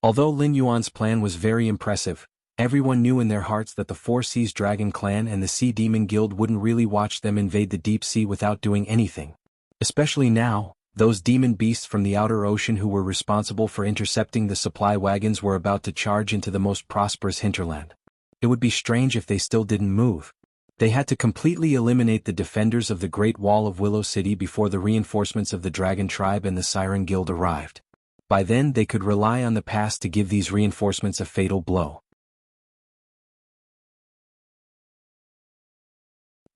Although Lin Yuan's plan was very impressive, everyone knew in their hearts that the Four Seas Dragon clan and the Sea Demon Guild wouldn't really watch them invade the deep sea without doing anything. Especially now, those demon beasts from the outer ocean who were responsible for intercepting the supply wagons were about to charge into the most prosperous hinterland. It would be strange if they still didn't move. They had to completely eliminate the defenders of the Great Wall of Willow City before the reinforcements of the Dragon Tribe and the Siren Guild arrived. By then they could rely on the past to give these reinforcements a fatal blow.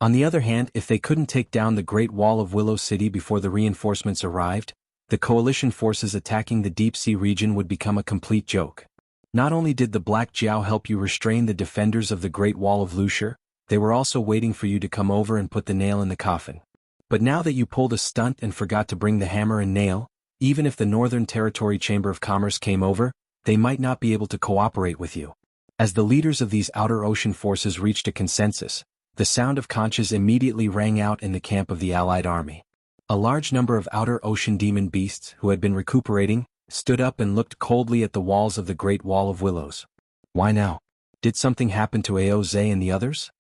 On the other hand, if they couldn't take down the Great Wall of Willow City before the reinforcements arrived, the coalition forces attacking the deep sea region would become a complete joke. Not only did the Black Jiao help you restrain the defenders of the Great Wall of Wuxia, they were also waiting for you to come over and put the nail in the coffin. But now that you pulled a stunt and forgot to bring the hammer and nail, even if the Northern Territory Chamber of Commerce came over, they might not be able to cooperate with you. As the leaders of these outer ocean forces reached a consensus, the sound of conches immediately rang out in the camp of the Allied army. A large number of outer ocean demon beasts who had been recuperating stood up and looked coldly at the walls of the Great Wall of Willows. Why now? Did something happen to Aoze and the others?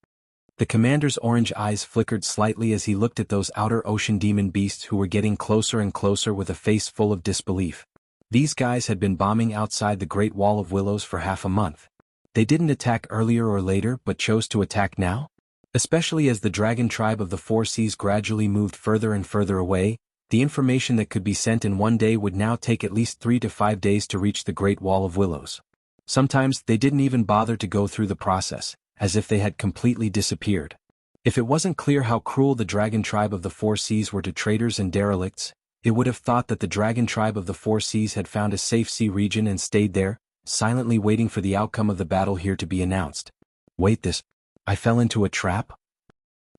The commander's orange eyes flickered slightly as he looked at those outer ocean demon beasts who were getting closer and closer with a face full of disbelief. These guys had been bombing outside the Great Wall of Willows for half a month. They didn't attack earlier or later but chose to attack now? Especially as the dragon tribe of the Four Seas gradually moved further and further away, the information that could be sent in one day would now take at least 3 to 5 days to reach the Great Wall of Willows. Sometimes they didn't even bother to go through the process, as if they had completely disappeared. If it wasn't clear how cruel the dragon tribe of the Four Seas were to traitors and derelicts, it would have thought that the dragon tribe of the Four Seas had found a safe sea region and stayed there, silently waiting for the outcome of the battle here to be announced. Wait, I fell into a trap?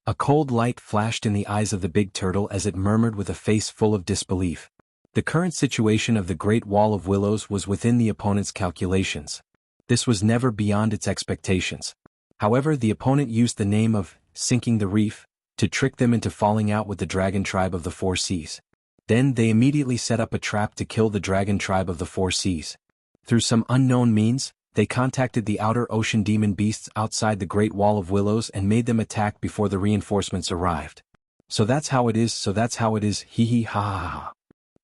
A cold light flashed in the eyes of the big turtle as it murmured with a face full of disbelief. The current situation of the Great Wall of Willows was within the opponent's calculations. This was never beyond its expectations. However, the opponent used the name of sinking the reef to trick them into falling out with the dragon tribe of the Four Seas. Then they immediately set up a trap to kill the dragon tribe of the Four Seas. Through some unknown means, they contacted the outer ocean demon beasts outside the Great Wall of Willows and made them attack before the reinforcements arrived. So that's how it is, hee hee ha ha ha.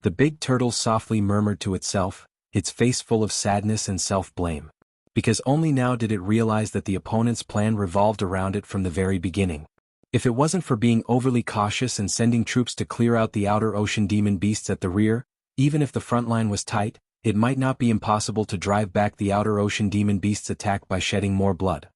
The big turtle softly murmured to itself, its face full of sadness and self-blame. Because only now did it realize that the opponent's plan revolved around it from the very beginning. If it wasn't for being overly cautious and sending troops to clear out the outer ocean demon beasts at the rear, even if the front line was tight, it might not be impossible to drive back the outer ocean demon beast's attack by shedding more blood.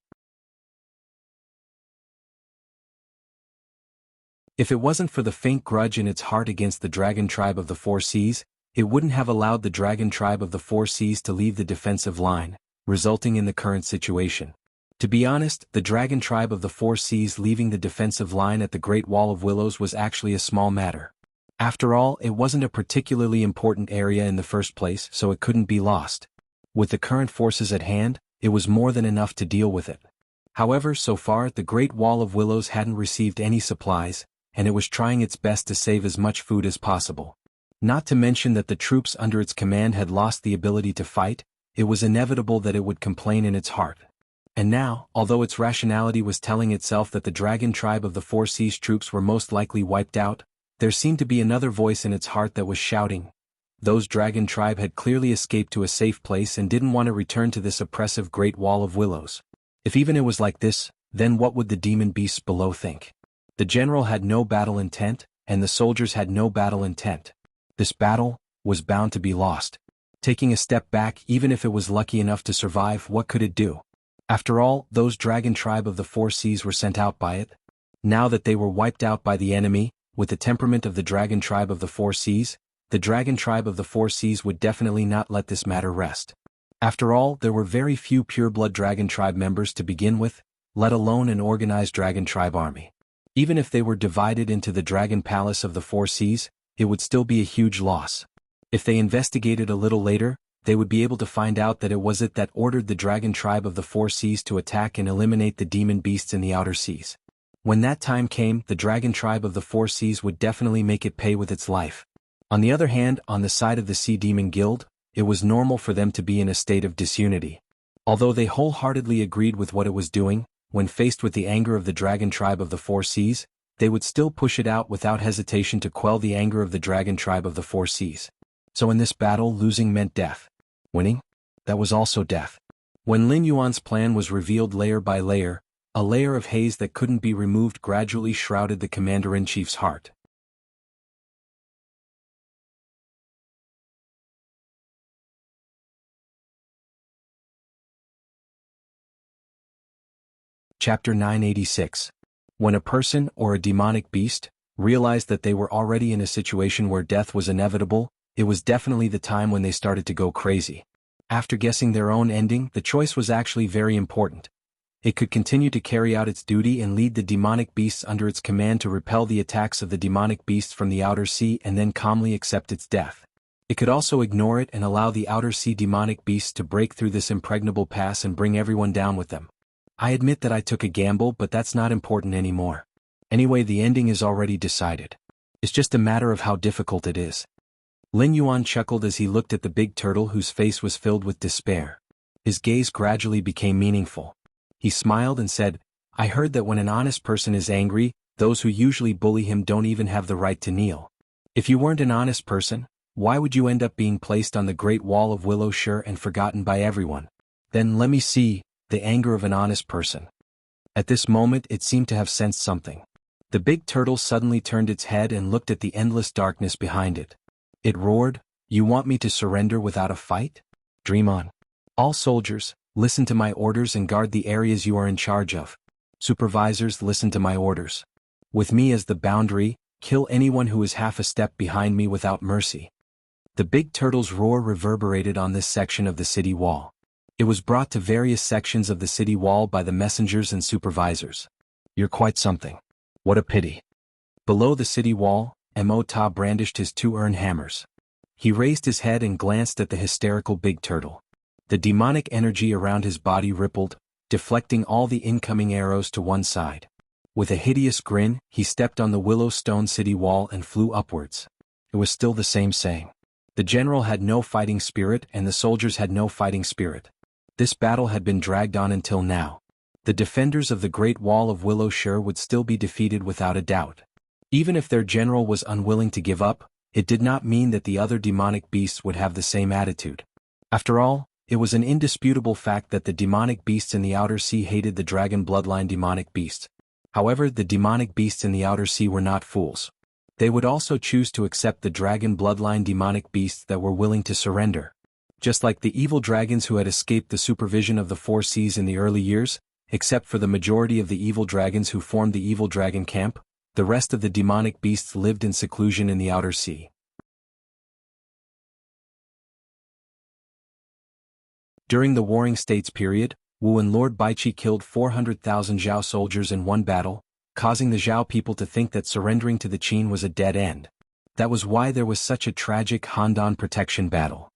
If it wasn't for the faint grudge in its heart against the dragon tribe of the Four Seas, it wouldn't have allowed the dragon tribe of the Four Seas to leave the defensive line, resulting in the current situation. To be honest, the dragon tribe of the Four Seas leaving the defensive line at the Great Wall of Willows was actually a small matter. After all, it wasn't a particularly important area in the first place, so it couldn't be lost. With the current forces at hand, it was more than enough to deal with it. However, so far, the Great Wall of Willows hadn't received any supplies, and it was trying its best to save as much food as possible. Not to mention that the troops under its command had lost the ability to fight, it was inevitable that it would complain in its heart. And now, although its rationality was telling itself that the dragon tribe of the Four Seas troops were most likely wiped out, there seemed to be another voice in its heart that was shouting. Those dragon tribe had clearly escaped to a safe place and didn't want to return to this oppressive Great Wall of Willows. If even it was like this, then what would the demon beasts below think? The general had no battle intent, and the soldiers had no battle intent. This battle was bound to be lost. Taking a step back, even if it was lucky enough to survive, what could it do? After all, those dragon tribe of the Four Seas were sent out by it. Now that they were wiped out by the enemy, with the temperament of the dragon tribe of the Four Seas, the dragon tribe of the Four Seas would definitely not let this matter rest. After all, there were very few pureblood dragon tribe members to begin with, let alone an organized dragon tribe army. Even if they were divided into the dragon palace of the Four Seas, it would still be a huge loss. If they investigated a little later, they would be able to find out that it was it that ordered the dragon tribe of the Four Seas to attack and eliminate the demon beasts in the outer seas. When that time came, the dragon tribe of the Four Seas would definitely make it pay with its life. On the other hand, on the side of the Sea Demon Guild, it was normal for them to be in a state of disunity. Although they wholeheartedly agreed with what it was doing, when faced with the anger of the dragon tribe of the Four Seas, they would still push it out without hesitation to quell the anger of the dragon tribe of the Four Seas. So in this battle, losing meant death. Winning? That was also death. When Lin Yuan's plan was revealed layer by layer, a layer of haze that couldn't be removed gradually shrouded the commander-in-chief's heart. Chapter 986. When a person, or a demonic beast, realized that they were already in a situation where death was inevitable, it was definitely the time when they started to go crazy. After guessing their own ending, the choice was actually very important. It could continue to carry out its duty and lead the demonic beasts under its command to repel the attacks of the demonic beasts from the outer sea and then calmly accept its death. It could also ignore it and allow the outer sea demonic beasts to break through this impregnable pass and bring everyone down with them. I admit that I took a gamble, but that's not important anymore. Anyway, the ending is already decided. It's just a matter of how difficult it is. Lin Yuan chuckled as he looked at the big turtle whose face was filled with despair. His gaze gradually became meaningful. He smiled and said, "I heard that when an honest person is angry, those who usually bully him don't even have the right to kneel. If you weren't an honest person, why would you end up being placed on the Great Wall of Willow Shire and forgotten by everyone? Then let me see, the anger of an honest person." At this moment it seemed to have sensed something. The big turtle suddenly turned its head and looked at the endless darkness behind it. It roared, "You want me to surrender without a fight? Dream on. All soldiers, listen to my orders and guard the areas you are in charge of. Supervisors, listen to my orders. With me as the boundary, kill anyone who is half a step behind me without mercy." The big turtle's roar reverberated on this section of the city wall. It was brought to various sections of the city wall by the messengers and supervisors. "You're quite something. What a pity." Below the city wall, Mo brandished his two urn hammers. He raised his head and glanced at the hysterical big turtle. The demonic energy around his body rippled, deflecting all the incoming arrows to one side. With a hideous grin, he stepped on the willow stone city wall and flew upwards. It was still the same saying. The general had no fighting spirit and the soldiers had no fighting spirit. This battle had been dragged on until now. The defenders of the Great Wall of Willow Shire would still be defeated without a doubt. Even if their general was unwilling to give up, it did not mean that the other demonic beasts would have the same attitude. After all, it was an indisputable fact that the demonic beasts in the outer sea hated the dragon bloodline demonic beasts. However, the demonic beasts in the outer sea were not fools. They would also choose to accept the dragon bloodline demonic beasts that were willing to surrender. Just like the evil dragons who had escaped the supervision of the Four Seas in the early years, except for the majority of the evil dragons who formed the evil dragon camp, the rest of the demonic beasts lived in seclusion in the outer sea. During the Warring States period, Wu and Lord Baichi killed 400,000 Zhao soldiers in one battle, causing the Zhao people to think that surrendering to the Qin was a dead end. That was why there was such a tragic Handan protection battle.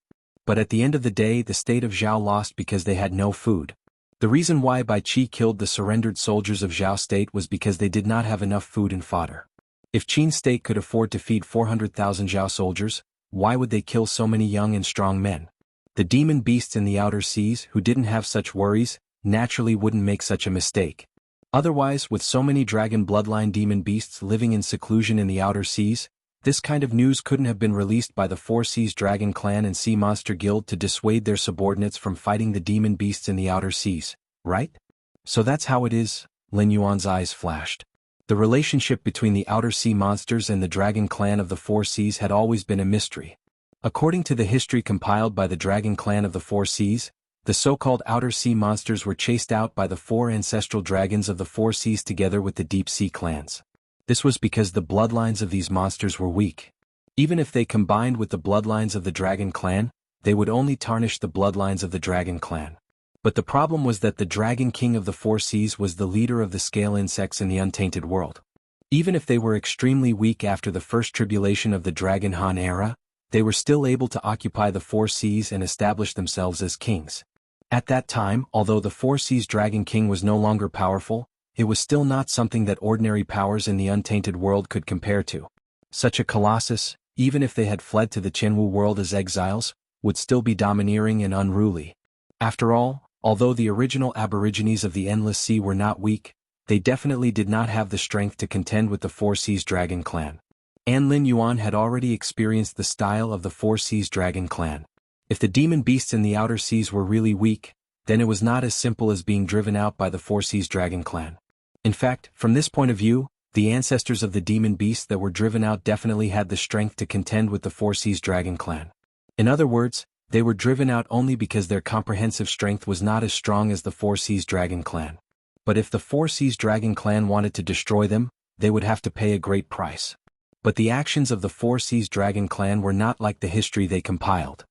But at the end of the day, the state of Zhao lost because they had no food. The reason why Baichi killed the surrendered soldiers of Zhao state was because they did not have enough food and fodder. If Qin state could afford to feed 400,000 Zhao soldiers, why would they kill so many young and strong men? The demon beasts in the outer seas, who didn't have such worries, naturally wouldn't make such a mistake. Otherwise, with so many dragon bloodline demon beasts living in seclusion in the outer seas, this kind of news couldn't have been released by the Four Seas Dragon Clan and Sea Monster Guild to dissuade their subordinates from fighting the demon beasts in the outer seas, right? So that's how it is, Lin Yuan's eyes flashed. The relationship between the outer sea monsters and the Dragon Clan of the Four Seas had always been a mystery. According to the history compiled by the Dragon Clan of the Four Seas, the so-called outer sea monsters were chased out by the four ancestral dragons of the Four Seas together with the deep sea clans. This was because the bloodlines of these monsters were weak. Even if they combined with the bloodlines of the Dragon Clan, they would only tarnish the bloodlines of the Dragon Clan. But the problem was that the Dragon King of the Four Seas was the leader of the scale insects in the untainted world. Even if they were extremely weak after the first tribulation of the Dragon Han era, they were still able to occupy the Four Seas and establish themselves as kings. At that time, although the Four Seas Dragon King was no longer powerful, it was still not something that ordinary powers in the untainted world could compare to. Such a colossus, even if they had fled to the Qianwu world as exiles, would still be domineering and unruly. After all, although the original aborigines of the Endless Sea were not weak, they definitely did not have the strength to contend with the Four Seas Dragon Clan. And Lin Yuan had already experienced the style of the Four Seas Dragon Clan. If the demon beasts in the outer seas were really weak, then it was not as simple as being driven out by the Four Seas Dragon Clan. In fact, from this point of view, the ancestors of the demon beasts that were driven out definitely had the strength to contend with the Four Seas Dragon Clan. In other words, they were driven out only because their comprehensive strength was not as strong as the Four Seas Dragon Clan. But if the Four Seas Dragon clan wanted to destroy them, they would have to pay a great price. But the actions of the Four Seas Dragon clan were not like the history they compiled.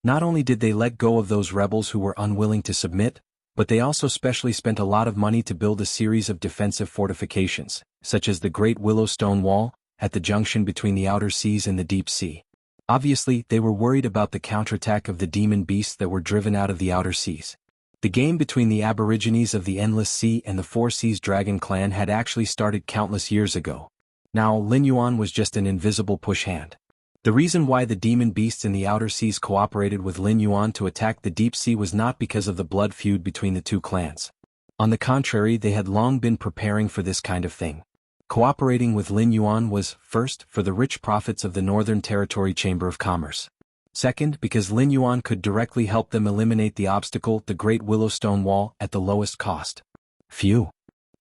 Not only did they let go of those rebels who were unwilling to submit, but they also specially spent a lot of money to build a series of defensive fortifications, such as the Great Willow Stone Wall, at the junction between the Outer Seas and the Deep Sea. Obviously, they were worried about the counterattack of the demon beasts that were driven out of the Outer Seas. The game between the Aborigines of the Endless Sea and the Four Seas Dragon clan had actually started countless years ago. Now, Lin Yuan was just an invisible push hand. The reason why the demon beasts in the Outer Seas cooperated with Lin Yuan to attack the Deep Sea was not because of the blood feud between the two clans. On the contrary, they had long been preparing for this kind of thing. Cooperating with Lin Yuan was, first, for the rich profits of the Northern Territory Chamber of Commerce. Second, because Lin Yuan could directly help them eliminate the obstacle, the Great Willow Stone Wall, at the lowest cost. Phew.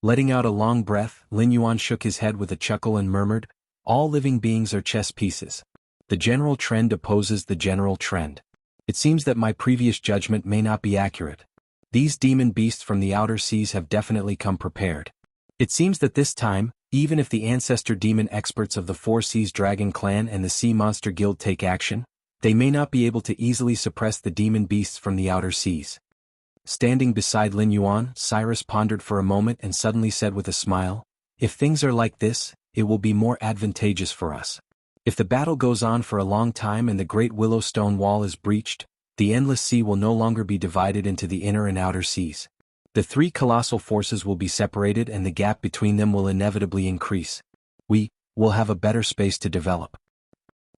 Letting out a long breath, Lin Yuan shook his head with a chuckle and murmured, "All living beings are chess pieces. The general trend opposes the general trend. It seems that my previous judgment may not be accurate. These demon beasts from the Outer Seas have definitely come prepared. It seems that this time, even if the ancestor demon experts of the Four Seas Dragon clan and the Sea Monster Guild take action, they may not be able to easily suppress the demon beasts from the Outer Seas." Standing beside Lin Yuan, Cyrus pondered for a moment and suddenly said with a smile, "If things are like this, it will be more advantageous for us. If the battle goes on for a long time and the Great Willow Stone Wall is breached, the Endless Sea will no longer be divided into the Inner and Outer Seas. The three colossal forces will be separated and the gap between them will inevitably increase. We will have a better space to develop."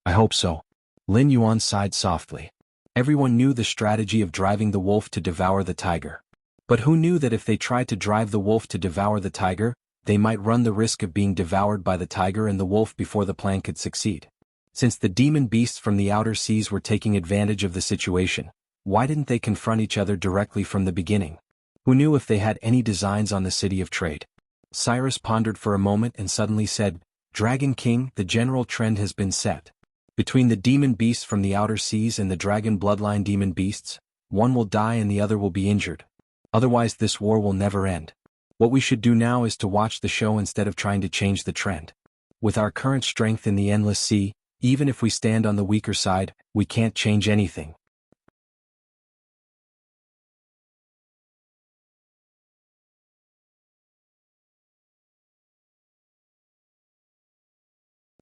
"I hope so." Lin Yuan sighed softly. Everyone knew the strategy of driving the wolf to devour the tiger. But who knew that if they tried to drive the wolf to devour the tiger, they might run the risk of being devoured by the tiger and the wolf before the plan could succeed? Since the demon beasts from the Outer Seas were taking advantage of the situation, why didn't they confront each other directly from the beginning? Who knew if they had any designs on the City of Trade? Cyrus pondered for a moment and suddenly said, "Dragon King, the general trend has been set. Between the demon beasts from the Outer Seas and the dragon bloodline demon beasts, one will die and the other will be injured. Otherwise this war will never end. What we should do now is to watch the show instead of trying to change the trend. With our current strength in the Endless Sea, even if we stand on the weaker side, we can't change anything."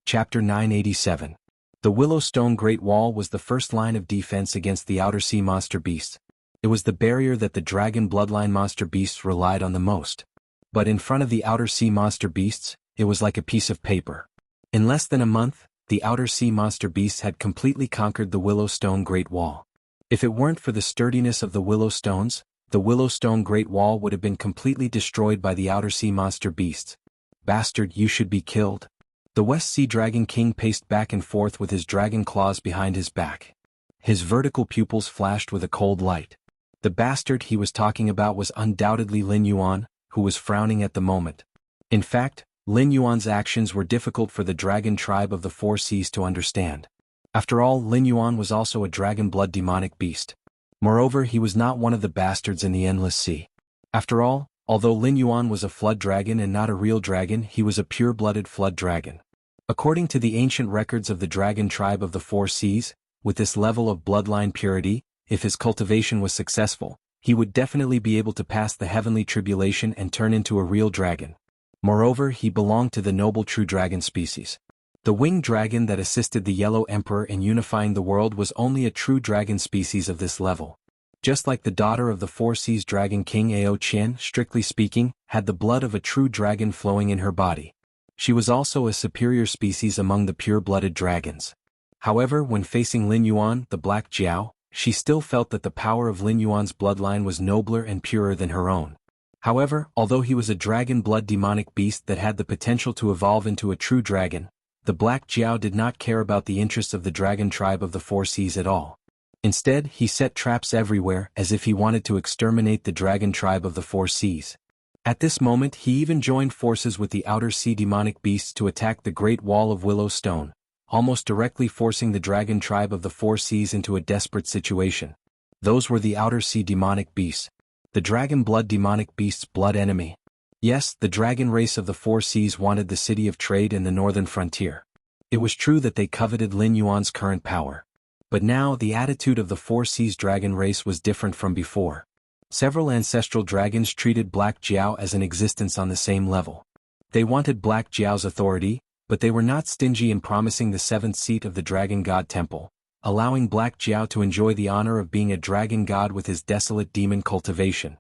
Chapter 987. The Willow Stone Great Wall was the first line of defense against the Outer Sea monster beasts. It was the barrier that the dragon bloodline monster beasts relied on the most. But in front of the Outer Sea monster beasts, it was like a piece of paper. In less than a month, the Outer Sea monster beasts had completely conquered the Willow Stone Great Wall. If it weren't for the sturdiness of the Willow Stones, the Willow Stone Great Wall would have been completely destroyed by the Outer Sea monster beasts. "Bastard, you should be killed." The West Sea Dragon King paced back and forth with his dragon claws behind his back. His vertical pupils flashed with a cold light. The bastard he was talking about was undoubtedly Lin Yuan, who was frowning at the moment. In fact, Lin Yuan's actions were difficult for the dragon tribe of the Four Seas to understand. After all, Lin Yuan was also a dragon blood demonic beast. Moreover, he was not one of the bastards in the Endless Sea. After all, although Lin Yuan was a flood dragon and not a real dragon, he was a pure-blooded flood dragon. According to the ancient records of the dragon tribe of the Four Seas, with this level of bloodline purity, if his cultivation was successful, he would definitely be able to pass the heavenly tribulation and turn into a real dragon. Moreover, he belonged to the noble true dragon species. The winged dragon that assisted the Yellow Emperor in unifying the world was only a true dragon species of this level. Just like the daughter of the Four Seas Dragon King Ao Qian, strictly speaking, had the blood of a true dragon flowing in her body. She was also a superior species among the pure-blooded dragons. However, when facing Lin Yuan, the Black Jiao, she still felt that the power of Lin Yuan's bloodline was nobler and purer than her own. However, although he was a dragon blood demonic beast that had the potential to evolve into a true dragon, the Black Jiao did not care about the interests of the dragon tribe of the Four Seas at all. Instead, he set traps everywhere as if he wanted to exterminate the dragon tribe of the Four Seas. At this moment, he even joined forces with the Outer Sea demonic beasts to attack the Great Wall of Willow Stone, almost directly forcing the dragon tribe of the Four Seas into a desperate situation. Those were the Outer Sea demonic beasts. The dragon blood demonic beasts' blood enemy. Yes, the dragon race of the Four Seas wanted the city of trade in the northern frontier. It was true that they coveted Lin Yuan's current power. But now the attitude of the Four Seas dragon race was different from before. Several ancestral dragons treated Black Jiao as an existence on the same level. They wanted Black Jiao's authority, but they were not stingy in promising the seventh seat of the Dragon God Temple, allowing Black Jiao to enjoy the honor of being a dragon god with his desolate demon cultivation.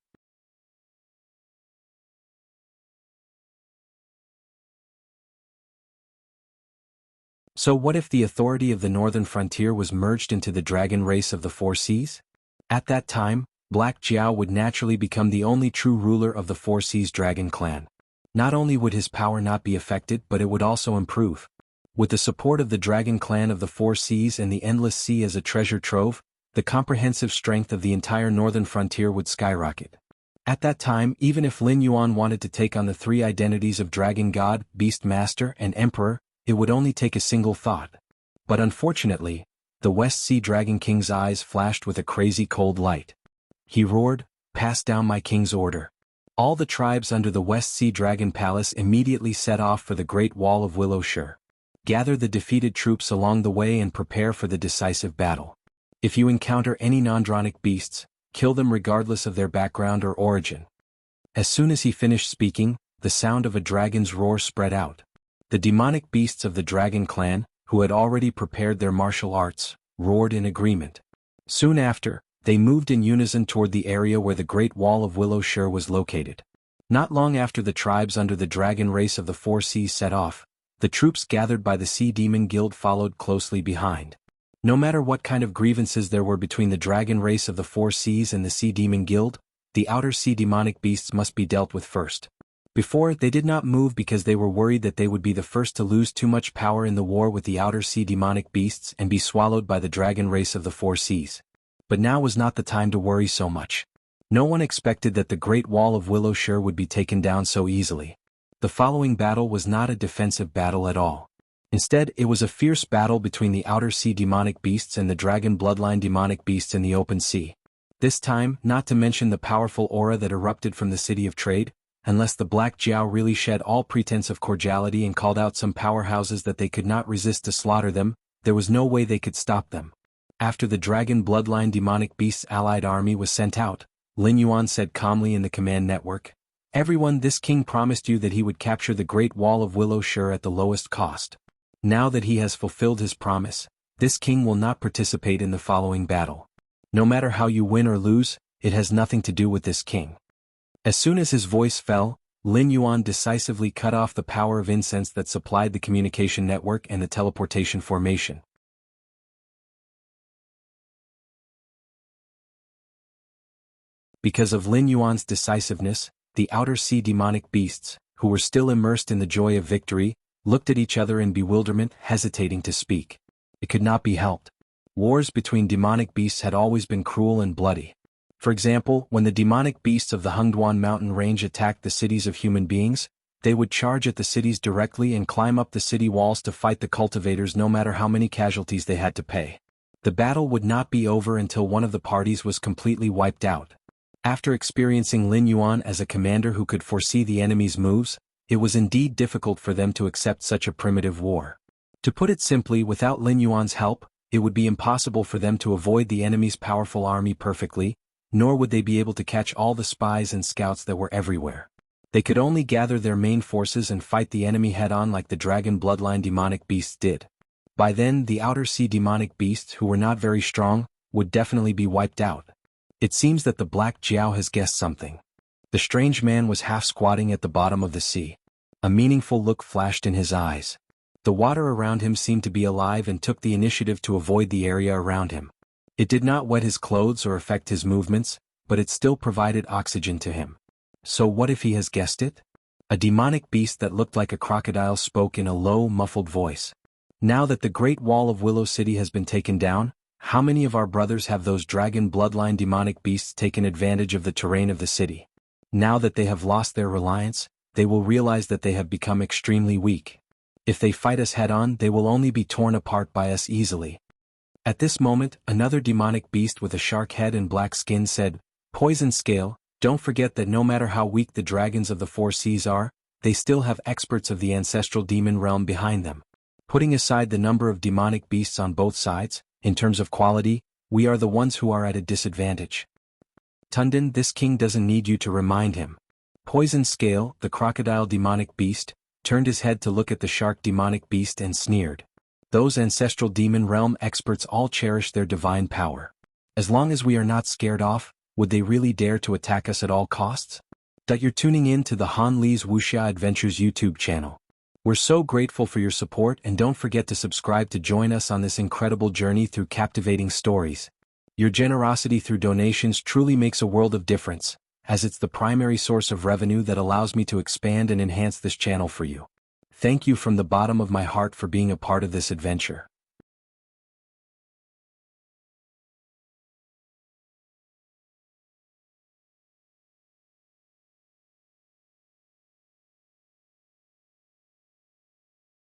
So what if the authority of the northern frontier was merged into the dragon race of the Four Seas? At that time, Black Jiao would naturally become the only true ruler of the Four Seas dragon clan. Not only would his power not be affected, but it would also improve. With the support of the dragon clan of the Four Seas and the Endless Sea as a treasure trove, the comprehensive strength of the entire northern frontier would skyrocket. At that time, even if Lin Yuan wanted to take on the three identities of Dragon God, Beast Master, and Emperor, it would only take a single thought. But unfortunately, the West Sea Dragon King's eyes flashed with a crazy cold light. He roared, "Pass down my king's order." All the tribes under the West Sea Dragon Palace immediately set off for the Great Wall of Willow Shire. Gather the defeated troops along the way and prepare for the decisive battle. If you encounter any non-dronic beasts, kill them regardless of their background or origin. As soon as he finished speaking, the sound of a dragon's roar spread out. The demonic beasts of the dragon clan, who had already prepared their martial arts, roared in agreement. Soon after, they moved in unison toward the area where the Great Wall of Willow Shire was located. Not long after the tribes under the dragon race of the Four Seas set off, the troops gathered by the Sea Demon Guild followed closely behind. No matter what kind of grievances there were between the dragon race of the Four Seas and the Sea Demon Guild, the Outer Sea demonic beasts must be dealt with first. Before, they did not move because they were worried that they would be the first to lose too much power in the war with the Outer Sea demonic beasts and be swallowed by the dragon race of the Four Seas. But now was not the time to worry so much. No one expected that the Great Wall of Willow Shire would be taken down so easily. The following battle was not a defensive battle at all. Instead, it was a fierce battle between the Outer Sea demonic beasts and the dragon bloodline demonic beasts in the open sea. This time, not to mention the powerful aura that erupted from the City of Trade, unless the Black Jiao really shed all pretense of cordiality and called out some powerhouses that they could not resist to slaughter them, there was no way they could stop them. After the dragon bloodline demonic beasts' allied army was sent out, Lin Yuan said calmly in the command network, "Everyone, this king promised you that he would capture the Great Wall of Willow Shire at the lowest cost. Now that he has fulfilled his promise, this king will not participate in the following battle. No matter how you win or lose, it has nothing to do with this king." As soon as his voice fell, Lin Yuan decisively cut off the power of incense that supplied the communication network and the teleportation formation. Because of Lin Yuan's decisiveness, the Outer Sea demonic beasts, who were still immersed in the joy of victory, looked at each other in bewilderment, hesitating to speak. It could not be helped. Wars between demonic beasts had always been cruel and bloody. For example, when the demonic beasts of the Hengduan mountain range attacked the cities of human beings, they would charge at the cities directly and climb up the city walls to fight the cultivators no matter how many casualties they had to pay. The battle would not be over until one of the parties was completely wiped out. After experiencing Lin Yuan as a commander who could foresee the enemy's moves, it was indeed difficult for them to accept such a primitive war. To put it simply, without Lin Yuan's help, it would be impossible for them to avoid the enemy's powerful army perfectly, nor would they be able to catch all the spies and scouts that were everywhere. They could only gather their main forces and fight the enemy head-on like the dragon bloodline demonic beasts did. By then, the Outer Sea demonic beasts, who were not very strong, would definitely be wiped out. It seems that the Black Jiao has guessed something. The strange man was half squatting at the bottom of the sea. A meaningful look flashed in his eyes. The water around him seemed to be alive and took the initiative to avoid the area around him. It did not wet his clothes or affect his movements, but it still provided oxygen to him. So what if he has guessed it? A demonic beast that looked like a crocodile spoke in a low, muffled voice. Now that the Great Wall of Willow City has been taken down, how many of our brothers have those dragon bloodline demonic beasts taken advantage of the terrain of the city? Now that they have lost their reliance, they will realize that they have become extremely weak. If they fight us head-on, they will only be torn apart by us easily. At this moment, another demonic beast with a shark head and black skin said, Poison Scale, don't forget that no matter how weak the dragons of the four seas are, they still have experts of the ancestral demon realm behind them. Putting aside the number of demonic beasts on both sides, in terms of quality, we are the ones who are at a disadvantage. Tundin, this king doesn't need you to remind him. Poison Scale, the crocodile demonic beast, turned his head to look at the shark demonic beast and sneered. Those ancestral demon realm experts all cherish their divine power. As long as we are not scared off, would they really dare to attack us at all costs? You're tuning in to the Han Li's Wuxia Adventures YouTube channel. We're so grateful for your support, and don't forget to subscribe to join us on this incredible journey through captivating stories. Your generosity through donations truly makes a world of difference, as it's the primary source of revenue that allows me to expand and enhance this channel for you. Thank you from the bottom of my heart for being a part of this adventure.